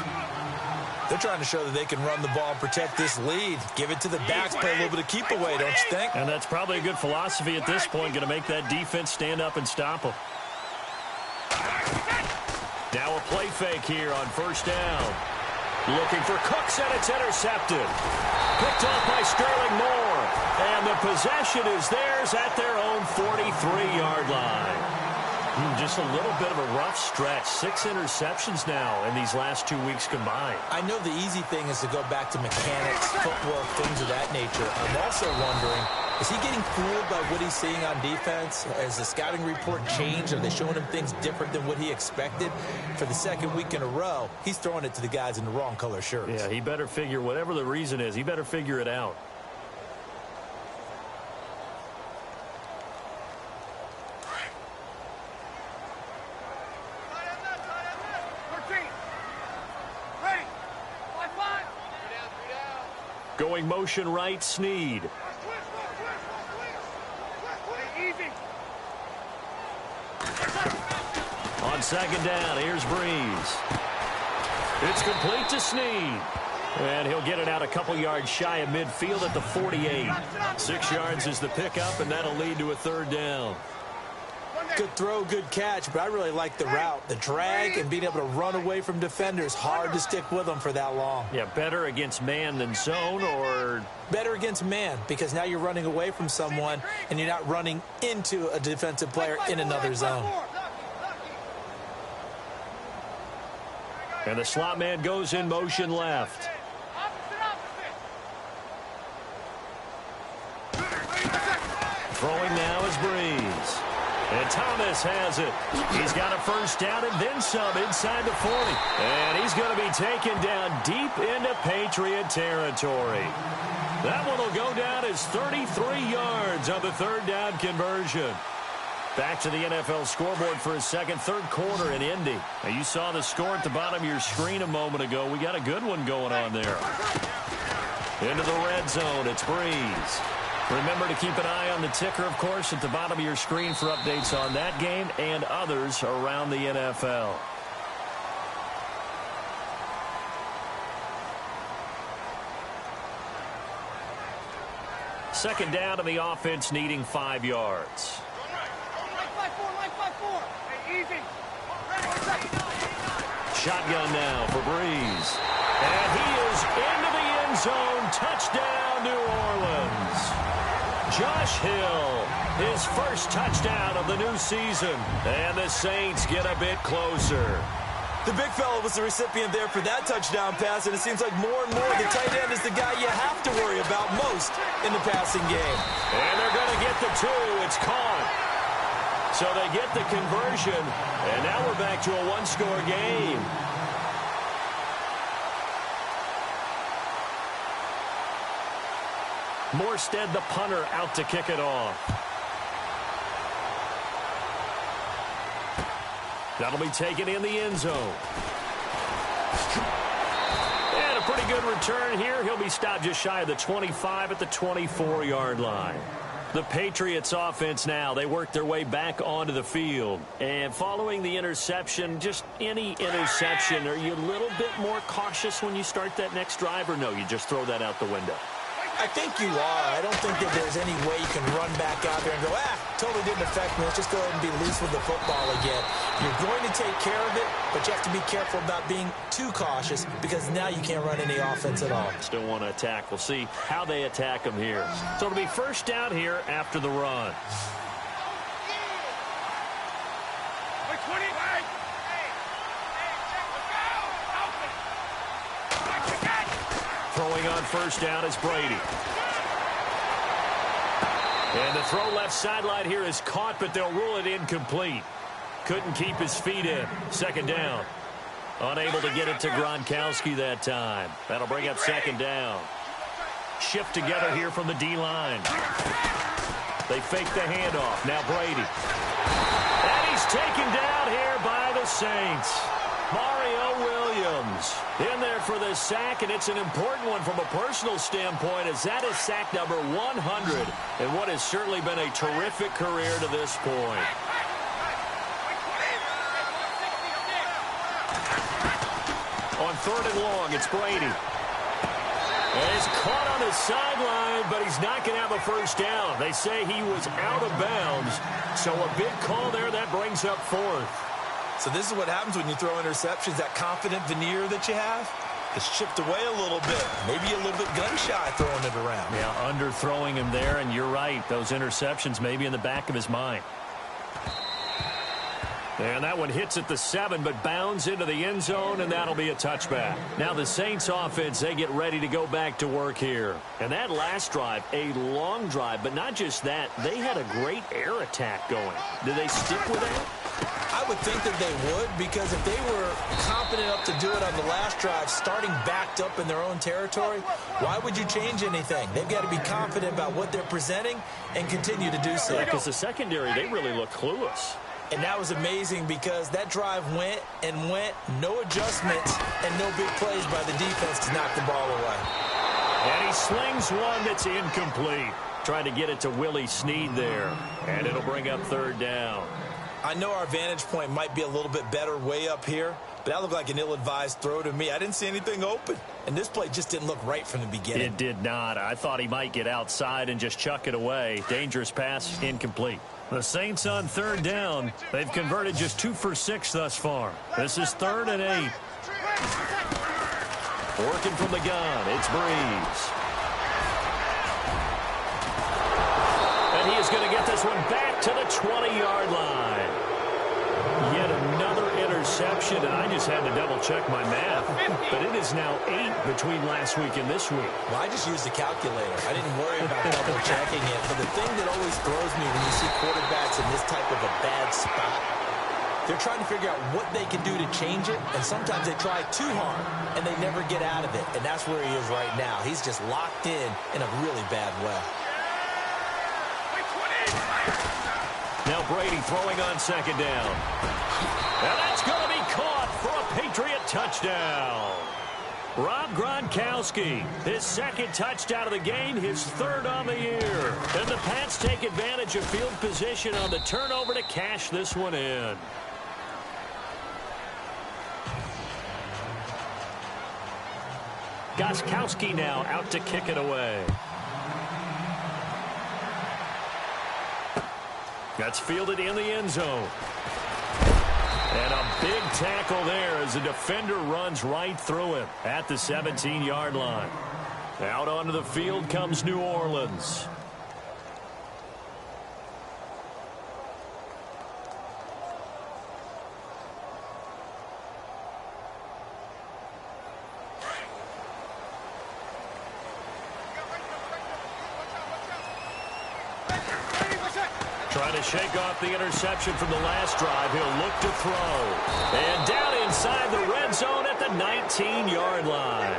They're trying to show that they can run the ball and protect this lead. Give it to the backs, play a little bit of keep away, don't you think? And that's probably a good philosophy at this point, going to make that defense stand up and stop them. Now a play fake here on first down. Looking for Cooks, and it's intercepted. Picked off by Sterling Moore. And the possession is theirs at their own 43-yard line. Just a little bit of a rough stretch. 6 interceptions now in these last 2 weeks combined. I know the easy thing is to go back to mechanics, footwork, things of that nature. I'm also wondering, is he getting fooled by what he's seeing on defense? Has the scouting report changed? Are they showing him things different than what he expected? For the 2nd week in a row, he's throwing it to the guys in the wrong color shirts. Yeah, he better figure, whatever the reason is, he better figure it out. Going motion right, Snead. On 2nd down, here's Breeze. It's complete to Snead. And he'll get it out a couple yards shy of midfield at the 48. 6 yards is the pickup, and that'll lead to a 3rd down. Good throw, good catch, but I really like the route. The drag and being able to run away from defenders. Hard to stick with them for that long. Yeah, better against man than zone, or? Better against man, because now you're running away from someone and you're not running into a defensive player in another zone. And the slot man goes in motion left. Throwing now is Breeze. And Thomas has it. He's got a first down and then some inside the 40. And he's going to be taken down deep into Patriot territory. That one will go down as 33 yards on the 3rd down conversion. Back to the NFL scoreboard for a second, 3rd quarter in Indy. Now you saw the score at the bottom of your screen a moment ago. We got a good one going on there. Into the red zone, it's Breeze. Remember to keep an eye on the ticker, of course, at the bottom of your screen for updates on that game and others around the NFL. Second down to the offense needing 5 yards. Shotgun now for Breeze. And he is into the end zone. Touchdown, New Orleans. Josh Hill, his first touchdown of the new season. And the Saints get a bit closer. The big fella was the recipient there for that touchdown pass, and it seems like more and more the tight end is the guy you have to worry about most in the passing game. And they're going to get the 2. It's caught. So they get the conversion, and now we're back to a 1-score game. Morstead, the punter, out to kick it off. That'll be taken in the end zone. And a pretty good return here. He'll be stopped just shy of the 25 at the 24-yard line. The Patriots offense now, they work their way back onto the field. And following the interception, just any interception, are you a little bit more cautious when you start that next drive, or no, you just throw that out the window? I think you are. I don't think that there's any way you can run back out there and go, totally didn't affect me. Let's just go ahead and be loose with the football again. You're going to take care of it, but you have to be careful about being too cautious because now you can't run any offense at all. Still want to attack. We'll see how they attack them here. So it'll be first down here after the run. Throwing on first down is Brady. And the throw left sideline here is caught, but they'll rule it incomplete. Couldn't keep his feet in. Second down. Unable to get it to Gronkowski that time. That'll bring up second down. Shift together here from the D-line. They fake the handoff. Now Brady. And he's taken down here by the Saints. Mario Williams in there for the sack, and it's an important one from a personal standpoint, as that is sack number 100 in what has certainly been a terrific career to this point. On third and long, it's Brady. And he's caught on his sideline, but he's not going to have a first down. They say he was out of bounds, so a big call there. That brings up fourth. So this is what happens when you throw interceptions. That confident veneer that you have is chipped away a little bit. Maybe a little bit gun-shy throwing it around. Yeah, underthrowing him there, and you're right. Those interceptions may be in the back of his mind. And that one hits at the 7, but bounds into the end zone, and that'll be a touchback. Now the Saints offense, they get ready to go back to work here. And that last drive, a long drive, but not just that. They had a great air attack going. Do they stick with that? I would think that they would, because if they were confident enough to do it on the last drive, starting backed up in their own territory, why would you change anything? They've got to be confident about what they're presenting and continue to do so. Because the secondary, they really look clueless. And that was amazing because that drive went and went, no adjustments, and no big plays by the defense to knock the ball away. And he slings one that's incomplete. Trying to get it to Willie Snead there. And it'll bring up third down. I know our vantage point might be a little bit better way up here, but that looked like an ill-advised throw to me. I didn't see anything open. And this play just didn't look right from the beginning. It did not. I thought he might get outside and just chuck it away. Dangerous pass, incomplete. The Saints on third down. They've converted just 2 for 6 thus far. This is 3rd and 8. Working from the gun, it's Breeze. And he is going to get this one back to the 20-yard line. Yet another interception, and I just had to double-check my math. But it is now 8 between last week and this week. Well, I just used a calculator. I didn't worry about double-checking it. But the thing that always throws me when you see quarterbacks in this type of a bad spot, they're trying to figure out what they can do to change it, and sometimes they try too hard, and they never get out of it. And that's where he is right now. He's just locked in a really bad way. Now Brady throwing on second down. And that's going to be caught for a Patriot touchdown. Rob Gronkowski, his second touchdown of the game, his 3rd on the year. And the Pats take advantage of field position on the turnover to cash this one in. Gronkowski now out to kick it away. That's fielded in the end zone. And a big tackle there as the defender runs right through him at the 17-yard line. Out onto the field comes New Orleans. Trying to shake off the interception from the last drive. He'll look to throw. And down inside the red zone at the 19-yard line.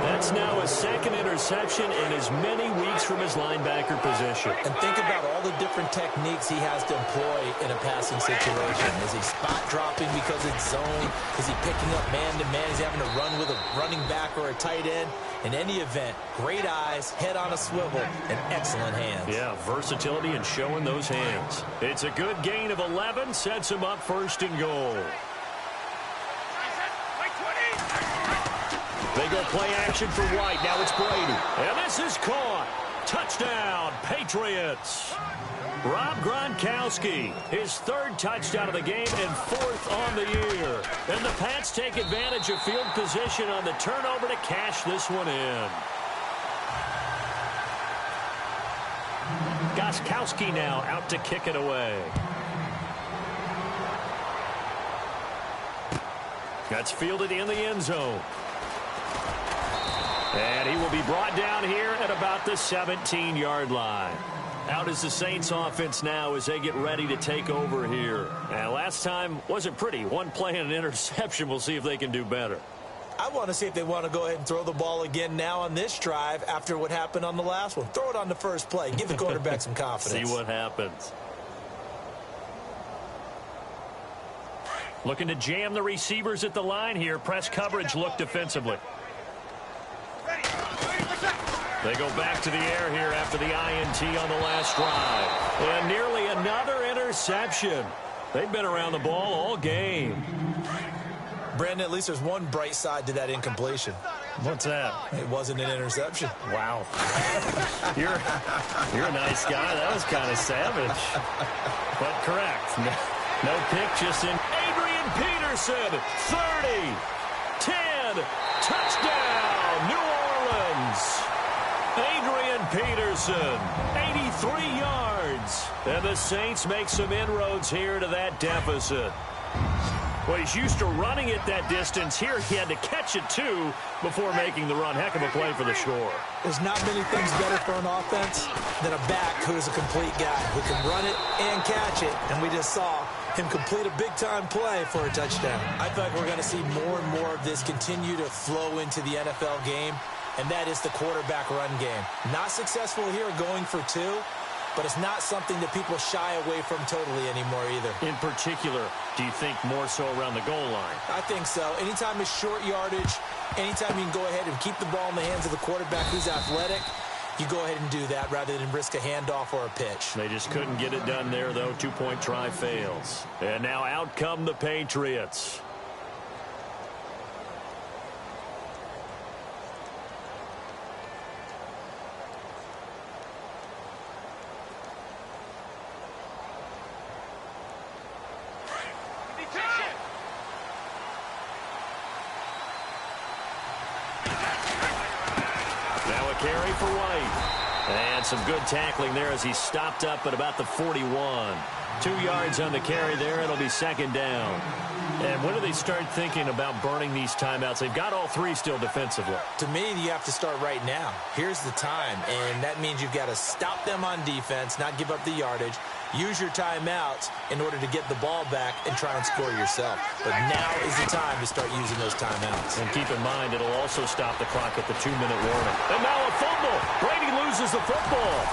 That's now his 2nd interception in as many weeks from his linebacker position. And think about all the different techniques he has to employ in a passing situation. Is he spot dropping because it's zone? Is he picking up man-to-man? Is he having to run with a running back or a tight end? In any event, great eyes, head on a swivel, and excellent hands. Yeah, versatility and showing those hands. It's a good gain of 11, sets him up 1st and goal. They go play action for White. Now it's Brady. And this is caught. Touchdown, Patriots. Rob Gronkowski, his 3rd touchdown of the game and 4th on the year. And the Pats take advantage of field position on the turnover to cash this one in. Gronkowski now out to kick it away. That's fielded in the end zone. And he will be brought down here at about the 17-yard line. Out is the Saints offense now as they get ready to take over here. And last time wasn't pretty. One play and an interception. We'll see if they can do better. I want to see if they want to go ahead and throw the ball again now on this drive after what happened on the last one. Throw it on the first play. Give the quarterback some confidence. See what happens. Looking to jam the receivers at the line here. Press coverage look defensively. They go back to the air here after the INT on the last drive. And nearly another interception. They've been around the ball all game. Brandon, at least there's one bright side to that incompletion. What's that? It wasn't an interception. Wow. You're a nice guy. That was kind of savage. But correct. No pick, just in. Adrian Peterson, 30, 10, touchdown, New Orleans. Adrian Peterson, 83 yards. And the Saints make some inroads here to that deficit. Well, he's used to running it that distance. Here he had to catch it, too, before making the run. Heck of a play for the score. There's not many things better for an offense than a back who is a complete guy who can run it and catch it. And we just saw him complete a big-time play for a touchdown. I feel like we're going to see more and more of this continue to flow into the NFL game, and that is the quarterback run game. Not successful here going for two, but it's not something that people shy away from totally anymore either. In particular, do you think more so around the goal line? I think so. Anytime it's short yardage, anytime you can go ahead and keep the ball in the hands of the quarterback who's athletic, you go ahead and do that rather than risk a handoff or a pitch. They just couldn't get it done there, though. Two-point try fails. And now out come the Patriots. Carry for White. And some good tackling there as he stopped up at about the 41. 2 yards on the carry there. It'll be second down. And when do they start thinking about burning these timeouts? They've got all three still defensively. To me, you have to start right now. Here's the time, and that means you've got to stop them on defense, not give up the yardage. Use your timeouts in order to get the ball back and try and score yourself. But now is the time to start using those timeouts. And keep in mind, it'll also stop the clock at the 2-minute warning. And now a fumble. Brady loses the football.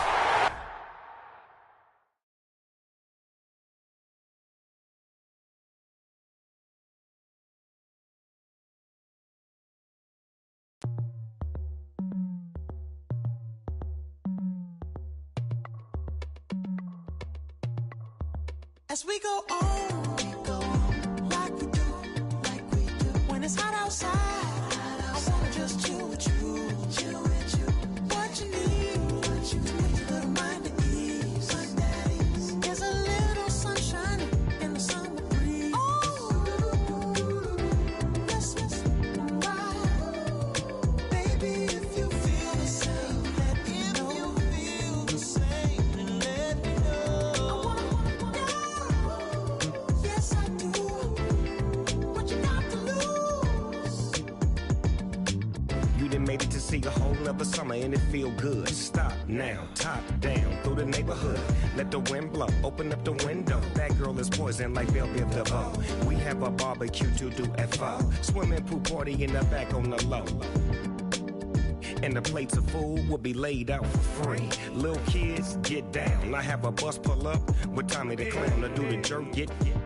As we go on, like we do, when it's hot outside, I wanna just chill with you, what you need, put your little mind at ease, there's a little sunshine in the summer breeze, Christmas, baby, if you feel the same, let me know, feel the same, and let me know. Yes, I do. What you got to lose? You done made it to see a whole nother summer and it feel good. Stop now, top down through the neighborhood. Let the wind blow, open up the window. That girl is poison like Velvet DeVoe. We have a barbecue to do at 4. Swimming pool party in the back on the low. And the plates of food will be laid out for free. Little kids, get down. I have a bus pull up with Tommy the Clown to do the jerk.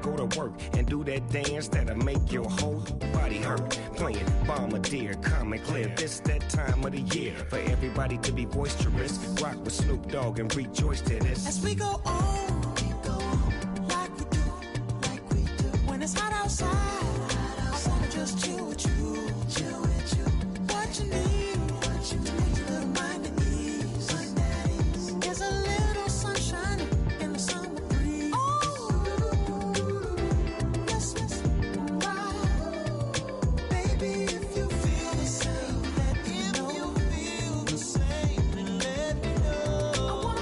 Go to work and do that dance that'll make your whole body hurt. Playing Bombardier, calm and clear. This that time of the year for everybody to be boisterous. Rock with Snoop Dogg and rejoice to this. As we go on, like we do, when it's hot outside, I wanna just chill with you, what you need, put your little mind at ease, there's a little sunshine in the summer breeze, Christmas, baby, if you feel the same, let me know, feel the same, and let me know.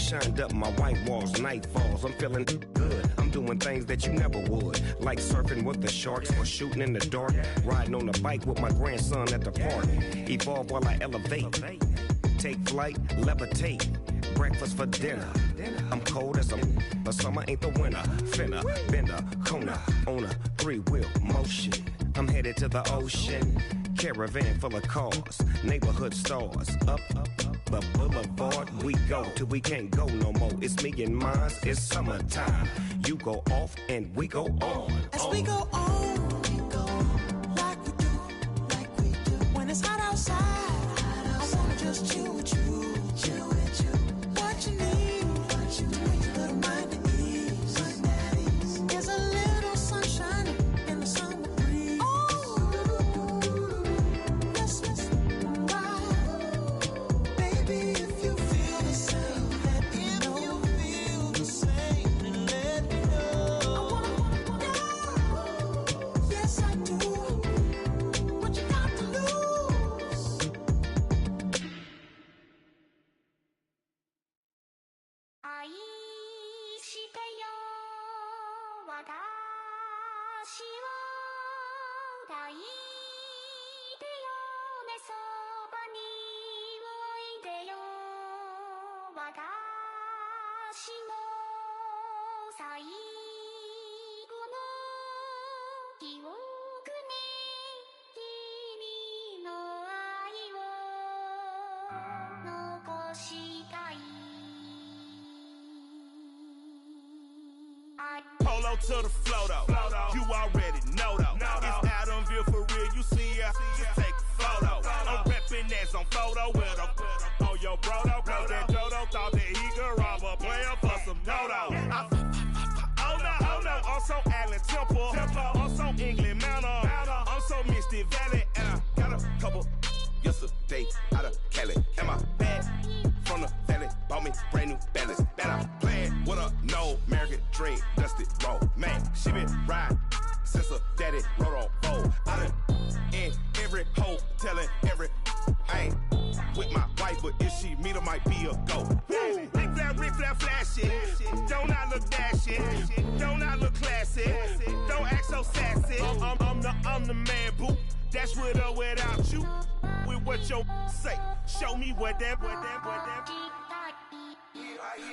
Shined up my white walls, night falls. I'm feeling good. I'm doing things that you never would. Like surfing with the sharks or shooting in the dark. Riding on a bike with my grandson at the park. Evolve while I elevate. Take flight, levitate. Breakfast for dinner. I'm cold as but summer ain't the winter. Finna, bender, Kona, on a 3-wheel motion. I'm headed to the ocean. Caravan full of cars, neighborhood stars. Up the boulevard we go till we can't go no more. It's me and mine, it's summertime. You go off and we go on. As we go on, like we do. When it's hot outside, I wanna just chill with you. What you need, a little mind at ease. There's a little sunshine in the summer breeze. Let's ride. Baby, if you feel the same, let me know. I wanna know. Yes, I do. What you got to lose? Polo to the flow though. You already know though. It's Adamville for real. You see ya? Just take a photo. I'm reppin' that's on photo with a on your bro though. Cause that Dodo thought that he could rob a player for some dodo. Oh no, also Allen Temple. Also England Manor. Also Misty Valley. And I got a couple yesterday out of Cali. And my bag from the valley bought me brand new balance. Bet I'm playing with a no American dream, dusted roll. Man, she been riding since her daddy rode on fold. I done in every hole, telling every I ain't with my wife, but if she meet her, might be a go. Rick flat flashy. Don't I look dashy? Don't I look classy? Don't act so sassy. I'm the man, boo. That's with or without you. With what your say. Show me what that.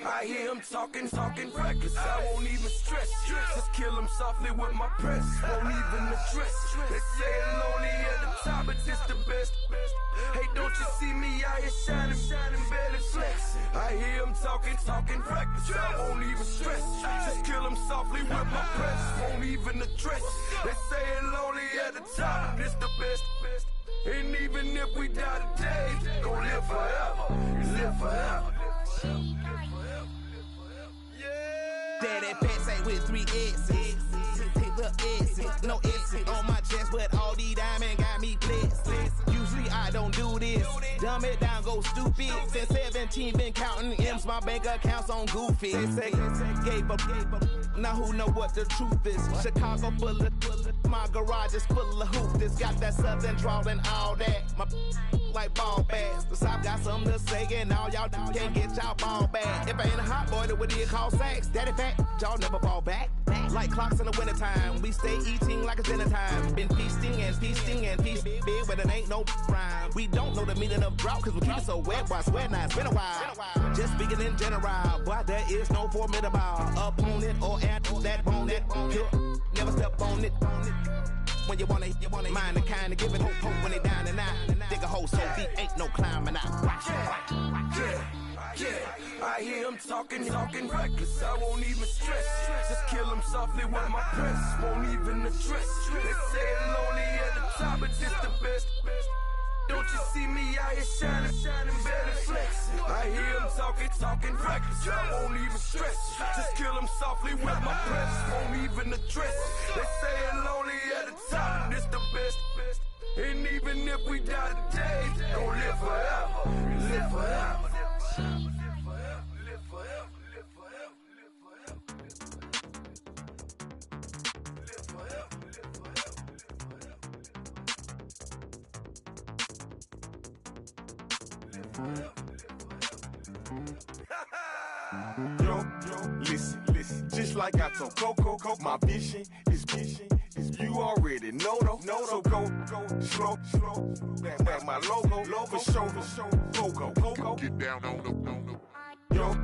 I hear him talking reckless. I won't even stress. Just kill him softly with my press. Won't even address. They say it lonely at the top, but this the best. Hey, don't you see me out here shining, barely flex. I hear him talking reckless. I won't even stress. Just kill him softly with my press. Won't even address. They say it lonely at the top, but this the best. And even if we die today, gon' live forever. Live forever. Daddy pants ain't with 3 X's. Take the X's, no X's on my chest, but all these diamonds got me blessed. Usually I don't do this. Dumb it down, go stupid. Since 17, been counting M's, my bank accounts on Goofy. They say gave up. Now who know what the truth is? Chicago full of my garage is full of hoopers. Got that southern drawl and all that. My like ball bags. The South got something to say, and all y'all can't get y'all ball back. If I ain't a hot boy, then what do you call sex? Daddy fat, y'all never fall back. Like clocks in the wintertime, we stay eating like it's dinner time. Been feasting and feasting big, but it ain't no rhyme. We don't know the meaning of drought, cause we keep it so wet, boy, I swear now it's been a while. Just speaking in general, boy, there is no formidable opponent or at that bone that never step on it. When you wanna mind the kind of giving hope when they down and out. Dig a hole so deep, ain't no climbing out. Yeah, I hear him talking reckless. I won't even stress. Just kill him softly with my press. Won't even address. They say it lonely at the top, but this the best. Don't you see me out here shining, barely flex. I hear him talking reckless. I won't even stress. Just kill him softly with my press. Won't even address. They say it lonely at the top, this the best. And even if we die today, don't live forever. Live forever. Yo, listen, just like I told Coco, my vision is you already know though. So go, slow, back my logo, for show, go, get down on the. Yo,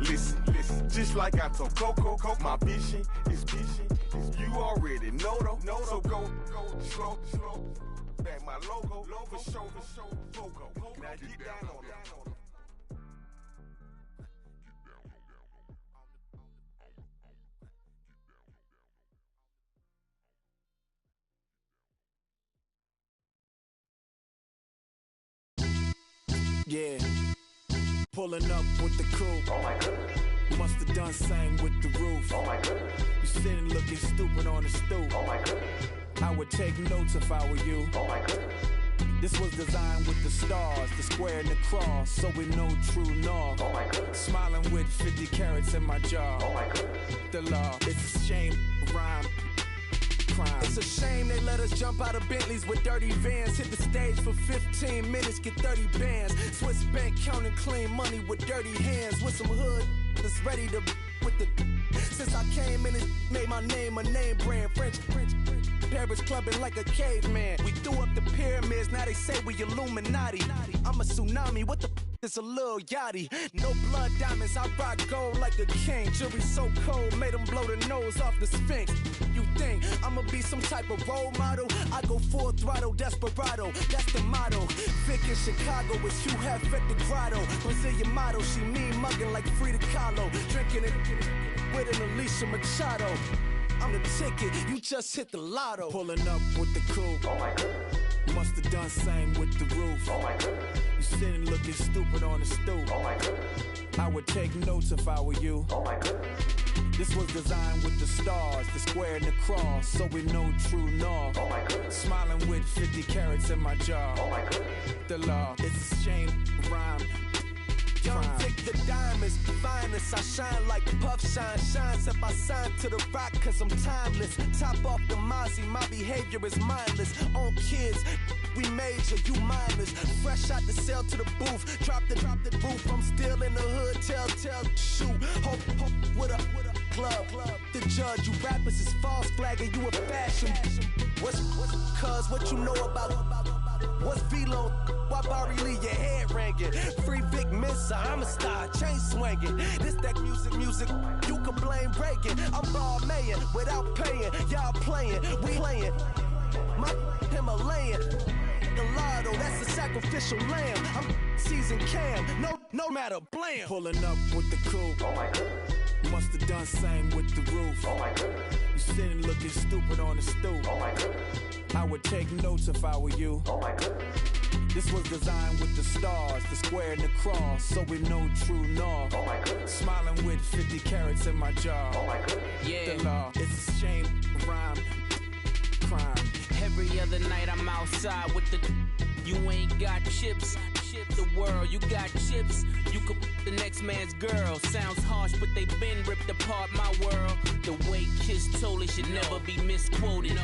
listen, just like I told Coco, my vision is you already know though. So go, slow, back my logo, for show, go, now get down on that. Yeah, pulling up with the coupe. Oh my goodness. Must have done same with the roof. Oh my goodness. You sitting looking stupid on the stoop. Oh my goodness. I would take notes if I were you. Oh my goodness. This was designed with the stars, the square and the cross, so we know true north. Oh my goodness. Smiling with 50 carats in my jaw. Oh my goodness. The law, it's a shame, rhyme. Crime. It's a shame they let us jump out of Bentleys with dirty vans. Hit the stage for 15 minutes, get 30 bands. Swiss bank counting clean money with dirty hands. With some hood that's ready to with the. Since I came in and made my name a name brand. French. Paris clubbing like a caveman. We threw up the pyramids, now they say we Illuminati. I'm a tsunami, what the it's a little yachty. No blood diamonds, I rock gold like a king. Jury so cold, made them blow the nose off the Sphinx. You think I'ma be some type of role model? I go full throttle, desperado, that's the motto. Vic in Chicago is Hugh Hef at the grotto. Brazilian model, she mean mugging like Frida Kahlo. Drinking it with an Alicia Machado. I'm the ticket, you just hit the lotto. Pulling up with the coupe. Oh my goodness. Must have done same with the roof. Oh my goodness. You sitting looking stupid on the stoop. Oh my goodness. I would take notes if I were you. Oh my goodness. This was designed with the stars, the square and the cross, so we know true north. Oh my goodness. Smiling with 50 carats in my jaw. Oh my goodness. The law, it's a shame, rhyme. Young Vic the diamonds, finest. I shine like puff shines if I sign to the rock cause I'm timeless. Top off the Mozzie, my behavior is mindless. On kids, we major, you minors. Fresh out the cell to the booth, drop the roof. I'm still in the hood, tell, shoot. Hope with a club. The judge, you rappers is false flagging, you a fashion. What's cuz, what you know about what's Velo? Why Barry Lee, your head ringing? Free Vic Mensa, I'm a star, chain swinging. This that music, you can blame Reagan. I'm ball mayin' without paying. Y'all playing, we playing. My Himalayan. Gelato, that's a sacrificial lamb. I'm seasoned cam, no matter, blam. Pulling up with the coupe. Oh my goodness. Must have done same with the roof. Oh my goodness. You sitting looking stupid on the stoop. Oh my goodness. I would take notes if I were you. Oh my goodness. This was designed with the stars, the square and the cross, so we know true north. Oh my goodness. Smiling with 50 carats in my jaw. Oh my goodness. Yeah. The law, it's a shame, rhyme, crime. Every other night I'm outside with the you ain't got chips. The world, you got chips. You could the next man's girl. Sounds harsh, but they been ripped apart my world. The way Kiss told it should never be misquoted.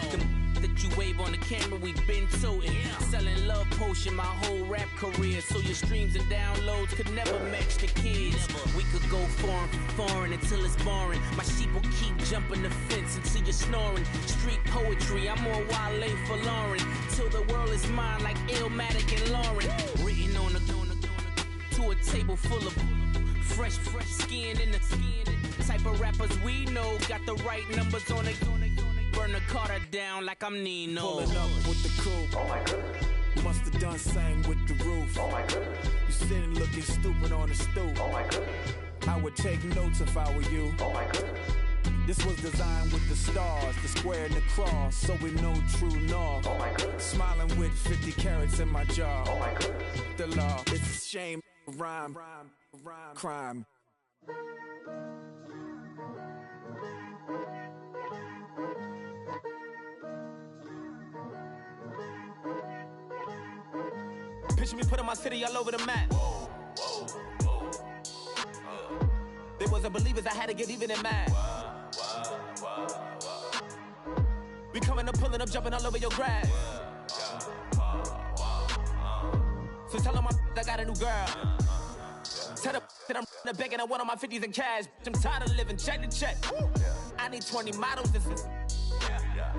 That you wave on the camera, we been toting. Selling love potion my whole rap career. So your streams and downloads could never match the kids. We could go foreign until it's boring. My sheep will keep jumping the fence until you're snoring. Street poetry, I'm more Wale for Lauren. Till the world is mine like Illmatic and Lauren. Written on to a table full of fresh skin in the type of rappers we know. Got the right numbers on it. Burn the Carter down like I'm Nino. Pulling up with the coupe. Oh my goodness. Must have done same with the roof. Oh my goodness. You sitting looking stupid on the stoop. Oh my goodness. I would take notes if I were you. Oh my goodness. This was designed with the stars, the square and the cross, so we know true north. Oh my goodness. Smiling with 50 carats in my jaw. Oh my goodness. The law, it's a shame, rhyme, crime. Picture me putting my city all over the map. They wasn't believers, I had to get even in mad. We coming up, pulling up, jumping all over your grass. So tell them I got a new girl. Tell the that I'm the bank and I want all my 50s in cash. I'm tired of living check to check. I need 20 models. This is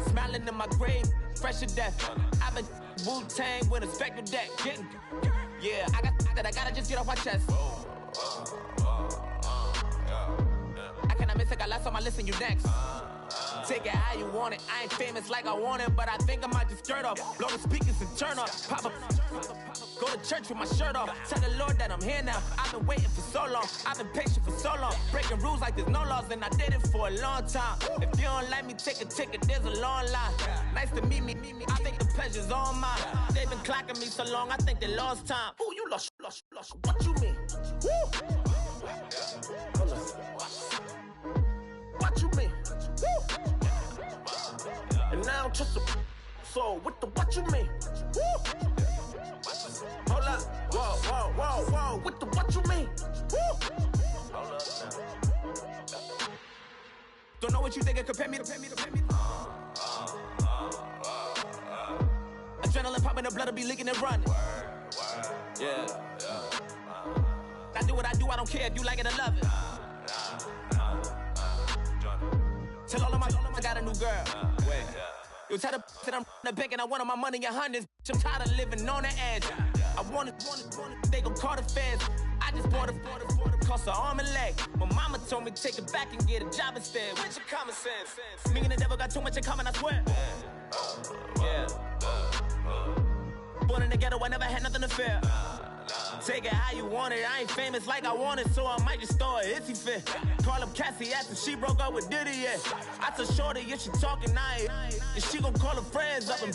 smiling in my grave, fresh to death. I've been Wu-Tang with a spectral deck. I gotta just get off my chest. I cannot miss it, got last on my list and you next. Take it how you want it. I ain't famous like I want it, but I think I might just skirt off. Blow the speakers and turn up. Pop up. Go to church with my shirt off. Tell the Lord that I'm here now. I've been waiting for so long. I've been patient for so long. Breaking rules like there's no laws, and I did it for a long time. If you don't like me, take a ticket. There's a long line. Nice to meet me. I think the pleasure's all mine. They've been clocking me so long, I think they lost time. Ooh, you lost. What you mean? Woo! Hold on. What you mean? Woo! And now I don't trust the so what you mean? Woo! Hold up, whoa, with the what you mean? Woo! Hold up now. Don't know what you think, compare me to. Adrenaline popping, the blood will be leaking and running. Yeah. I do what I do, I don't care if you like it or love it. Tell all of my I got a new girl. Wait. You tell the that I'm the bank and I want all my money in hundreds. I'm tired of living on the edge. I want it, they gon' call the feds. I just bought a cost an arm and leg. My mama told me take it back and get a job instead. Where's your common sense? Me and the devil got too much in common, I swear. Yeah. Born in the ghetto, I never had nothing to fear. Take it how you want it. I ain't famous like I want it, so I might just throw a hissy fit. Call up Cassie after she broke up with Diddy, yeah. I told Shorty, if she talking, if she gon' call her friends up and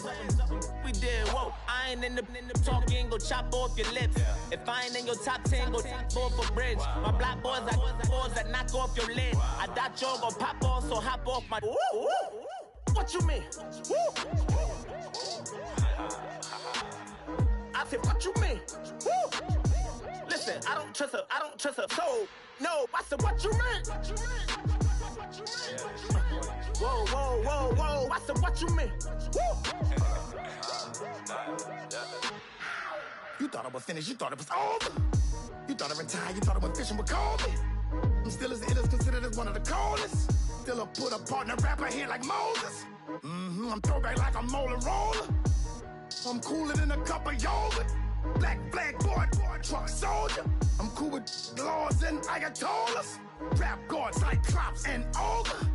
we did, whoa. I ain't in the talking, go chop off your lips. If I ain't in your top 10, go top 4 for bridge. My black boys, I got boys that knock off your lid. I thought y'all gon' pop off, so hop off my. What you mean? I said, what you mean? Woo! Listen, I don't trust her, so, no, I said, what you mean? Whoa, I said, what you mean? Woo! You thought I was finished, you thought it was over. You thought I retired, you thought I went fishing with Kobe. I'm still as ill as considered as one of the coldest. Still a put a partner rapper here like Moses. I'm throwback like a molar roller. I'm cooler than a cup of yogurt. Black flag boy, truck soldier. I'm cool with laws and Ayatollahs. Rap gods like Klops and Ogre.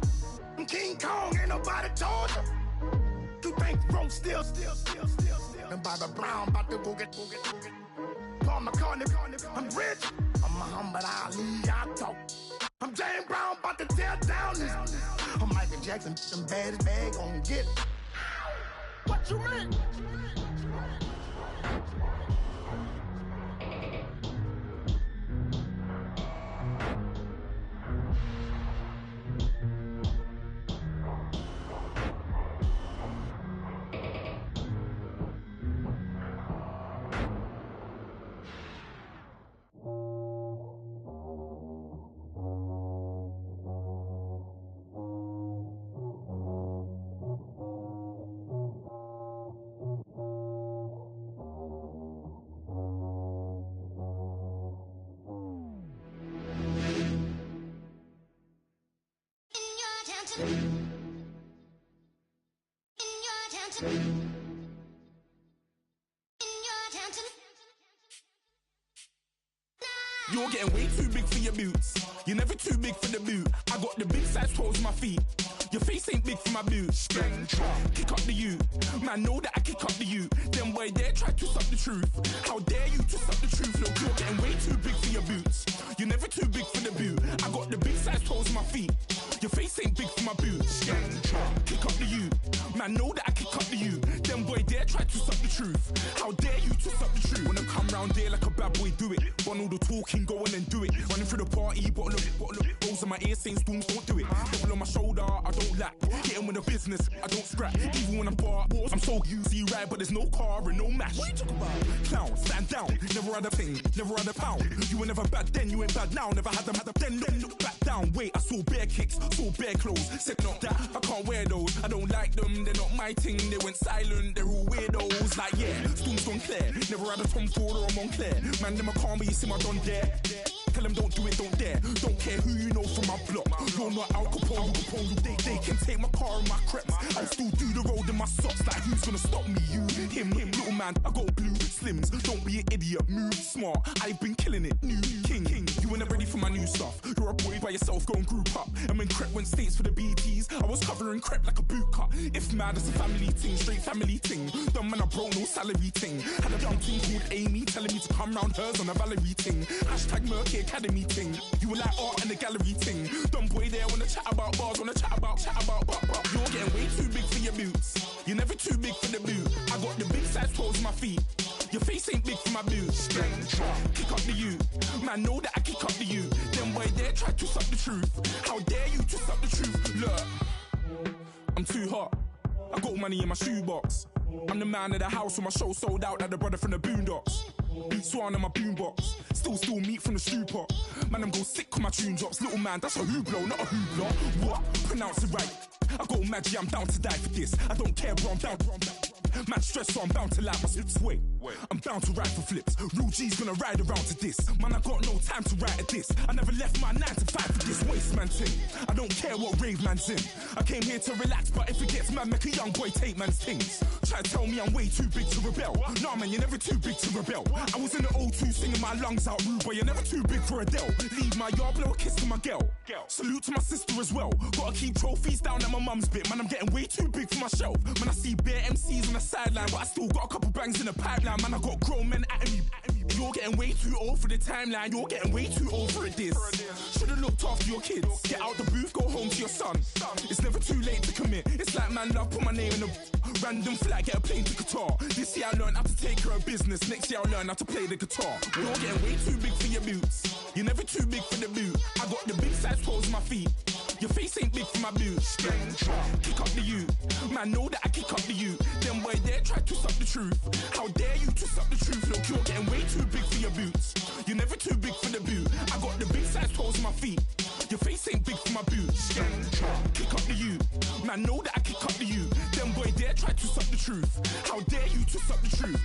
I'm King Kong, ain't nobody told you. You think Rome still. And Bobby Brown about to go get. Paul McCartney, I'm rich. I'm Muhammad Ali, I talk. I'm James Brown, about to tear down this. I'm Michael Jackson, them baddest bag gon' get it. What you mean? You're getting way too big for your boots. You're never too big for the boot. I got the big size toes on my feet. Your face ain't big for my boots. Kick up the you. Man, know that I kick up the you. Then boy dare try to suck the truth. How dare you to suck the truth? Look, you're getting way too big for your boots. You're never too big for the boot. I got the big size toes on my feet. Your face ain't big for my boots. Kick up the you. Man, know that I kick up the you. Then boy dare try to suck the truth. How dare you to suck the truth? When I come round there like a bad boy, do it. Want all the talking, go on and do it. Running through the party, bottle up. Rolls in my ear saying storms, don't do it. Double on my shoulder, I don't lack. Hitting with a business, I don't scrap. Even when I'm bar, I'm so easy right, but there's no car and no match. What you talking about? Clown, stand down. Never had a thing, never had a pound. You were never bad then, you ain't bad now. Never had them, then look back down. Wait, I saw bare kicks, saw bare clothes. Said not that, I can't wear those. I don't like them, they're not my thing. They went silent, they're all weirdos. Like yeah, storms gone clear. Never had a Tom Ford or a Montclair. Man, them a calm, but you see my Don there. Tell them don't do it, don't dare. Don't care who you know from my block. You're not Al Capone, they can take my car and my creps. I'll still do the road in my socks. Like who's gonna stop me? You, him, little man. I got blue slims. Don't be an idiot, move smart. I've been killing it. New king. You were never ready for my new stuff. You're a boy by yourself, go and group up. And when Crep went states for the BTs, I was covering Crep like a boot cut. If mad, it's a family ting, straight family ting. Dumb man, I broke no salary ting. Had a young ting called Amy telling me to come round hers on a Valerie ting. Hashtag Murky Academy ting. You were like art and the gallery ting. Dumb boy there wanna chat about bars, wanna chat about. You're getting way too big for your boots. You're never too big for the boot. I got the big size toes on my feet. Your face ain't big for my boots. Kick up the you. Man, know that I kick up the you. Them boy there try to suck the truth. How dare you to suck the truth? Look, I'm too hot. I got money in my shoebox. I'm the man of the house when my show sold out like the brother from the Boondocks. Beat Swan in my boombox. Still meat from the stew pot. Man, I'm go sick with my tune drops. Little man, that's a hooplo, not a hoopla. What? Pronounce it right. I go Maggie, I'm down to die for this. I don't care, bro, I'm down. Man stressed, so I'm bound to like my slips. Wait, I'm bound to ride for flips. Real G's gonna ride around to this. Man, I got no time to write at this. I never left my 9 to 5 for this waste man thing. I don't care what rave man's in. I came here to relax, but if it gets mad, make a young boy take man's things. Try to tell me I'm way too big to rebel. Nah, man, you're never too big to rebel. I was in the O2 singing my lungs out rude, but you're never too big for Adele. Leave my yard, blow a kiss to my girl. Salute to my sister as well. Gotta keep trophies down at my mum's bit. Man, I'm getting way too big for my shelf. Man, I see bare MCs on the sideline, but I still got a couple bangs in the pipeline. Man, I got grown men at me. You're getting way too old for the timeline. You're getting way too old for a diss. Should've looked after your kids. Get out the booth, go home to your son. It's never too late to commit. It's like man love, put my name in a random flat, get a plane to Qatar. This year I learned how to take care of business. Next year I'll learn how to play the guitar. You're getting way too big for your boots. You're never too big for the boot. I got the big size toes on my feet. Your face ain't big for my boots. Kick up the you. Man, know that I kick up the you. Them boy there try to suck the truth. How dare you to suck the truth? Look, you're getting way too big for your boots. You're never too big for the boot. I got the big size toes on my feet. Your face ain't big for my boots. Kick up the you. Man, know that I kick up the you. Them boy there try to suck the truth. How dare you to suck the truth?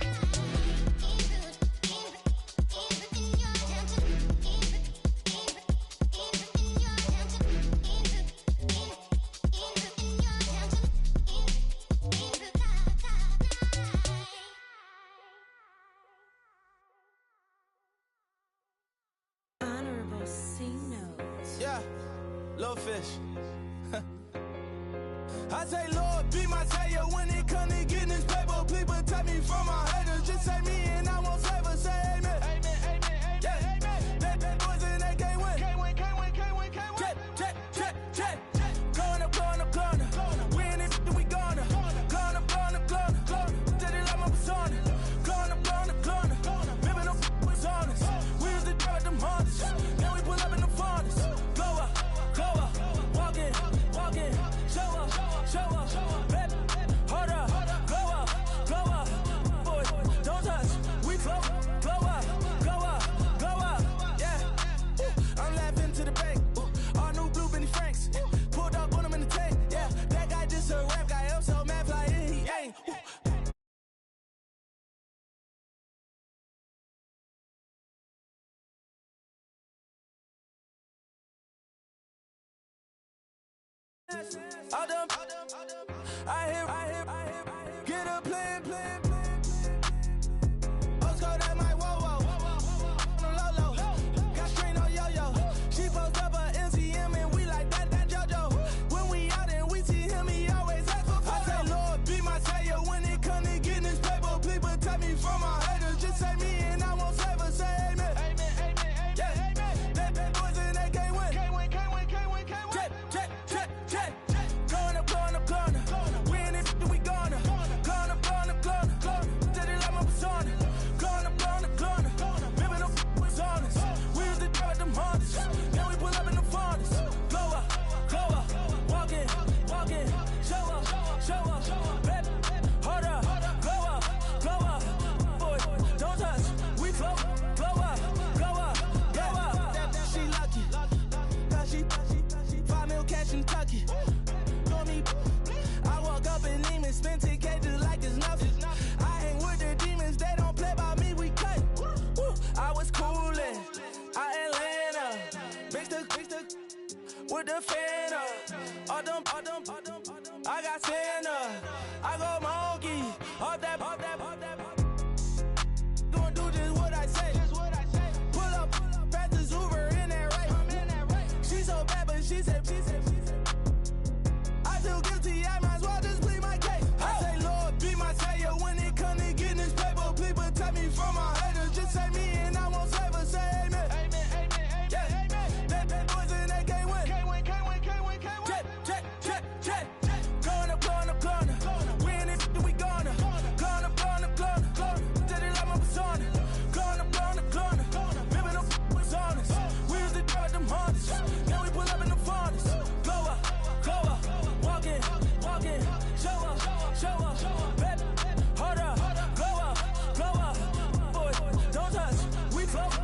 Yeah, little fish. I say, Lord, be my savior when it come to getting this paper. Please protect me from my haters. Just say me and I won't favor. Say amen. Amen, amen, amen, yeah. Amen. That boys and they can't win. Can't win. Check. Going up. We in it, we gonna. Going up. Tell it like my persona. Going up. Remember no was honest. We used to drive them Hondas. Now we pull up in the Fondas. Go up. Walk in. Show up. Baby, hold up. Go up. Boy, don't touch. We flow up. Yeah. I'm laughing to the bank. All new blue Benny Franks. Pulled up on him in the tank. Yeah, that guy just a rap guy. I'm so mad fly in. He ain't. I hear, get a plan. Postcode at my whoa. On the low. Got strain on yo-yo. She post up a MCM and we like that JoJo. When we out and we see him, he always ask for photo. I say, Lord, be my savior when it come to getting this paper. Please protect me from my haters. Just say me and I won't favor. Say amen. Amen. Yeah. That boys and they can't win. Can't win. Check. Going up. We in it, we gonna. with the fan up. I got Santa. I go monkey. Off that. Gonna do just what I say. Pull up, practice Uber in that race. She so bad, but she said. I feel guilty, I might as well just plead my case. I say, Lord, be my savior when it come to getting this paper. Please protect me from my haters. Just say me and I won't save her. Say amen. That boys and they can't win. Check. Going up. We in it, we gonna. Going up. Till they like my persona. Going up. Ripping up was honest. We used to drive them Hondas. Now we pull up in the Fondas. Go up. Walking. Show up. Baby, hold up. Go up. Boys, don't touch. We flow up.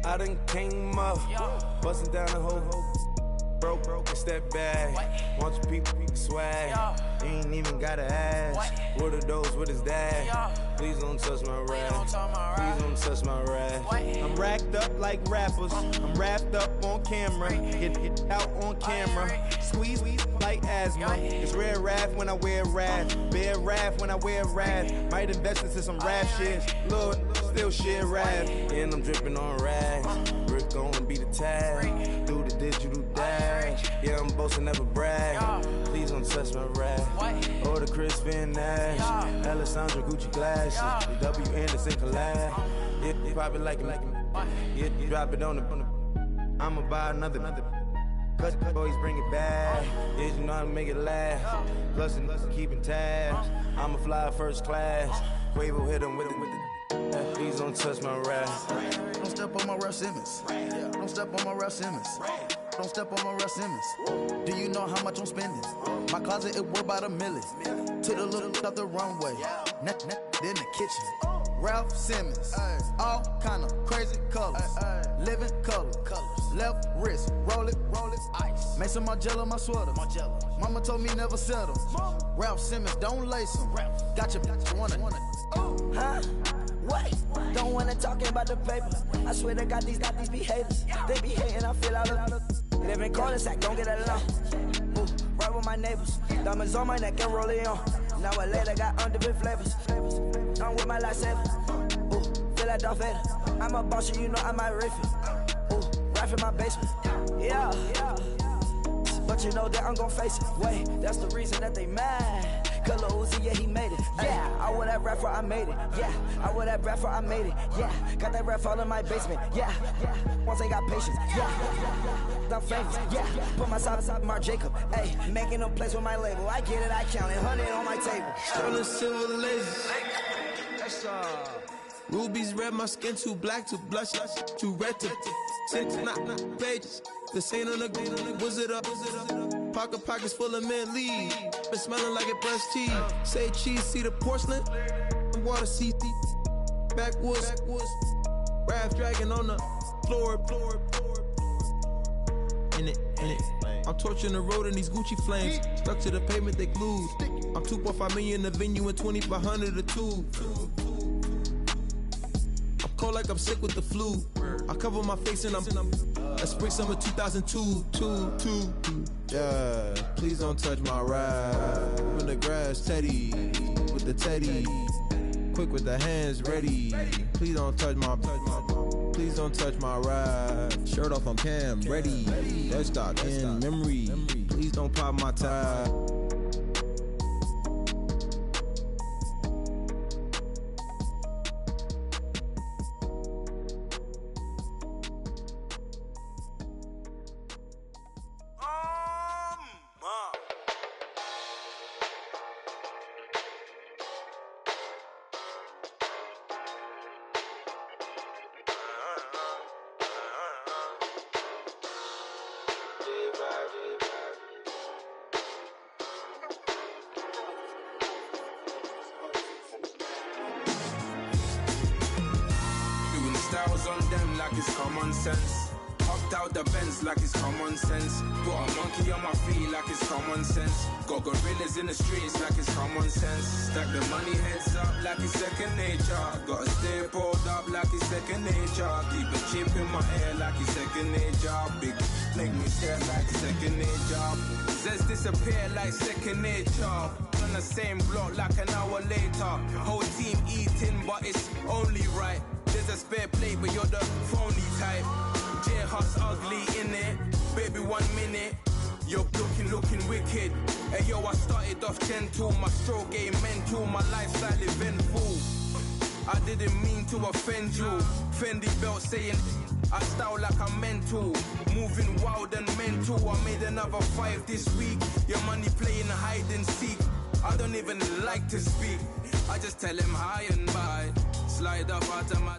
I done came up, bustin' down the whole broke, it's that bag. Want your people swag, you ain't even gotta ask. What are those, what is that? Please don't touch my rap, please don't touch my rap. I'm racked up like rappers, I'm wrapped up on camera, get out on camera, squeeze like asthma. It's rare wrath when I wear wrath, bare wrath when I wear wrath. Might invest into some rap shit, Lord, still shit rap. And I'm dripping on rags, Rick gonna be the tag, do the digital dash. Yeah, I'm boasting, never brag, please don't touch my rap. Or the Chris Finn Nash, Alessandra Gucci glasses, the W Anderson collab. Yeah, you pop it like it. Yeah, you drop it on the. I'ma buy another. Cause boys bring it back. Yeah, you know how to make it last. Plus and keeping tabs. I'ma fly first class. Quavo hit him with it. Please don't touch my rap. Don't step on my Ralph Simmons. Don't step on my Ralph Simmons. Don't step on my Ralph Simmons. Do you know how much I'm spending? My closet it worth about $1 million. Took the little up the runway. Net in the kitchen. Ralph Simmons, all kind of crazy colors, living color, left wrist, roll it, ice. Make some Margiela my sweater. Mama told me never settle. Ralph Simmons, don't lace him. Got your wanna. Huh? Wait, don't wanna talk about the paper. I swear to God, these be haters. They be hating, I feel out of. Live in cul-de-sac, don't get along. Right with my neighbors. Diamonds on my neck and roll it on. Now I later got underbit flavors. I'm with my lifesaver. Ooh, feel like Darth Vader. I'm a boss, you know I might riff it. Ooh, right in my basement. Yeah. But you know that I'm gon' face it. Wait, that's the reason that they mad. Color Uzi, yeah, he made it. Yeah, I wear that rapper, I made it. Yeah, I wear that rapper, I made it. Yeah, got that rap all in my basement. Yeah, once I got patience. Yeah, I'm famous. Yeah, put myself inside Marc Jacob. Hey, making a place with my label. I get it, I count it. 100 on my table. Stolen silver laces. Rubies red, my skin too black to blush, too red to six, not pages. The saint on the wizard up. Pockets full of mint leaves. Been smelling like it brushed teeth. Say cheese, see the porcelain. Water, see backwoods. Raft dragging on the floor. In it. I'm torching the road in these Gucci flames. Stuck to the pavement, they glued. I'm 2.5 million in the venue and 2,500 a tube. I'm cold like I'm sick with the flu. I cover my face and I'm spring summer 2002. Yeah, please don't touch my ride. In the grass, Teddy, with the Teddy. Quick with the hands ready. Please don't touch my ride. Shirt off on cam, ready. Desktop in memory. Please don't pop my tie. like it's common sense. Hopped out the Benz like it's common sense. Got a monkey on my feet like it's common sense. Got gorillas in the streets like it's common sense. Stack the money heads up like it's second nature. Gotta stay pulled up like it's second nature. Keep a chip in my ear like it's second nature. Big make me stare like second nature. Says disappear like second nature. On the same block like an hour later. Whole team eating but it's only right. There's a spare plate but you're the phony type. J-Hus ugly in it, baby 1 minute. You're looking wicked. Hey yo, I started off gentle, my stroke game mental, my lifestyle eventful. I didn't mean to offend you. Fendi belt saying I style like I'm mental. Moving wild and mental. I made another 5 this week. Your money playing hide and seek. I don't even like to speak. I just tell him hi and bye. Slide up out of my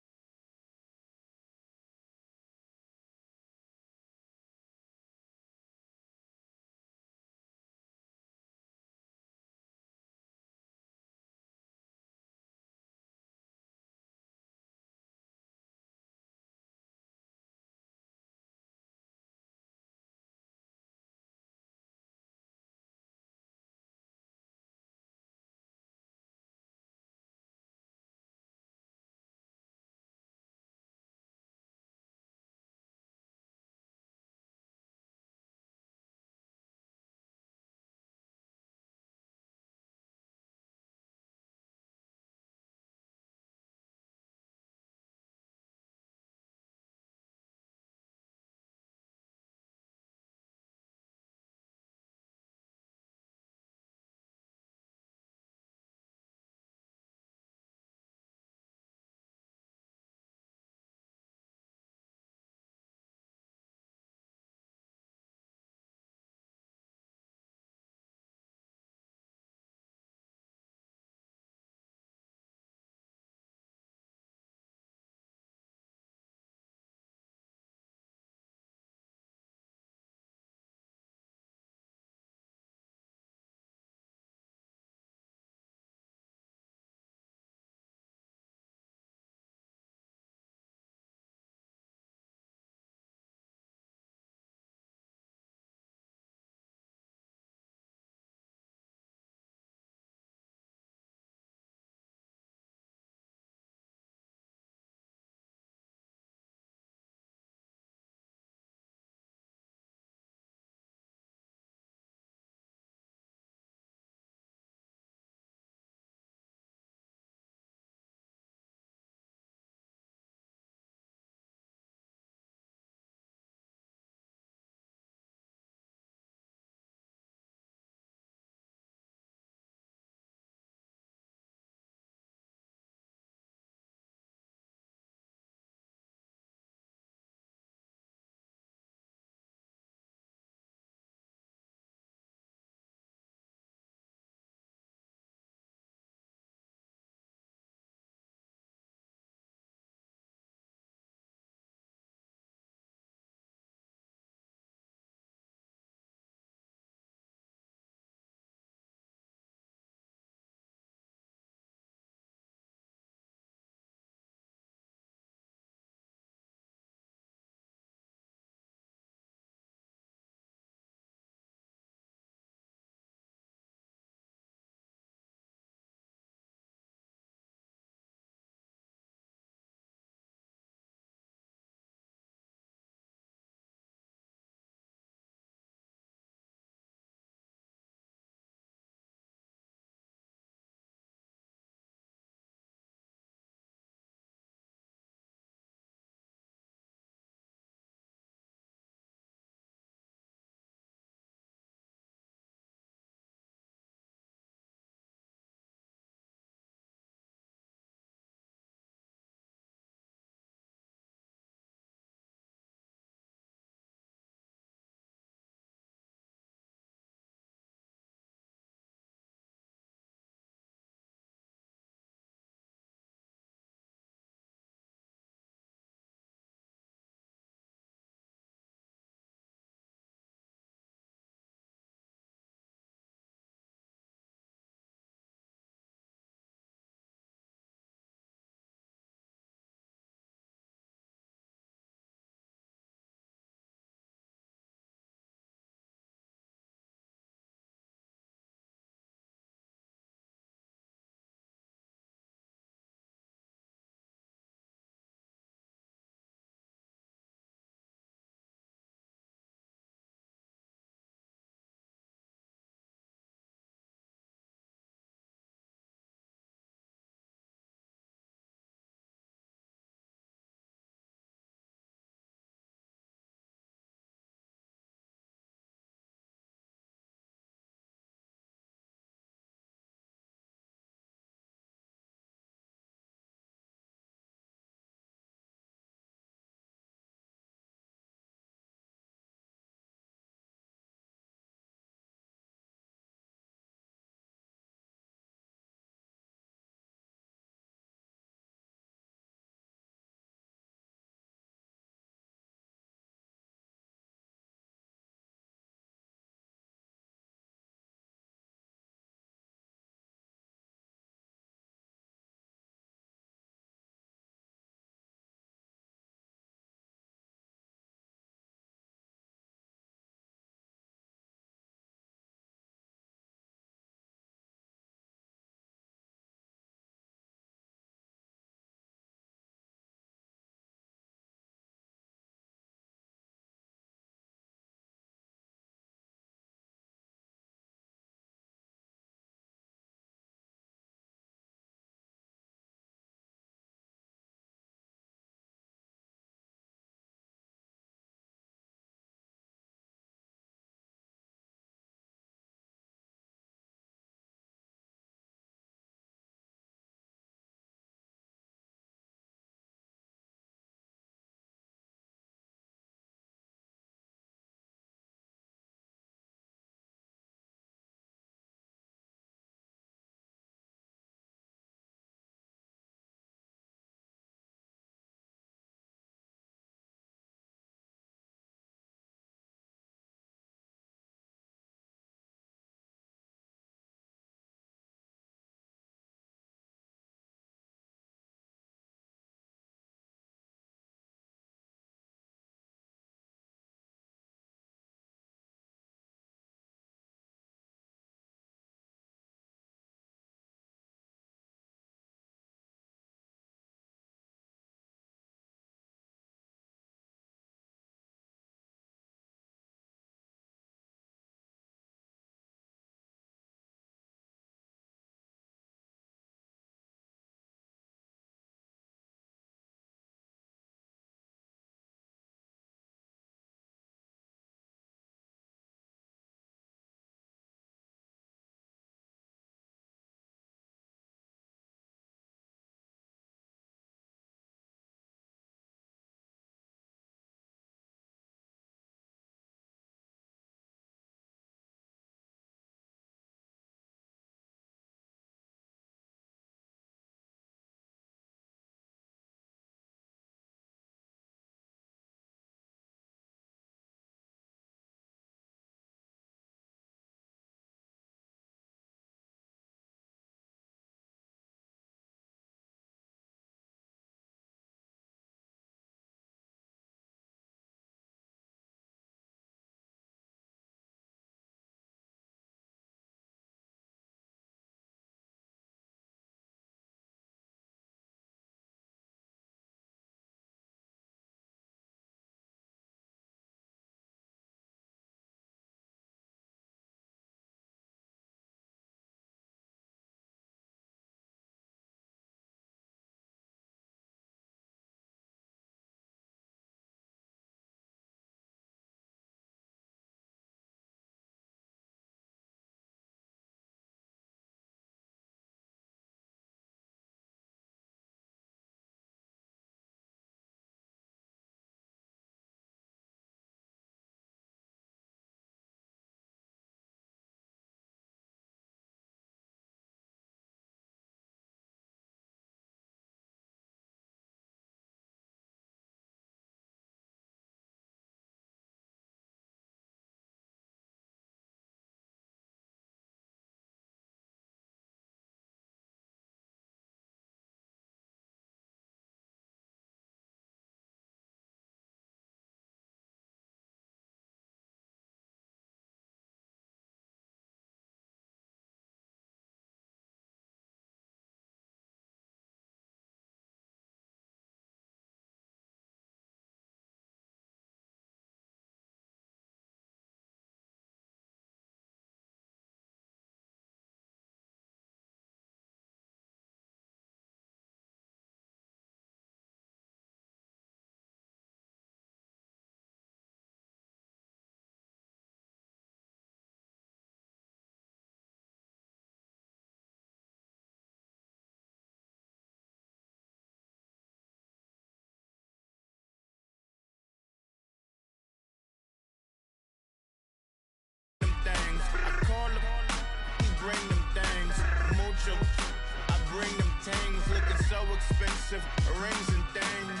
rings and things.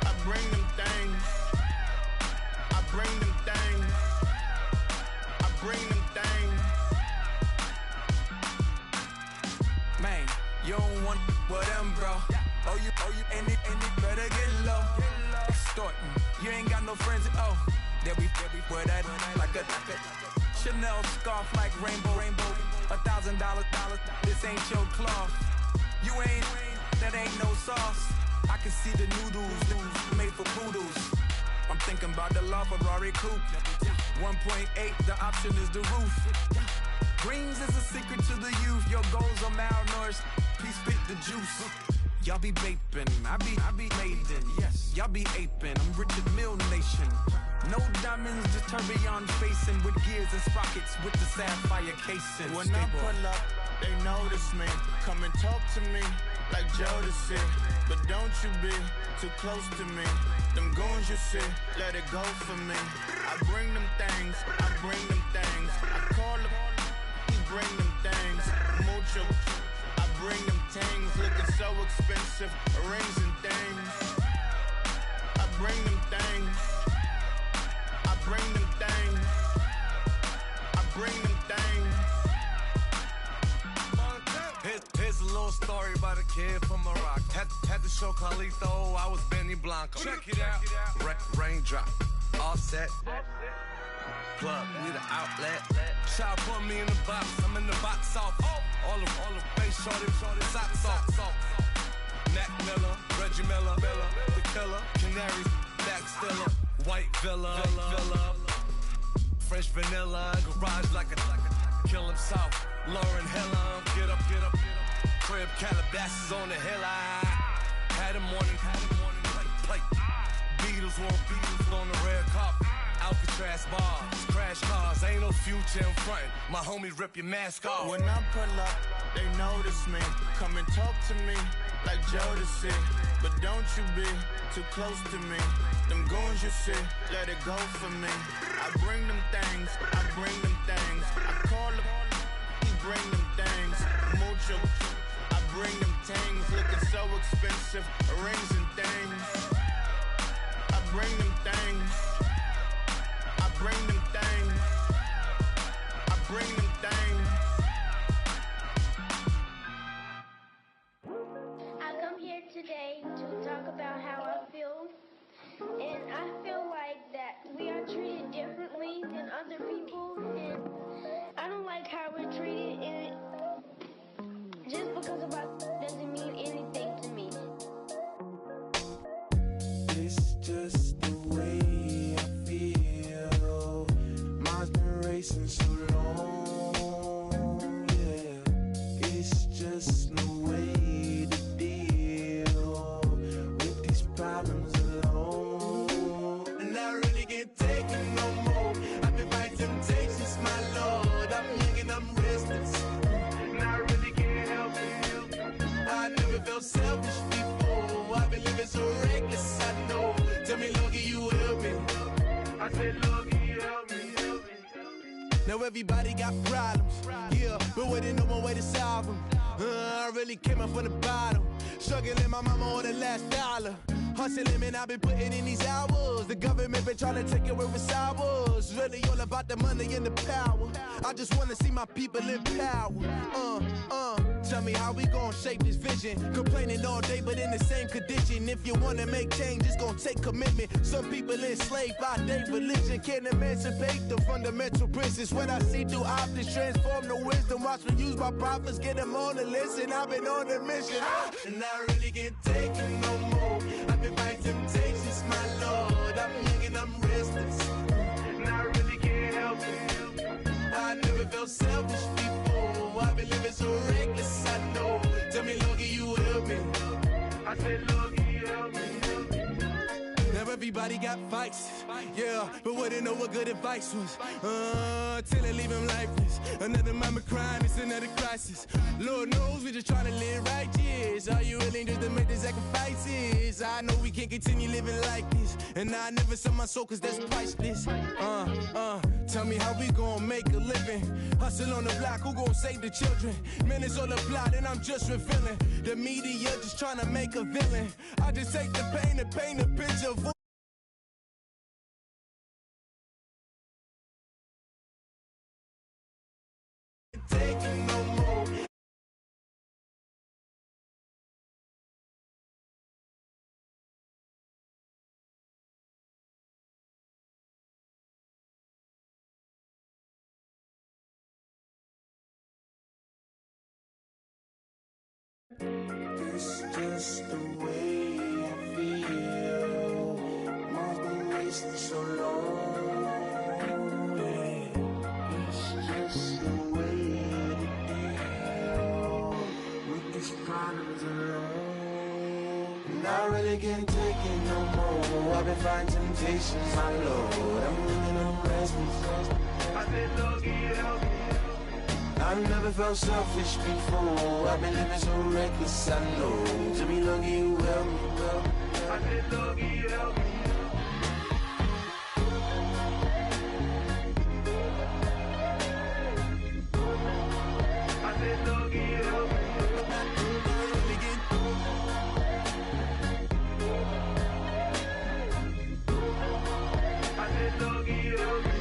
I bring them things. I bring them things. I bring them things. Man, you don't want with them, bro. Oh, you, and it better get low. Extorting, you ain't got no friends. Oh, there we wear that like a Chanel scarf like rainbow. $1,000, this ain't your cloth. You ain't, that ain't no sauce. I can see the noodles made for poodles. I'm thinking about the La Ferrari coupe. 1.8, the option is the roof. Greens is a secret to the youth. Your goals are malnourished. Please spit the juice. Y'all be vaping, I be maiden. Yes, y'all be aping. I'm Richard Mill Nation. No diamonds, just tourbillon facing with gears and sprockets with the sapphire casing. When I pull up, they notice me. Come and talk to me like Jodeci. But don't you be too close to me. Them goons you see, let it go for me. I bring them things, I bring them things. I call him, he bring them things. Mucho, I bring them things. Looking so expensive, rings and things. I bring them things. I bring them things. I bring them things. Here's a little story about a kid from Morocco. Had to show Carlito I was Benny Blanco. Check it out. Raindrop, all set. Plug, we the outlet. Shot put me in the box. I'm in the box off. All the face shorty, socks off. Nat Miller, Reggie Miller, the killer, Canaries, back stiller, white villa, French vanilla, garage like a kill himself. Lauren Hiller, get up. Crib Calabasas on the hill. I had him morning, plate. Beatles on the red carpet. Alcatraz bars, crash cars, ain't no future in front. My homie rip your mask off. When I pull up, they notice me. Come and talk to me like Jodeci. But don't you be too close to me. Them goons you see, let it go for me. I bring them things, I bring them things. I call him, he bring them things. Mucho, I bring them things. Looking so expensive, rings and things. I bring them things. I bring them things. I bring them things. I come here today to talk about how I feel. And I feel like that we are treated differently than other people. And I don't like how we're treated. And just because of us doesn't mean anything to me. It's just the way I feel. Mine's been racing so long, yeah. It's just no way to deal with these problems alone. And I really can't take it no more. I've been fighting temptations, my Lord. I'm young and I'm restless, and I really can't help it. I never felt selfish before. I've been living so reckless, I know. Tell me, Lord, can you help me? I said, Lord, can you help me? Now everybody got problems, yeah, but waiting no one way to solve them. I really came up from the bottom, struggling my mama on the last dollar. Hustling, man, I've been putting in these hours. The government been trying to take away what I was. Really all about the money and the power. I just wanna see my people in power. Tell me how we gon' shape this vision. Complaining all day, but in the same condition. If you wanna make change, it's gon' take commitment. Some people enslaved by their religion can't emancipate the fundamental principles. What I see through optics transform the wisdom. Watch me use my prophets, get them on the list, and I've been on a mission. And I really can't take it no more. I've been fighting temptations, my Lord. I'm young and I'm restless, and I really can't help it. I never felt selfish before. I've been living so reckless, I know. Tell me, Lord, can you help me? I said, Lord, can you help me? Never Everybody got fights, yeah, but wouldn't know what good advice was. Till they leave him lifeless. Another mama crying, it's another crisis. Lord knows we just trying to live righteous. Are you willing just to make the sacrifices? I know we can't continue living like this, and I never sell my soul cause that's priceless. Tell me how we gon' make a living. Hustle on the block, who gon' save the children? Man, it's all a plot and I'm just revealing. The media just trying to make a villain. I just take the pain and paint a picture of taking no more. It's just the way I feel. Mom's been wasting so long. It's just the way to deal with these problems alone. Not really getting taken no more. I've been fighting temptations, my Lord. I'm living on restless. I said, Lord, get out. I've never felt selfish before. I've been living so reckless, I know. To be lucky you help me, well. I said, Lord, you help me. I said, Lord, you help me. I said, Lord, you help me.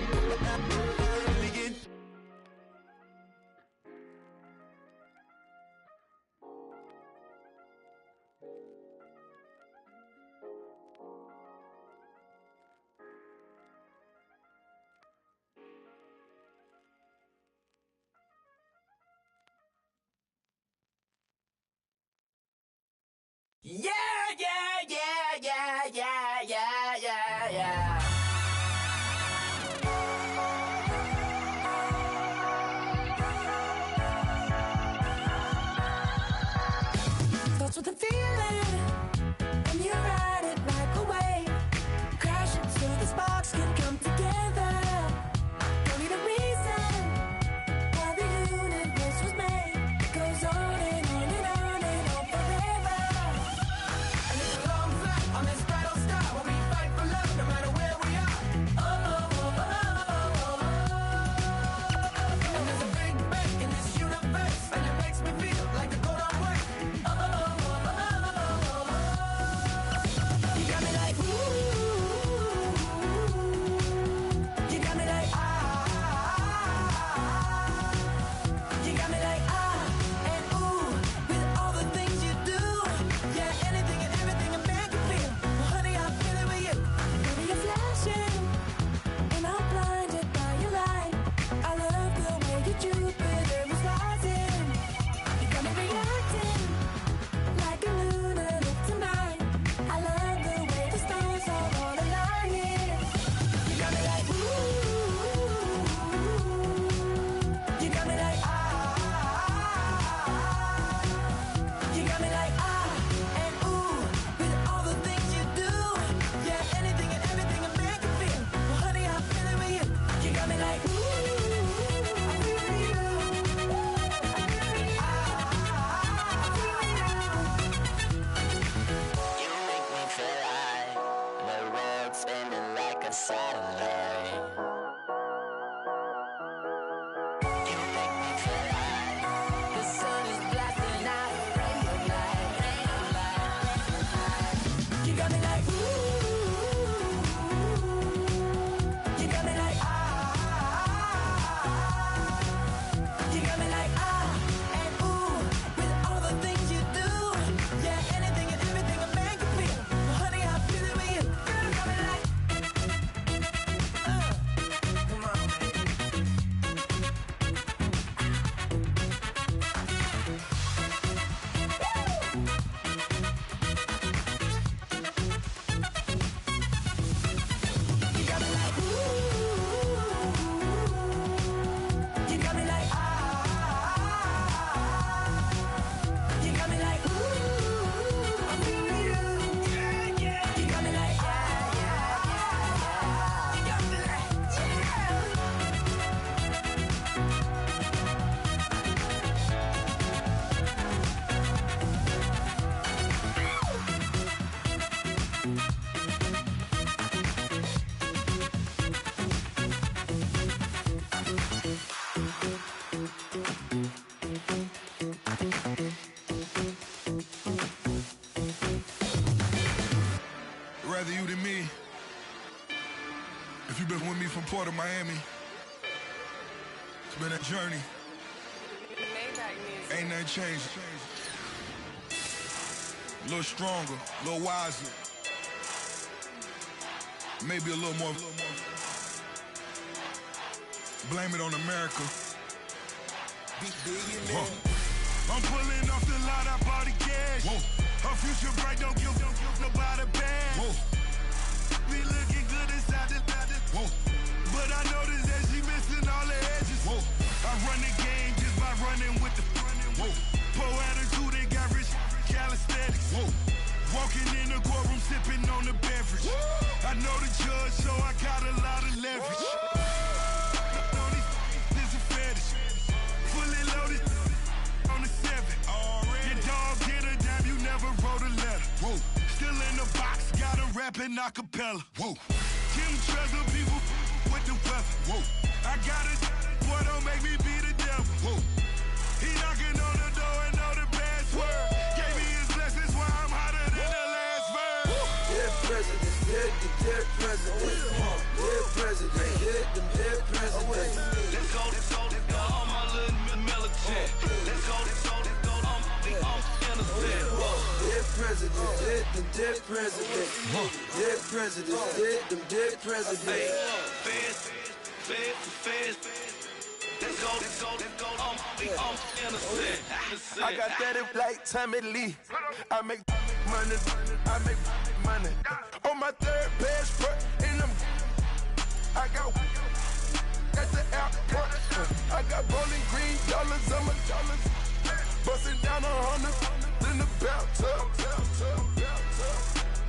rather you than me. If you've been with me from Port of Miami, it's been a journey. Ain't nothing changed. A little stronger, a little wiser. Maybe a little more. Blame it on America. I'm pulling off the lot, I bought the gas. Her future bright, don't give nobody bad. Be looking good inside the but I noticed that she missing all the edges. I run the game just by running with the poor attitude, they got rich calisthenics. Walking in the courtroom, sipping on the beverage. I know the judge, so I got a lot of leverage. This a fetish. Fully loaded on the 7. Your dog get a dime, you never wrote a letter. Still in the box, got a rapping acapella. Kim Treasure, people with the weather. I got it, boy, don't make me be the devil. He knocking on the door and know the password. Gave me his blessings while I'm hotter than the last verse. Dead presidents, dead presidents. Dead presidents, dead presidents. Let's go, all my little militant. Let's go, I'm innocent. Dead presidents, dead presidents. Dead presidents, dead presidents. Feds. Let's go, I'm innocent. I got that like Tommy Lee. I make money. On my third passport, and I got at the airport. I got bowling green dollars on my dollars. Busting down 100 in the bathtub.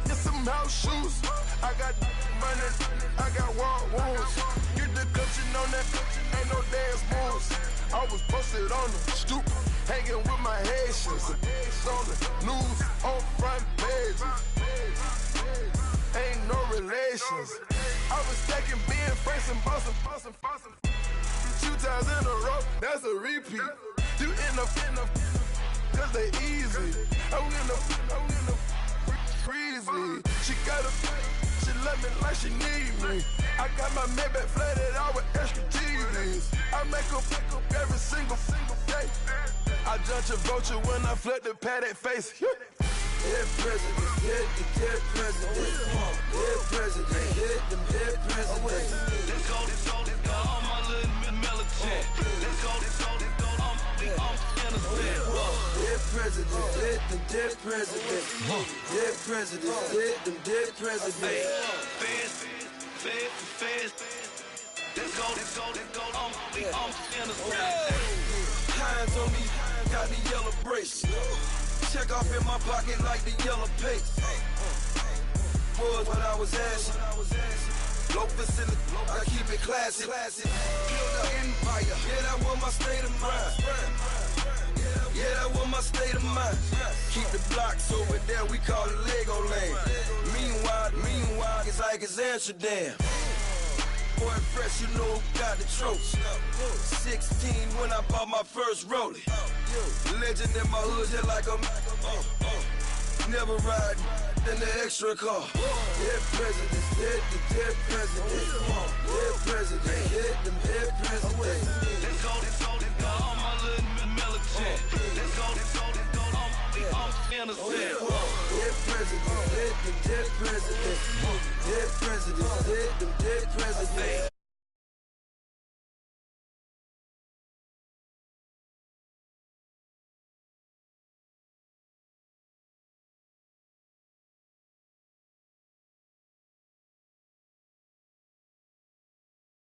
Get some house shoes. I got money. I got wild wounds. Get the coaching on that. Ain't no dance moves. I was posted on the stoop, hanging with my Haitians. On the news, on front pages. Ain't no relations. I was stacking being Franks and Boston. 2 times in a row, that's a repeat. You in the cause they easy. I'm in the breezy. She love me like she need me. I got my Maybach flooded out with extra TVs. I make up every single day. I judge a vulture when I flip the Paddock face. Dead presidents, dead presidents. Dead presidents, dead presidents. Let's go, all my little militant. Let's go, I'm innocent. Dead presidents, dead presidents. Dead presidents, dead presidents. Feds. Let's go, I'm innocent. Hands on me, got the yellow brace. Check off in my pocket like the yellow paste. Was what I was asking. Low facility, I keep it classy. Build an empire, yeah, that was my state of mind. Yeah, that was my state of mind. Keep the blocks over there, we call it Lego land. Meanwhile, it's like it's Amsterdam. Boy fresh, you know who got the tropes. 16 when I bought my first rollie. Legend in my hood, just like a never ride in the extra car. Dead presidents, dead presidents. Dead presidents, dead presidents. Let's go, all my little militant. Let's go, I'm innocent. Dead presidents, dead presidents. Dead presidents, dead presidents.